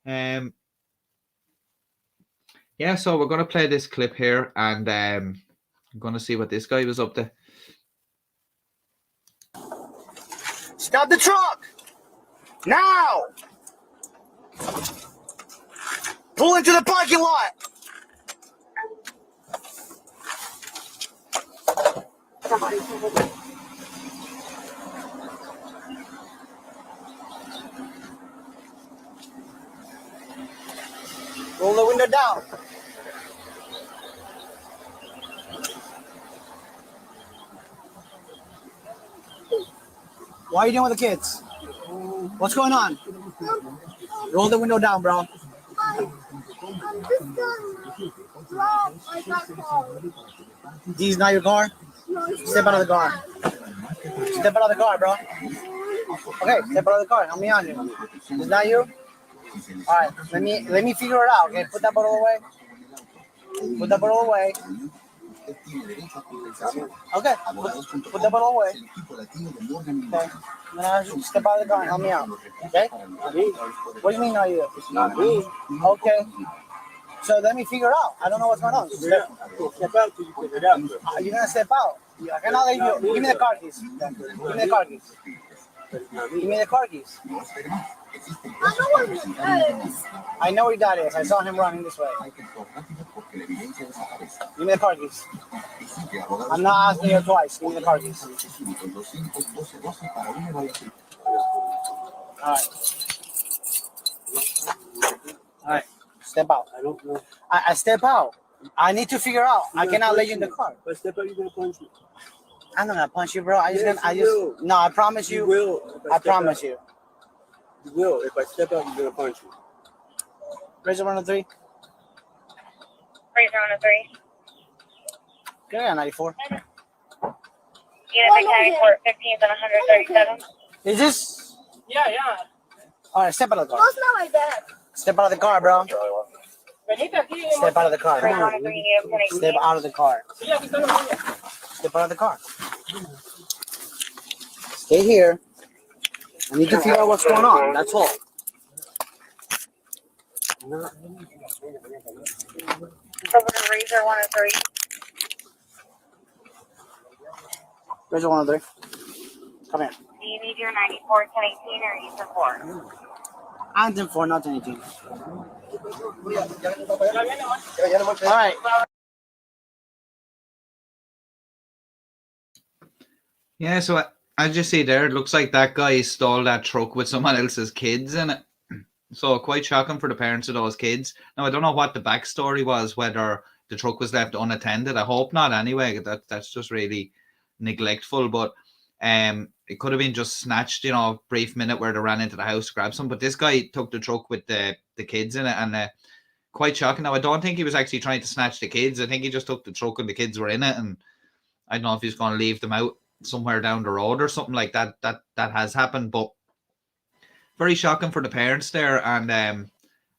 Yeah, so we're going to play this clip here, and I'm going to see what this guy was up to. Stop the truck! Now! Pull into the parking lot! Roll the window down. What are you doing with the kids? What's going on? Roll the window down, bro. This is not your car? Step out of the car. Step out of the car, bro. Okay, step out of the car. Help me on here. Is that you? All right, let me figure it out. Okay, put that bottle away. Put that bottle away. Okay, put the bottle away. Okay, now step out of the car and help me out. Okay? What do you mean, not you? Not me. Okay. So let me figure it out. I don't know what's going on. Step out till you figure it out. You're gonna step out. I cannot let you. Give me the car keys. Give me the car keys. Give me the car keys. I know where your dad is. I know where your dad is. I saw him running this way. Give me the car keys. I'm not asking you twice. Give me the car keys. All right. Step out. I don't know. I step out. I need to figure out. I cannot let you in the car. But step out, you're gonna punch me. I'm not gonna punch you, bro. No, I promise you. You will. I promise you. You will. If I step out, you're gonna punch me. Raise it 103. Raise it 103. Good on 94. Unit Academy Port 15th and 137. Is this? Yeah. All right, step out of the car. No, it's not like that. Step out of the car, bro. Step out of the car. Come on. Step out of the car. Step out of the car. Stay here. I need to figure out what's going on. That's all. Over to Razor 103. Razor 103. Come here. Do you need your 94, 1018 or Eastern 4? I'm 10-4, not 10-18. All right. Yeah, so as you see there, it looks like that guy stole that truck with someone else's kids in it. So quite shocking for the parents of those kids. Now, I don't know what the backstory was, whether the truck was left unattended. I hope not anyway. That's just really neglectful. But it could have been just snatched, brief minute where they ran into the house to grab some. But this guy took the truck with the kids in it, and quite shocking. Now, I don't think he was actually trying to snatch the kids. I think he just took the truck and the kids were in it, and I don't know if he's going to leave them out somewhere down the road or something like that. That has happened, but very shocking for the parents there, and a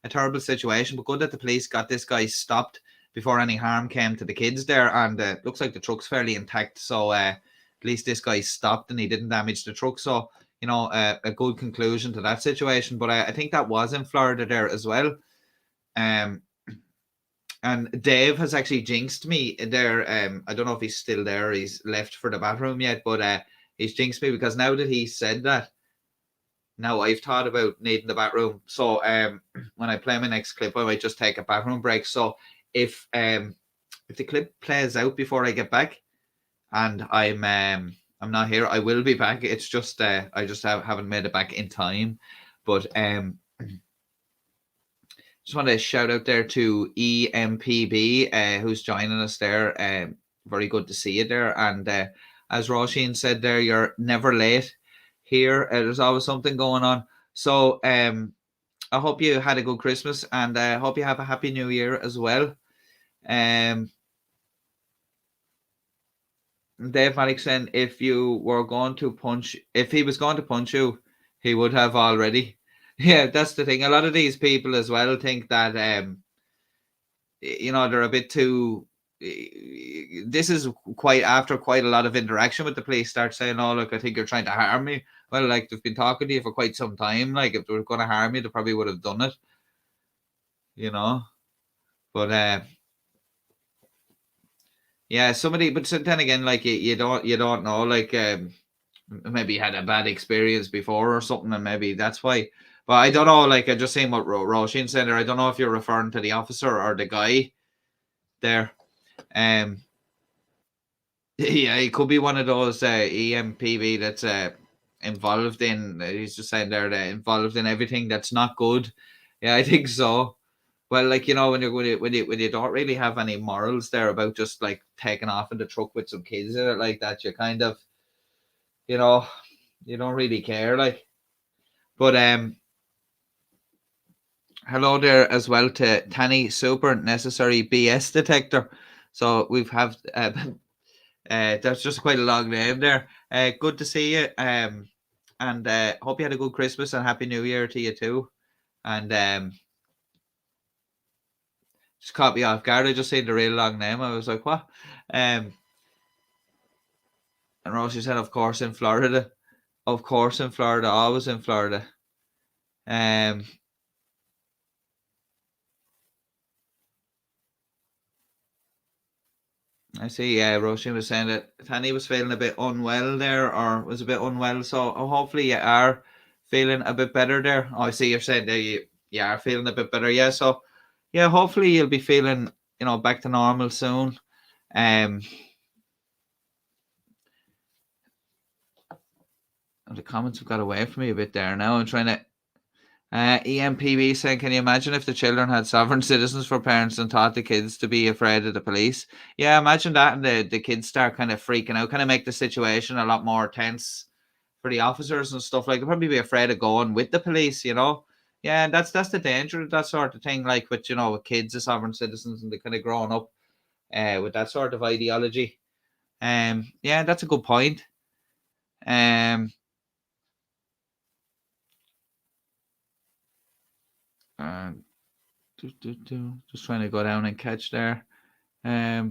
terrible situation. But good that the police got this guy stopped before any harm came to the kids there, and looks like the truck's fairly intact. So at least this guy stopped and he didn't damage the truck. So a good conclusion to that situation. But I think that was in Florida there as well. And Dave has actually jinxed me there. I don't know if he's still there. He's left for the bathroom yet, but he's jinxed me because now that he said that, now I've thought about needing the bathroom. So when I play my next clip, I might just take a bathroom break. So if the clip plays out before I get back and I'm not here, I will be back. It's just I just haven't made it back in time. But just want to shout out there to EMPB who's joining us there. Very good to see you there. And as Roisin said there, you're never late here. There's always something going on. So I hope you had a good Christmas, and I hope you have a happy new year as well. Dave Malik saying if he was going to punch you, he would have already. Yeah, that's the thing. A lot of these people as well think that they're a bit too. This is quite after quite a lot of interaction with the police. Start saying, "Oh, look, I think you're trying to harm me." Well, like, they've been talking to you for quite some time. Like, if they were going to harm you, they probably would have done it. But yeah, somebody. But then again, like, you don't know. Like, maybe you had a bad experience before or something, and maybe that's why. But I don't know. Like, I just seen what Roisin said there. I don't know if you're referring to the officer or the guy there. Yeah, he could be one of those EMPB that's involved in. He's just saying they're involved in everything that's not good. Yeah, I think so. Well, like, you know, when you don't really have any morals there about just like taking off in the truck with some kids in it like that, you kind of, you know, you don't really care, like. But hello there as well to Tanny Super Necessary BS Detector. So we've have that's just quite a long name there. Good to see you. And hope you had a good Christmas and Happy New Year to you too. And just caught me off guard. I just seen the real long name. I was like, what? And Rosie said, of course, in Florida. Of course, in Florida. Always in Florida. I see. Rosie was saying that Tanny was feeling a bit unwell there, or was a bit unwell. So hopefully you are feeling a bit better there. Oh, I see you're saying that you are feeling a bit better. Yeah. So yeah, hopefully you'll be feeling, you know, back to normal soon. The comments have got away from me a bit there. Now I'm trying to. EMPB saying, can you imagine if the children had sovereign citizens for parents and taught the kids to be afraid of the police? Yeah, imagine that, and the kids start kind of freaking out, kind of make the situation a lot more tense for the officers and stuff. Like, they'll probably be afraid of going with the police, you know? Yeah, and that's the danger of that sort of thing, like with, you know, with kids as sovereign citizens and they kind of growing up with that sort of ideology. Yeah, that's a good point. Just trying to go down and catch there. Yeah,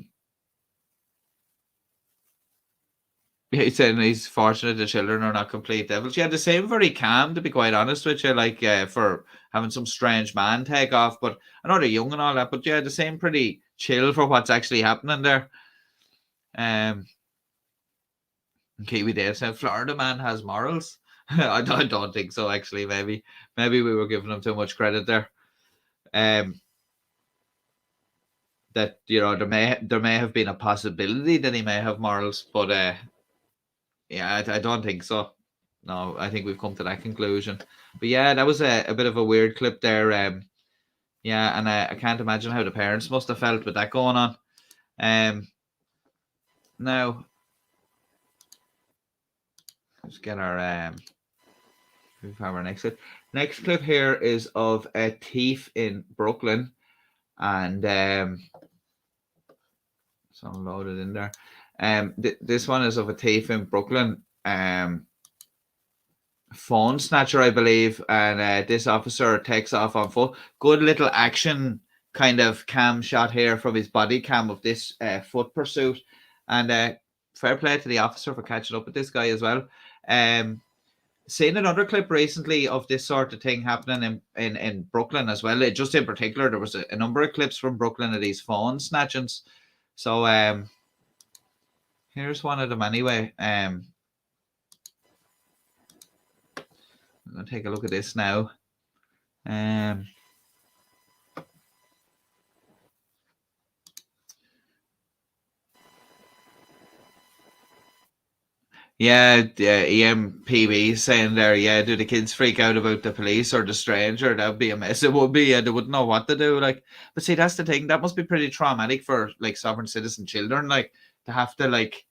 he said he's fortunate the children are not complete devils. Yeah, they seem very calm, to be quite honest with you, like for having some strange man take off. But I know they're young and all that, but yeah, they seem pretty chill for what's actually happening there. Kiwi Dave said Florida man has morals. I don't think so, actually. Maybe we were giving him too much credit there. That, you know, there may have been a possibility that he may have morals, but yeah, I don't think so. No, I think we've come to that conclusion. But yeah, that was a bit of a weird clip there. Yeah, and I can't imagine how the parents must have felt with that going on. Now let's get our next clip. Next clip here is of a thief in Brooklyn, and it's unloaded in there. This one is of a thief in Brooklyn. Phone snatcher, I believe, and this officer takes off on foot. Good little action kind of cam shot here from his body cam of this foot pursuit, and fair play to the officer for catching up with this guy as well. Seen another clip recently of this sort of thing happening in Brooklyn as well. Just in particular, there was a number of clips from Brooklyn of these phone snatchings. So here's one of them anyway. I'm going to take a look at this now. Yeah, EMPB saying there, yeah, do the kids freak out about the police or the stranger? That would be a mess. It would be, yeah, they wouldn't know what to do. Like, but see, that's the thing. That must be pretty traumatic for like sovereign citizen children, like to have to like,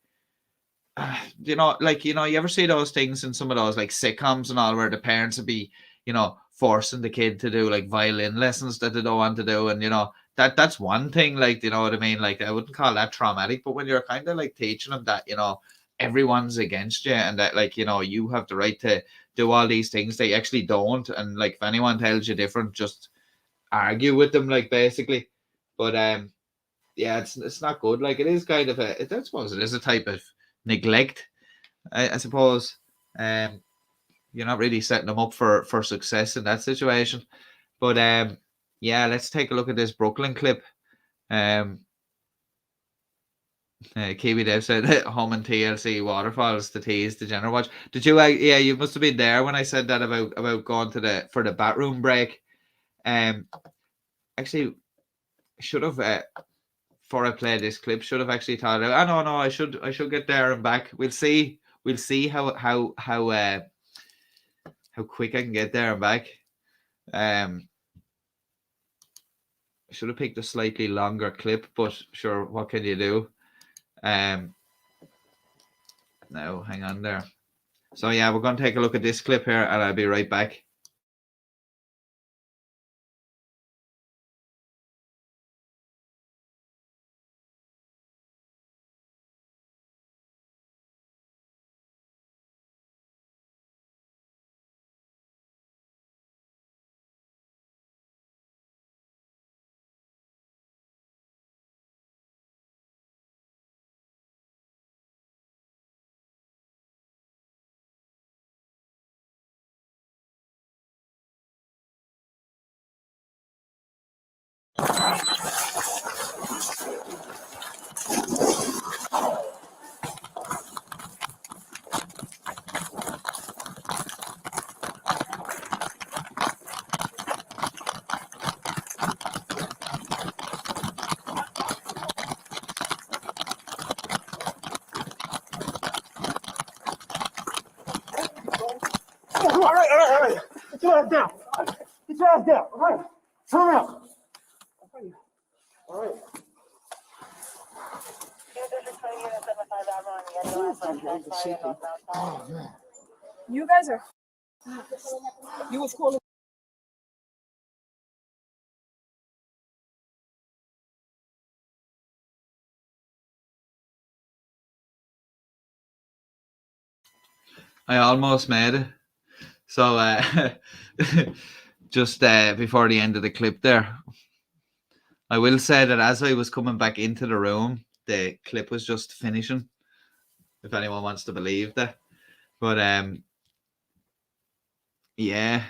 you know, like, you know, you ever see those things in some of those like sitcoms and all where the parents would be, you know, forcing the kid to do like violin lessons that they don't want to do, and you know that's one thing, like, you know what I mean, like I wouldn't call that traumatic, but when you're kind of like teaching them that, you know, everyone's against you and that, like, you know, you have the right to do all these things, they actually don't, and like if anyone tells you different, just argue with them, like, basically. But yeah, it's not good. Like, it is kind of I suppose it is a type of neglect, I suppose. You're not really setting them up for success in that situation. But yeah, let's take a look at this Brooklyn clip. Kiwi Dev said home and TLC waterfalls to tease Degenerate Watch. Did you? Yeah, you must have been there when I said that about going to for the bathroom break. Actually, should have before I play this clip, should have actually thought, no, I should get there and back. We'll see how quick I can get there and back. I should have picked a slightly longer clip, but sure, what can you do? Now, hang on there. So yeah, we're going to take a look at this clip here, and I'll be right back. All right. Get your ass down. Get your ass down. All right. Turn around. All right. Oh, man. You guys are. You was calling. I almost made it. So just before the end of the clip there, I will say that as I was coming back into the room, the clip was just finishing, if anyone wants to believe that. But yeah.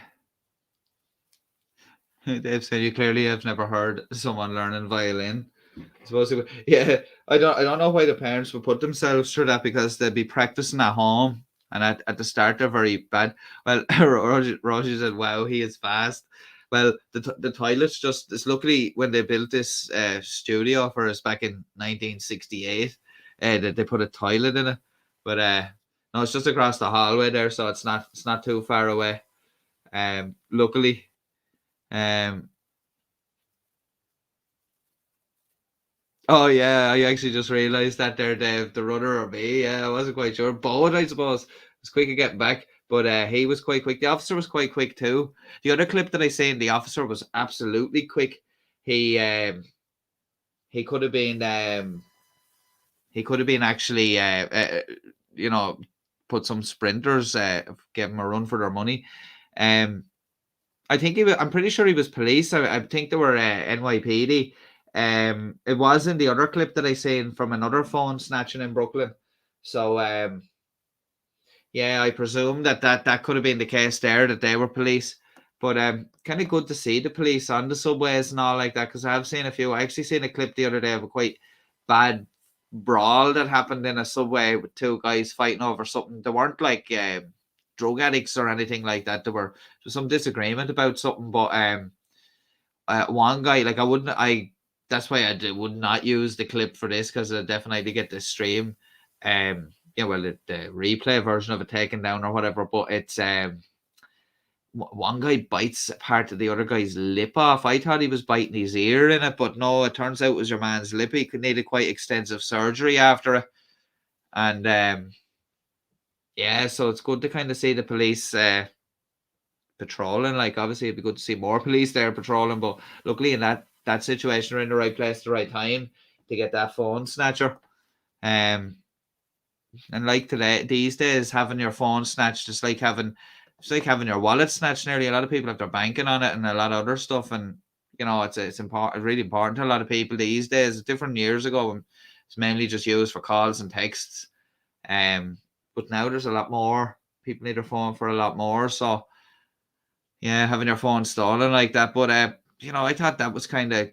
Dave said you clearly have never heard someone learning violin. I suppose yeah, I don't know why the parents would put themselves through that, because they'd be practicing at home, and at the start they're very bad. Well, Roger said, "Wow, he is fast." Well, the toilets just, it's luckily when they built this studio for us back in 1968, that they put a toilet in it. But no, it's just across the hallway there, so it's not too far away. Luckily. Oh yeah, I actually just realised that there, Dave, the runner or me. Yeah, I wasn't quite sure. Bowen, I suppose, was quick at getting back, but he was quite quick. The officer was quite quick too. The other clip that I seen, the officer was absolutely quick. He could have been actually put some sprinters, give him a run for their money. I think I'm pretty sure he was police. I think they were NYPD. It was in the other clip that I seen from another phone snatching in Brooklyn. So yeah, I presume that could have been the case there, that they were police. But kind of good to see the police on the subways and all like that, because I have seen a few. I actually seen a clip the other day of a quite bad brawl that happened in a subway with two guys fighting over something. They weren't like drug addicts or anything like that. There was some disagreement about something, but one guy, like, that's why I would not use the clip for this, because I definitely get the stream, the replay version of it taken down or whatever. But it's one guy bites part of the other guy's lip off. I thought he was biting his ear in it, but no, it turns out it was your man's lip. He needed quite extensive surgery after it, and yeah, so it's good to kind of see the police patrolling. Like, obviously it'd be good to see more police there patrolling, but luckily in that situation, we're in the right place at the right time to get that phone snatcher. And like these days, having your phone snatched, it's like having your wallet snatched. Nearly a lot of people have their banking on it and a lot of other stuff, and it's important, really important to a lot of people these days. Different years ago, it's mainly just used for calls and texts, but now there's a lot more. People need their phone for a lot more, so yeah, having your phone stolen like that. But I thought that was kind of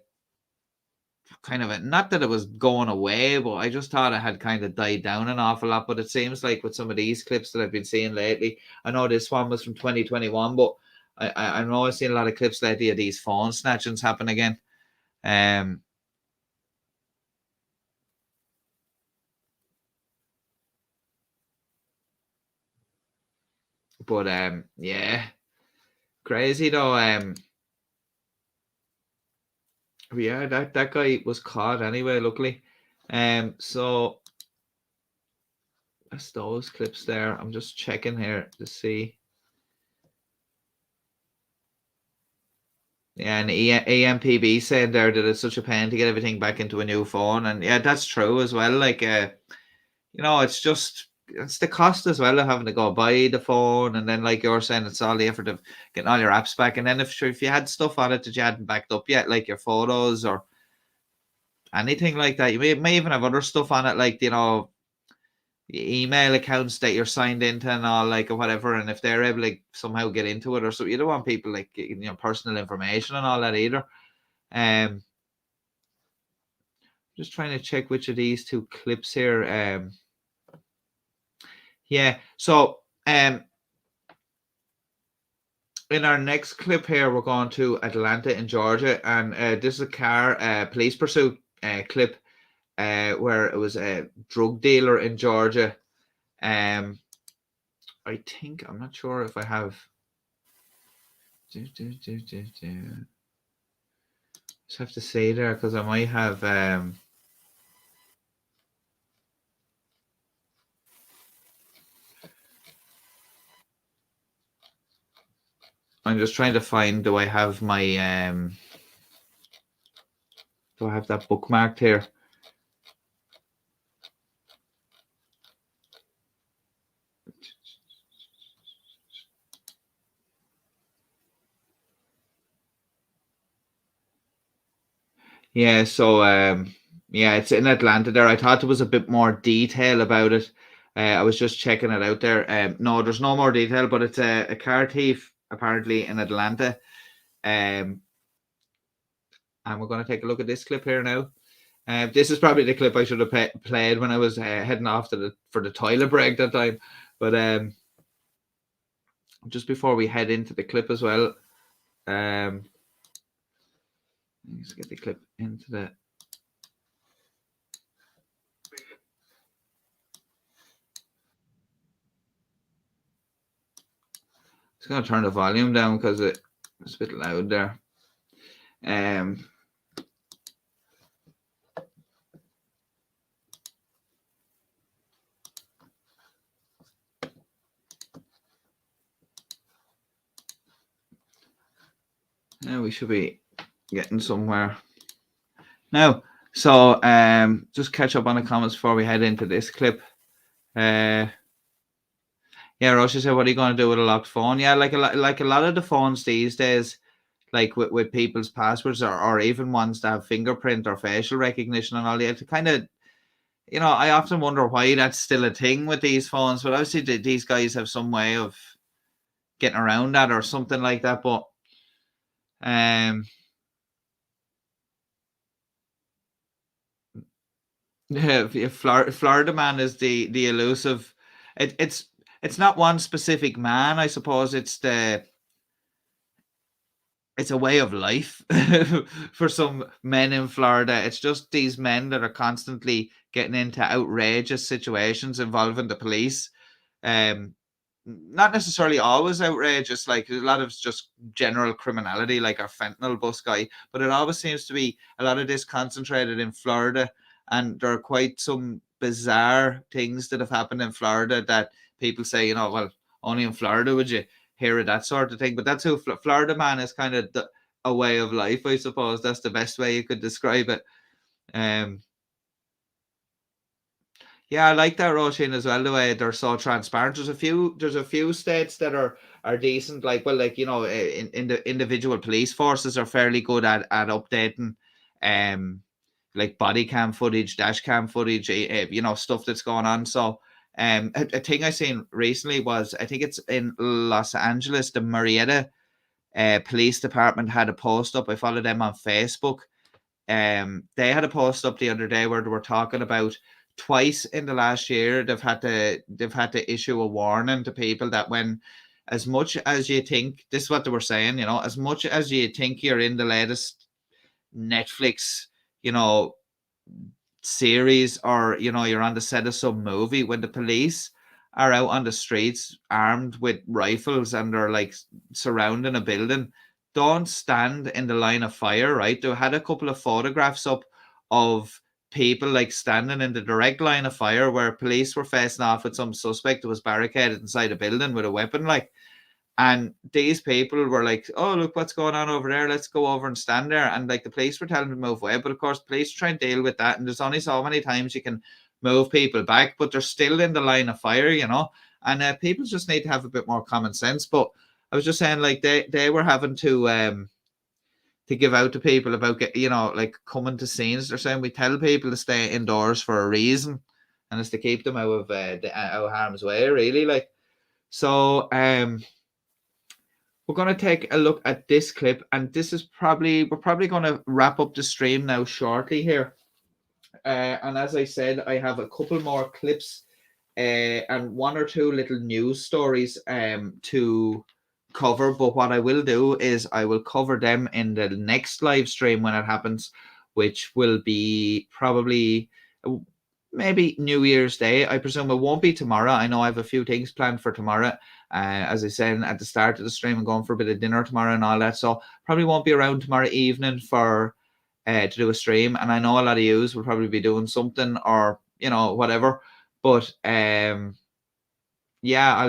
not that it was going away, but I just thought it had kind of died down an awful lot. But it seems like with some of these clips that I've been seeing lately, I know this one was from 2021, but I know I've seen a lot of clips lately of these phone snatchings happen again. But yeah, crazy though. Yeah, that guy was caught anyway, luckily. So that's those clips there. I'm just checking here to see. Yeah, and AMPB said there that it's such a pain to get everything back into a new phone, and yeah, that's true as well. Like, it's the cost as well of having to go buy the phone, and then like you're saying, it's all the effort of getting all your apps back, and then if you had stuff on it that you hadn't backed up yet, like your photos or anything like that, you may even have other stuff on it, like email accounts that you're signed into and all, like, or whatever, and if they're able to somehow get into it or so, you don't want people like personal information and all that either. Just trying to check which of these two clips here. Yeah, so in our next clip here, we're going to Atlanta in Georgia, and this is a car police pursuit clip where it was a drug dealer in Georgia. I think, I'm not sure if I have. Just have to say there because I might have. I'm just trying to find. Do I have my? Do I have that bookmarked here? Yeah, so yeah, it's in Atlanta there. I thought there was a bit more detail about it. I was just checking it out there. No, there's no more detail, but it's a car thief apparently in Atlanta. And we're going to take a look at this clip here now. This is probably the clip I should have played when I was heading off for the toilet break that time. But just before we head into the clip as well, let's get the clip into the. Just going to turn the volume down because it's a bit loud there. Now we should be getting somewhere. Now, so just catch up on the comments before we head into this clip. Yeah, Russia said, "What are you going to do with a locked phone?" Yeah, like a lot of the phones these days, like with people's passwords or even ones that have fingerprint or facial recognition and all that. To kind of, I often wonder why that's still a thing with these phones. But obviously, these guys have some way of getting around that or something like that. But yeah, Florida man is the elusive. It's not one specific man, I suppose. It's a way of life for some men in Florida. It's just these men that are constantly getting into outrageous situations involving the police. Not necessarily always outrageous, like a lot of just general criminality, like our fentanyl bus guy, but it always seems to be a lot of this concentrated in Florida, and there are quite some bizarre things that have happened in Florida that people say, well, only in Florida would you hear of that sort of thing. But that's who Florida man is, kind of a way of life, I suppose. That's the best way you could describe it. Yeah, I like that, Roisin, as well, the way they're so transparent. There's a few states that are decent, like, well, like, in the individual police forces are fairly good at updating like body cam footage, dash cam footage, stuff that's going on. So a thing I seen recently was, I think it's in Los Angeles, the Marietta police department had a post up. I followed them on Facebook. They had a post up the other day where they were talking about twice in the last year they've had to issue a warning to people that when, as much as you think, this is what they were saying, as much as you think you're in the latest Netflix, series, or you're on the set of some movie, when the police are out on the streets armed with rifles and they're like surrounding a building, don't stand in the line of fire, right? They had a couple of photographs up of people like standing in the direct line of fire where police were facing off with some suspect who was barricaded inside a building with a weapon, like. And these people were like, oh, look what's going on over there. Let's go over and stand there. And like the police were telling them to move away. But of course, police try and deal with that. And there's only so many times you can move people back, but they're still in the line of fire, you know. And people just need to have a bit more common sense. But I was just saying, like, they were having to give out to people about, like coming to scenes. They're saying we tell people to stay indoors for a reason. And it's to keep them out of harm's way, really. Like, so, we're going to take a look at this clip, and this is we're probably going to wrap up the stream now shortly here. And as I said, I have a couple more clips and one or two little news stories to cover. But what I will do is I will cover them in the next live stream when it happens, which will be probably maybe New Year's Day. I presume it won't be tomorrow. I know I have a few things planned for tomorrow. As I said at the start of the stream, I'm going for a bit of dinner tomorrow and all that. So probably won't be around tomorrow evening for to do a stream. And I know a lot of yous will probably be doing something or, whatever. But yeah,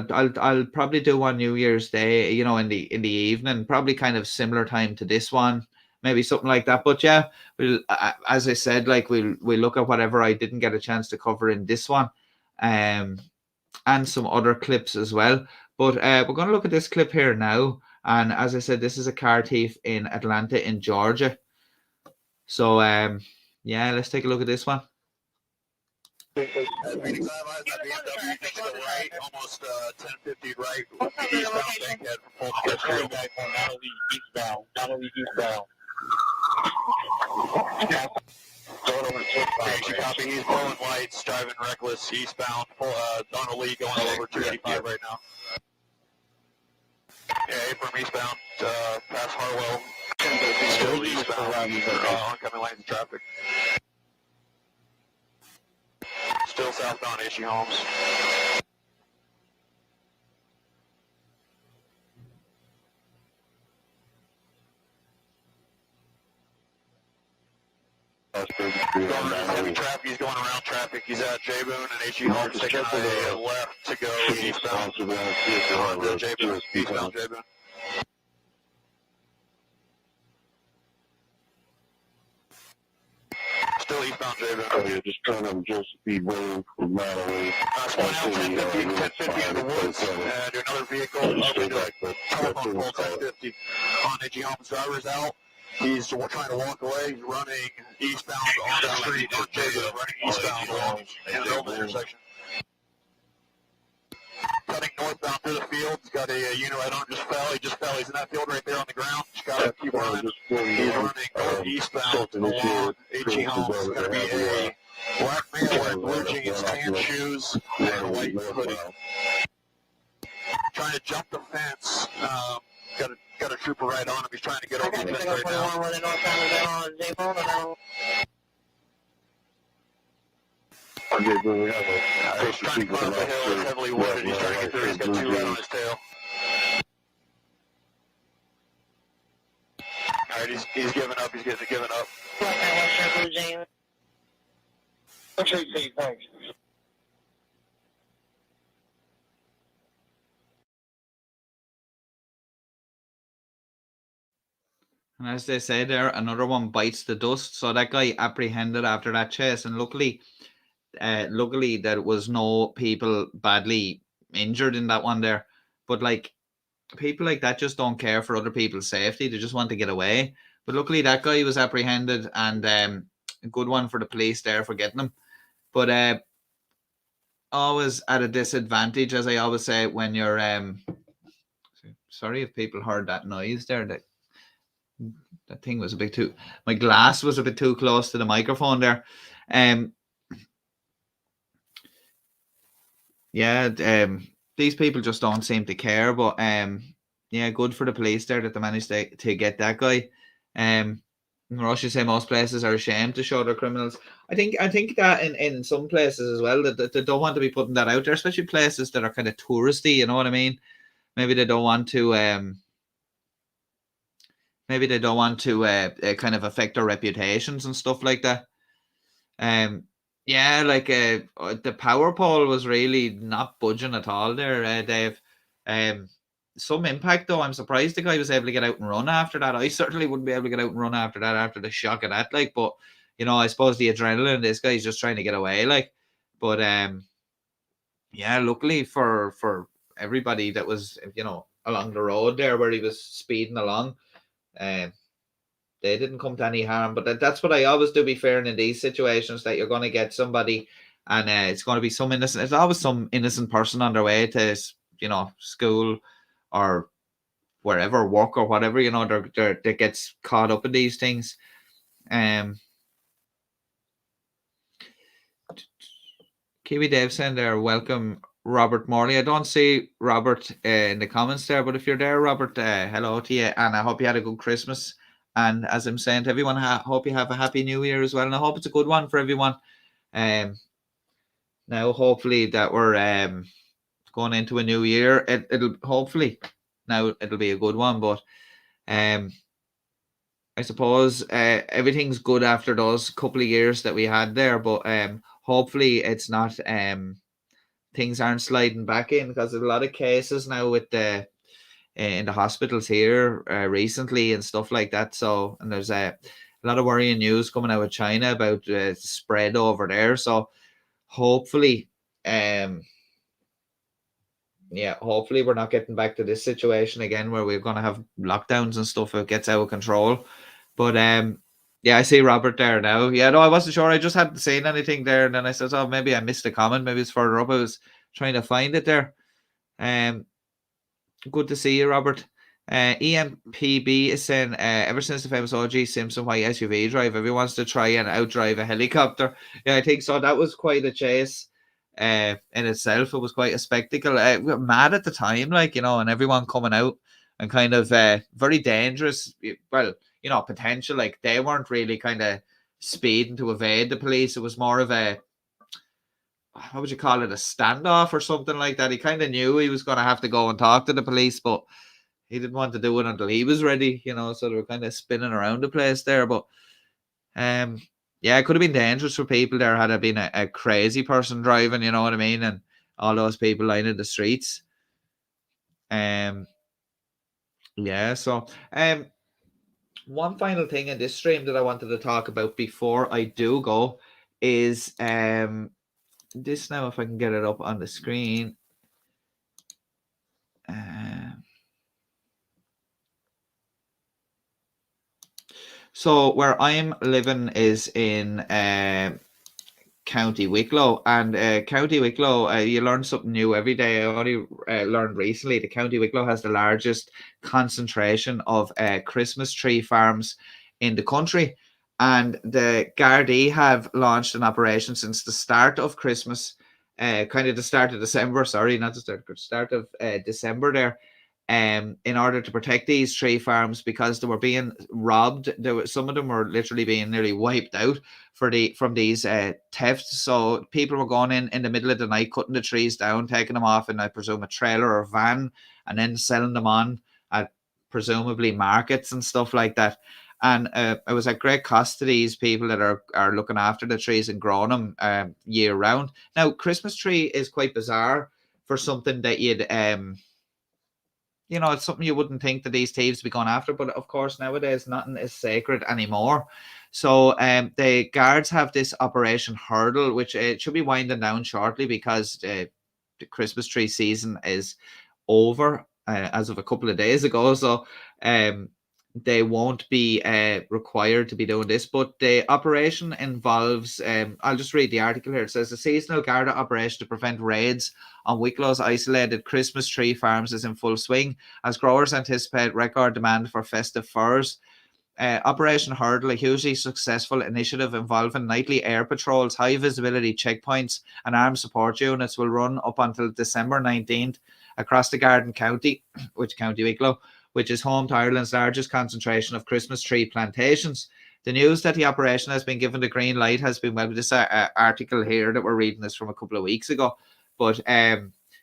I'll probably do one New Year's Day, in the evening, probably kind of similar time to this one. Maybe something like that. But yeah, we'll, as I said, like we'll look at whatever I didn't get a chance to cover in this one, and some other clips as well. But we're going to look at this clip here now. And as I said, this is a car thief in Atlanta, in Georgia. So yeah, let's take a look at this one. Almost 1050 right. Eastbound Bankhead from Fulton back on eastbound. Copy. He's blowing lights, driving reckless, eastbound. Donald Lee going over 285 right now. Yeah, from eastbound, past Harwell. Still eastbound, oncoming lanes of traffic. Still southbound H.E. Holmes. He's going around traffic. He's at J. Boone and H.E. Holmes, taking a left to go eastbound. J. Boone, eastbound J. Boone. Still eastbound J. Boone. Oh, yeah, just trying to just be waiting for Mallory. Going out 1050 in the woods. Do another vehicle up into telephone pole 1050 on H.E. Holmes. Driver's out. He's trying to walk away. He's running eastbound on the street. Running eastbound along the Roman intersection. Cutting northbound through the field. He's got a unit right on. Just fell. He just fell. He's in that field right there on the ground. Just got to keep running. He's running northeastbound along H.E. Holmes. It's going to be a black male wearing blue jeans, tan shoes, and a white hoodie. Trying to jump the fence. Got a trooper right on him. He's trying to get over the fence right now. He's trying to climb the hill. It's heavily wooded. He's trying to get through. He's got two right on his tail. All right, he's giving up. He's getting giving up. Thanks. And as they say there, another one bites the dust. So that guy apprehended after that chase, and luckily there was no people badly injured in that one there. But like people like that just don't care for other people's safety. They just want to get away. But luckily that guy was apprehended, and a good one for the police there for getting him. But always at a disadvantage, as I always say, when you're sorry if people heard that noise there. That thing was a bit too, my glass was a bit too close to the microphone there. These people just don't seem to care, but yeah, good for the police there that they managed to get that guy. Russia say most places are ashamed to show their criminals. I think that in some places as well that they don't want to be putting that out there, especially places that are kind of touristy. You know what I mean? Maybe they don't want to. Maybe they don't want to kind of affect their reputations and stuff like that. Yeah, like the power pole was really not budging at all there, Dave. Some impact though. I'm surprised the guy was able to get out and run after that. I certainly wouldn't be able to get out and run after that after the shock of that. Like, but you know, I suppose the adrenaline. This guy's just trying to get away. Like, but yeah. Luckily for everybody that was along the road there where he was speeding along, they didn't come to any harm. But that's what I always do. Be fair in these situations that you're going to get somebody, and it's going to be some innocent. It's always some innocent person on their way to school or wherever, work or whatever. That gets caught up in these things. Kiwi Dave saying there, welcome Robert Morley. I don't see Robert in the comments there, but if you're there, Robert, hello to you, and I hope you had a good Christmas. And as I'm saying to everyone, hope you have a happy New Year as well, and I hope it's a good one for everyone. Now, hopefully that we're going into a new year. It'll hopefully now it'll be a good one, but I suppose everything's good after those couple of years that we had there, but hopefully it's not things aren't sliding back in, because there's a lot of cases now with the in the hospitals here recently and stuff like that. So, and there's a lot of worrying news coming out of China about spread over there. So hopefully hopefully we're not getting back to this situation again where we're going to have lockdowns and stuff. It gets out of control. But yeah, I see Robert there now. Yeah, no, I wasn't sure. I just hadn't seen anything there, and then I said, oh, maybe I missed a comment. Maybe it's further up. I was trying to find it there. Good to see you, Robert. EMPB is saying, ever since the famous O.J. Simpson white SUV drive, everyone wants to try and outdrive a helicopter. Yeah, I think so. That was quite a chase in itself. It was quite a spectacle. We were mad at the time, and everyone coming out and kind of very dangerous. Well, potential. Like, they weren't really kind of speeding to evade the police. It was more of a, what would you call it, a standoff or something like that. He kind of knew he was going to have to go and talk to the police, but he didn't want to do it until he was ready, so they were kind of spinning around the place there. But yeah, it could have been dangerous for people there had it been a crazy person driving, you know what I mean, and all those people lining the streets. Yeah, so one final thing in this stream that I wanted to talk about before I do go is this now, if I can get it up on the screen. So where I'm living is in County Wicklow, and County Wicklow, you learn something new every day. I only learned recently that County Wicklow has the largest concentration of Christmas tree farms in the country, and the Gardaí have launched an operation since the start of Christmas, kind of the start of December, sorry, not the start of December there, in order to protect these tree farms, because they were being robbed. Some of them were literally being nearly wiped out from these thefts. So people were going in the middle of the night, cutting the trees down, taking them off in, I presume, a trailer or van, and then selling them on at presumably markets and stuff like that. And it was at great cost to these people that are looking after the trees and growing them year round. Now, Christmas tree is quite bizarre for something that you'd it's something you wouldn't think that these thieves be going after, but of course nowadays nothing is sacred anymore. So the guards have this Operation Hurdle, which should be winding down shortly, because the Christmas tree season is over as of a couple of days ago. So they won't be required to be doing this, but the operation involves, I'll just read the article here. It says, a seasonal Garda operation to prevent raids on Wicklow's isolated Christmas tree farms is in full swing as growers anticipate record demand for festive furs. Operation Hurdle, a hugely successful initiative involving nightly air patrols, high visibility checkpoints, and armed support units, will run up until December 19th across the Garden County, County Wicklow, which is home to Ireland's largest concentration of Christmas tree plantations. The news that the operation has been given the green light has been, well, this article here that we're reading is from a couple of weeks ago. But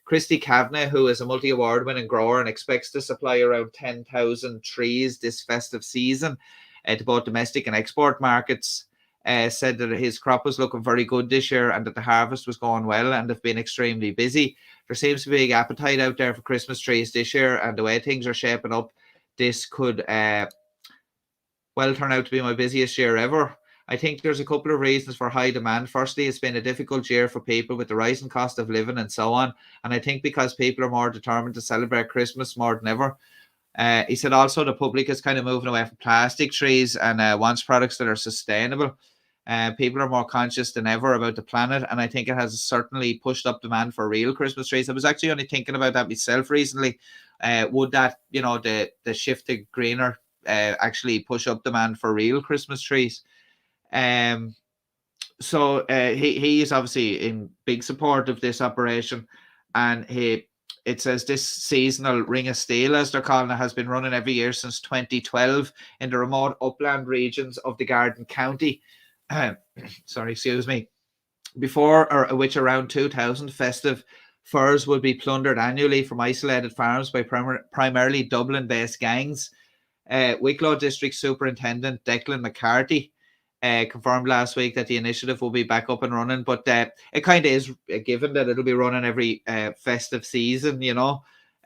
Christy Kavanagh, who is a multi-award winning grower and expects to supply around 10,000 trees this festive season to both domestic and export markets, said that his crop was looking very good this year and that the harvest was going well and have been extremely busy. There seems to be a big appetite out there for Christmas trees this year, and the way things are shaping up, this could well turn out to be my busiest year ever. I think there's a couple of reasons for high demand. Firstly, it's been a difficult year for people with the rising cost of living and so on. And I think because people are more determined to celebrate Christmas more than ever. He said also the public is kind of moving away from plastic trees and wants products that are sustainable. People are more conscious than ever about the planet, and I think it has certainly pushed up demand for real Christmas trees. I was actually only thinking about that myself recently. Would that, the shift to greener actually push up demand for real Christmas trees? So he is obviously in big support of this operation, and it says this seasonal ring of steel, as they're calling it, has been running every year since 2012 in the remote upland regions of the Garden County. Sorry, excuse me. Before which around 2,000 festive furs would be plundered annually from isolated farms by primarily Dublin-based gangs. Wicklow District Superintendent Declan McCarthy confirmed last week that the initiative will be back up and running, but it kind of is a given that it'll be running every festive season,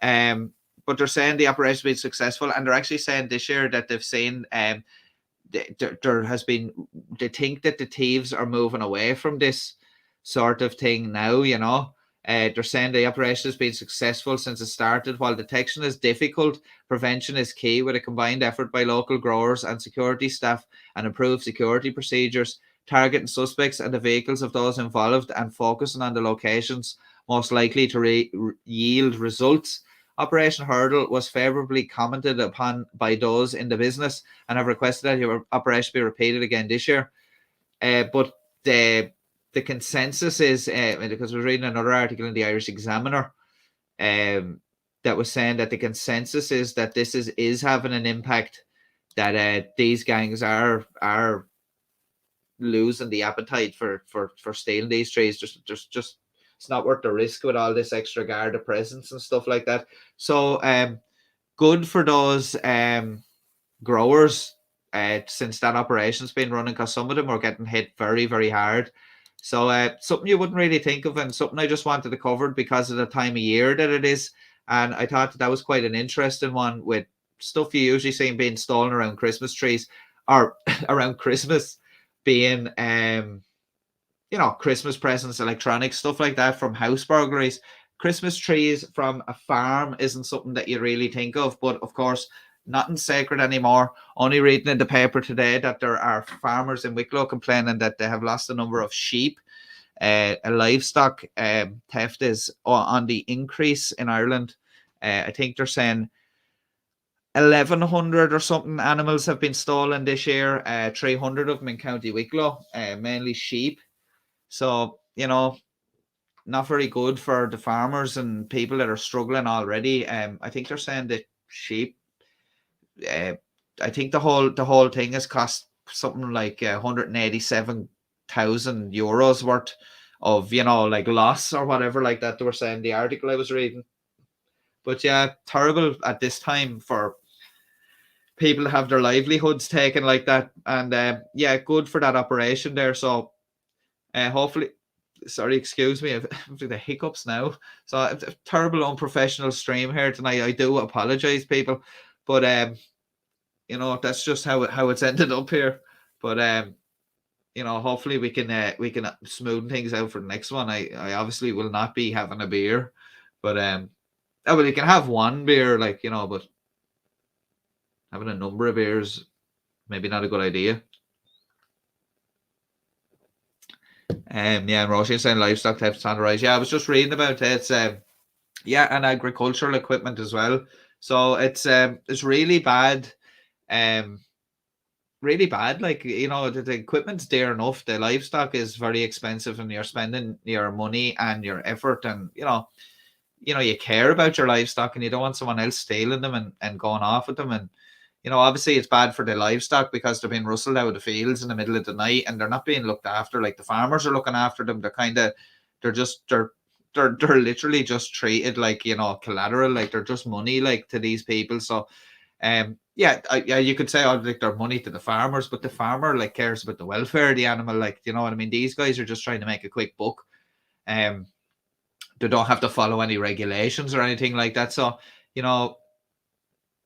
but they're saying the operation will be successful, and they're actually saying this year that they've seen there has been, they think that the thieves are moving away from this sort of thing now, they're saying the operation has been successful since it started. While detection is difficult, prevention is key, with a combined effort by local growers and security staff and improved security procedures, targeting suspects and the vehicles of those involved and focusing on the locations most likely to yield results. Operation Hurdle was favourably commented upon by those in the business and have requested that your operation be repeated again this year. But the consensus is, because I was reading another article in the Irish Examiner that was saying that the consensus is that this is having an impact, that these gangs are losing the appetite for stealing these trees. Just it's not worth the risk with all this extra guard of presence and stuff like that. So good for those growers since that operation's been running, because some of them are getting hit very, very hard. So something you wouldn't really think of, and something I just wanted to cover because of the time of year that it is. And I thought that was quite an interesting one, with stuff you usually see being stolen around Christmas trees, or around Christmas, being Christmas presents, electronics, stuff like that from house burglaries. Christmas trees from a farm isn't something that you really think of, but of course, nothing sacred anymore. Only reading in the paper today that there are farmers in Wicklow complaining that they have lost a number of sheep. A livestock theft is on the increase in Ireland. I think they're saying 1,100 or something animals have been stolen this year. 300 of them in County Wicklow, mainly sheep. So, not very good for the farmers and people that are struggling already. I think they're saying that sheep, I think the whole thing has cost something like 187,000 euros worth of, like loss or whatever like that. They were saying the article I was reading. But yeah, terrible at this time for people to have their livelihoods taken like that. And yeah, good for that operation there. So hopefully, sorry, excuse me, I've the hiccups now. So a terrible unprofessional stream here tonight. I do apologize, people, but that's just how it's ended up here. But hopefully we can smoothen things out for the next one. I obviously will not be having a beer, but well, you can have one beer, but having a number of beers, maybe not a good idea. Yeah, and Roshi saying livestock theft on the rise. Yeah, I was just reading about it. It's and agricultural equipment as well. So it's really bad. Really bad. The equipment's dear enough. The livestock is very expensive, and you're spending your money and your effort, and you care about your livestock, and you don't want someone else stealing them and going off with them. And you know, obviously it's bad for the livestock because they're being rustled out of the fields in the middle of the night and they're not being looked after. Like the farmers are looking after them. They're literally just treated like, you know, collateral, like they're just money, like, to these people. So yeah, you could say, oh, like, they're money to the farmers, but the farmer, like, cares about the welfare of the animal. Like, you know what I mean? These guys are just trying to make a quick buck. They don't have to follow any regulations or anything like that. So, you know,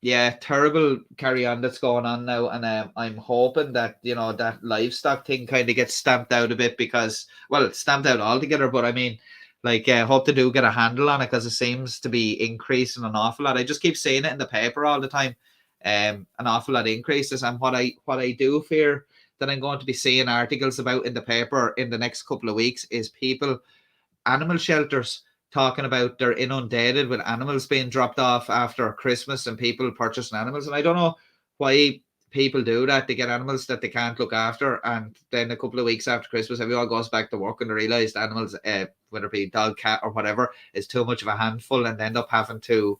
yeah, terrible carry on that's going on now, and I'm hoping that, you know, that livestock thing kind of gets stamped out a bit, because, well, it's stamped out altogether. But I mean, like, hope to do get a handle on it, because it seems to be increasing an awful lot. I just keep seeing it in the paper all the time, an awful lot increases. And what I do fear that I'm going to be seeing articles about in the paper in the next couple of weeks is people, animal shelters, talking about they're inundated with animals being dropped off after Christmas and people purchasing animals. And I don't know why people do that. They get animals that they can't look after, and then a couple of weeks after Christmas, everyone goes back to work and they realize the animals, whether it be dog, cat, or whatever, is too much of a handful, and they end up having to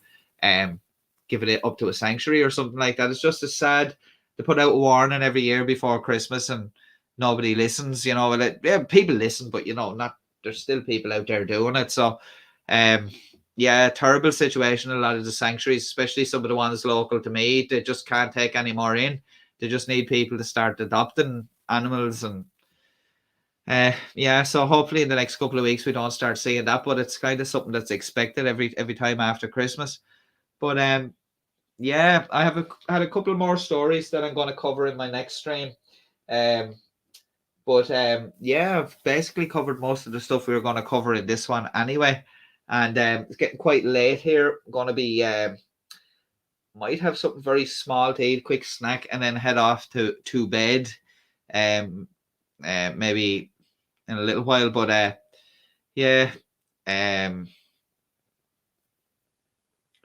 give it up to a sanctuary or something like that. It's just as sad. They put out a warning every year before Christmas and nobody listens. You know, yeah, people listen, but, you know, not, there's still people out there doing it. So yeah, terrible situation. A lot of the sanctuaries, especially some of the ones local to me, they just can't take any more in. They just need people to start adopting animals. And yeah, so hopefully in the next couple of weeks we don't start seeing that, but it's kind of something that's expected every time after Christmas. But yeah, I have had a couple more stories that I'm going to cover in my next stream. But yeah, I've basically covered most of the stuff we were going to cover in this one anyway. And it's getting quite late here. I'm going to be, might have something very small to eat, quick snack, and then head off to bed. Maybe in a little while. But yeah, I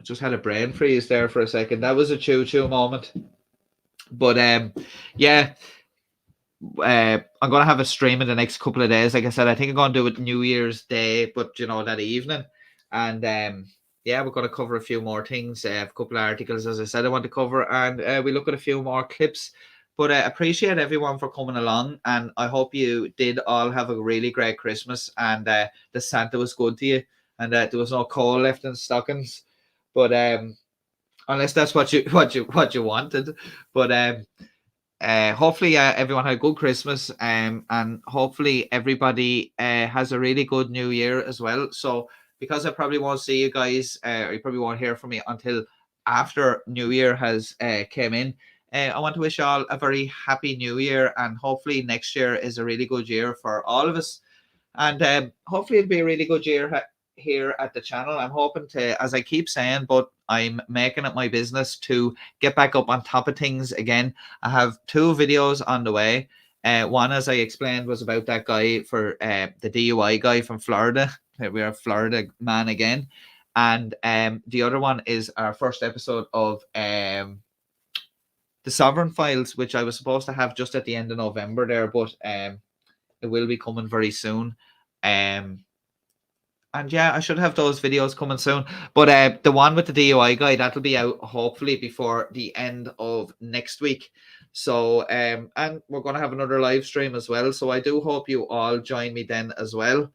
just had a brain freeze there for a second. That was a choo-choo moment. But yeah. I'm going to have a stream in the next couple of days. Like I said, I think I'm going to do it New Year's Day, but, you know, that evening. And yeah, we're going to cover a few more things. A couple of articles, as I said, I want to cover, and we look at a few more clips. But I appreciate everyone for coming along, and I hope you did all have a really great Christmas, and the Santa was good to you, and there was no coal left in stockings. But unless that's what you wanted. But hopefully everyone had a good Christmas, and hopefully everybody has a really good New Year as well. So because I probably won't see you guys, or you probably won't hear from me until after New Year has came in, I want to wish you all a very happy New Year, and hopefully next year is a really good year for all of us. And hopefully it'll be a really good year here at the channel. I'm hoping to, as I keep saying, but I'm making it my business to get back up on top of things again. I have 2 videos on the way. One, as I explained, was about that guy for the DUI guy from Florida. We're a Florida man again. And the other one is our first episode of the Sovereign Files, which I was supposed to have just at the end of November there, but it will be coming very soon. And yeah, I should have those videos coming soon. But the one with the DUI guy, that'll be out hopefully before the end of next week. So and we're going to have another live stream as well. So I do hope you all join me then as well.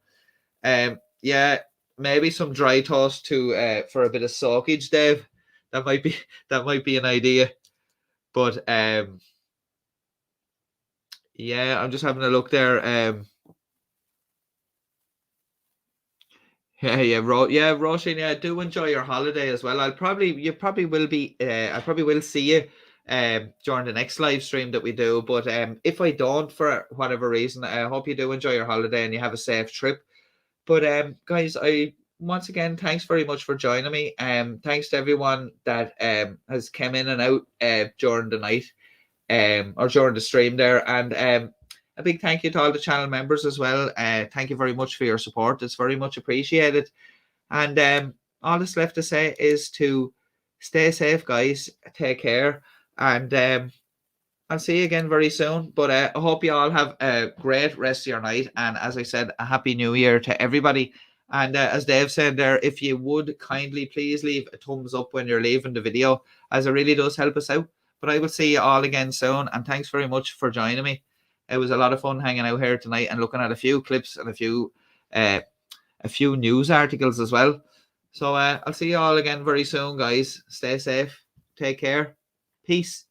Yeah, maybe some dry toast to for a bit of soakage, Dave. That might be an idea. But yeah, I'm just having a look there. Yeah, Roisin, yeah, do enjoy your holiday as well. I probably will see you during the next live stream that we do. But if I don't, for whatever reason, I hope you do enjoy your holiday and you have a safe trip. But guys, I once again, thanks very much for joining me. Thanks to everyone that has come in and out during the night or during the stream there. And a big thank you to all the channel members as well. Thank you very much for your support. It's very much appreciated. And all that's left to say is to stay safe, guys. Take care. And I'll see you again very soon. But I hope you all have a great rest of your night. And as I said, a happy new year to everybody. And as Dave said there, if you would kindly please leave a thumbs up when you're leaving the video, as it really does help us out. But I will see you all again soon, and thanks very much for joining me. It was a lot of fun hanging out here tonight and looking at a few clips and a few news articles as well. So I'll see you all again very soon, guys. Stay safe. Take care. Peace.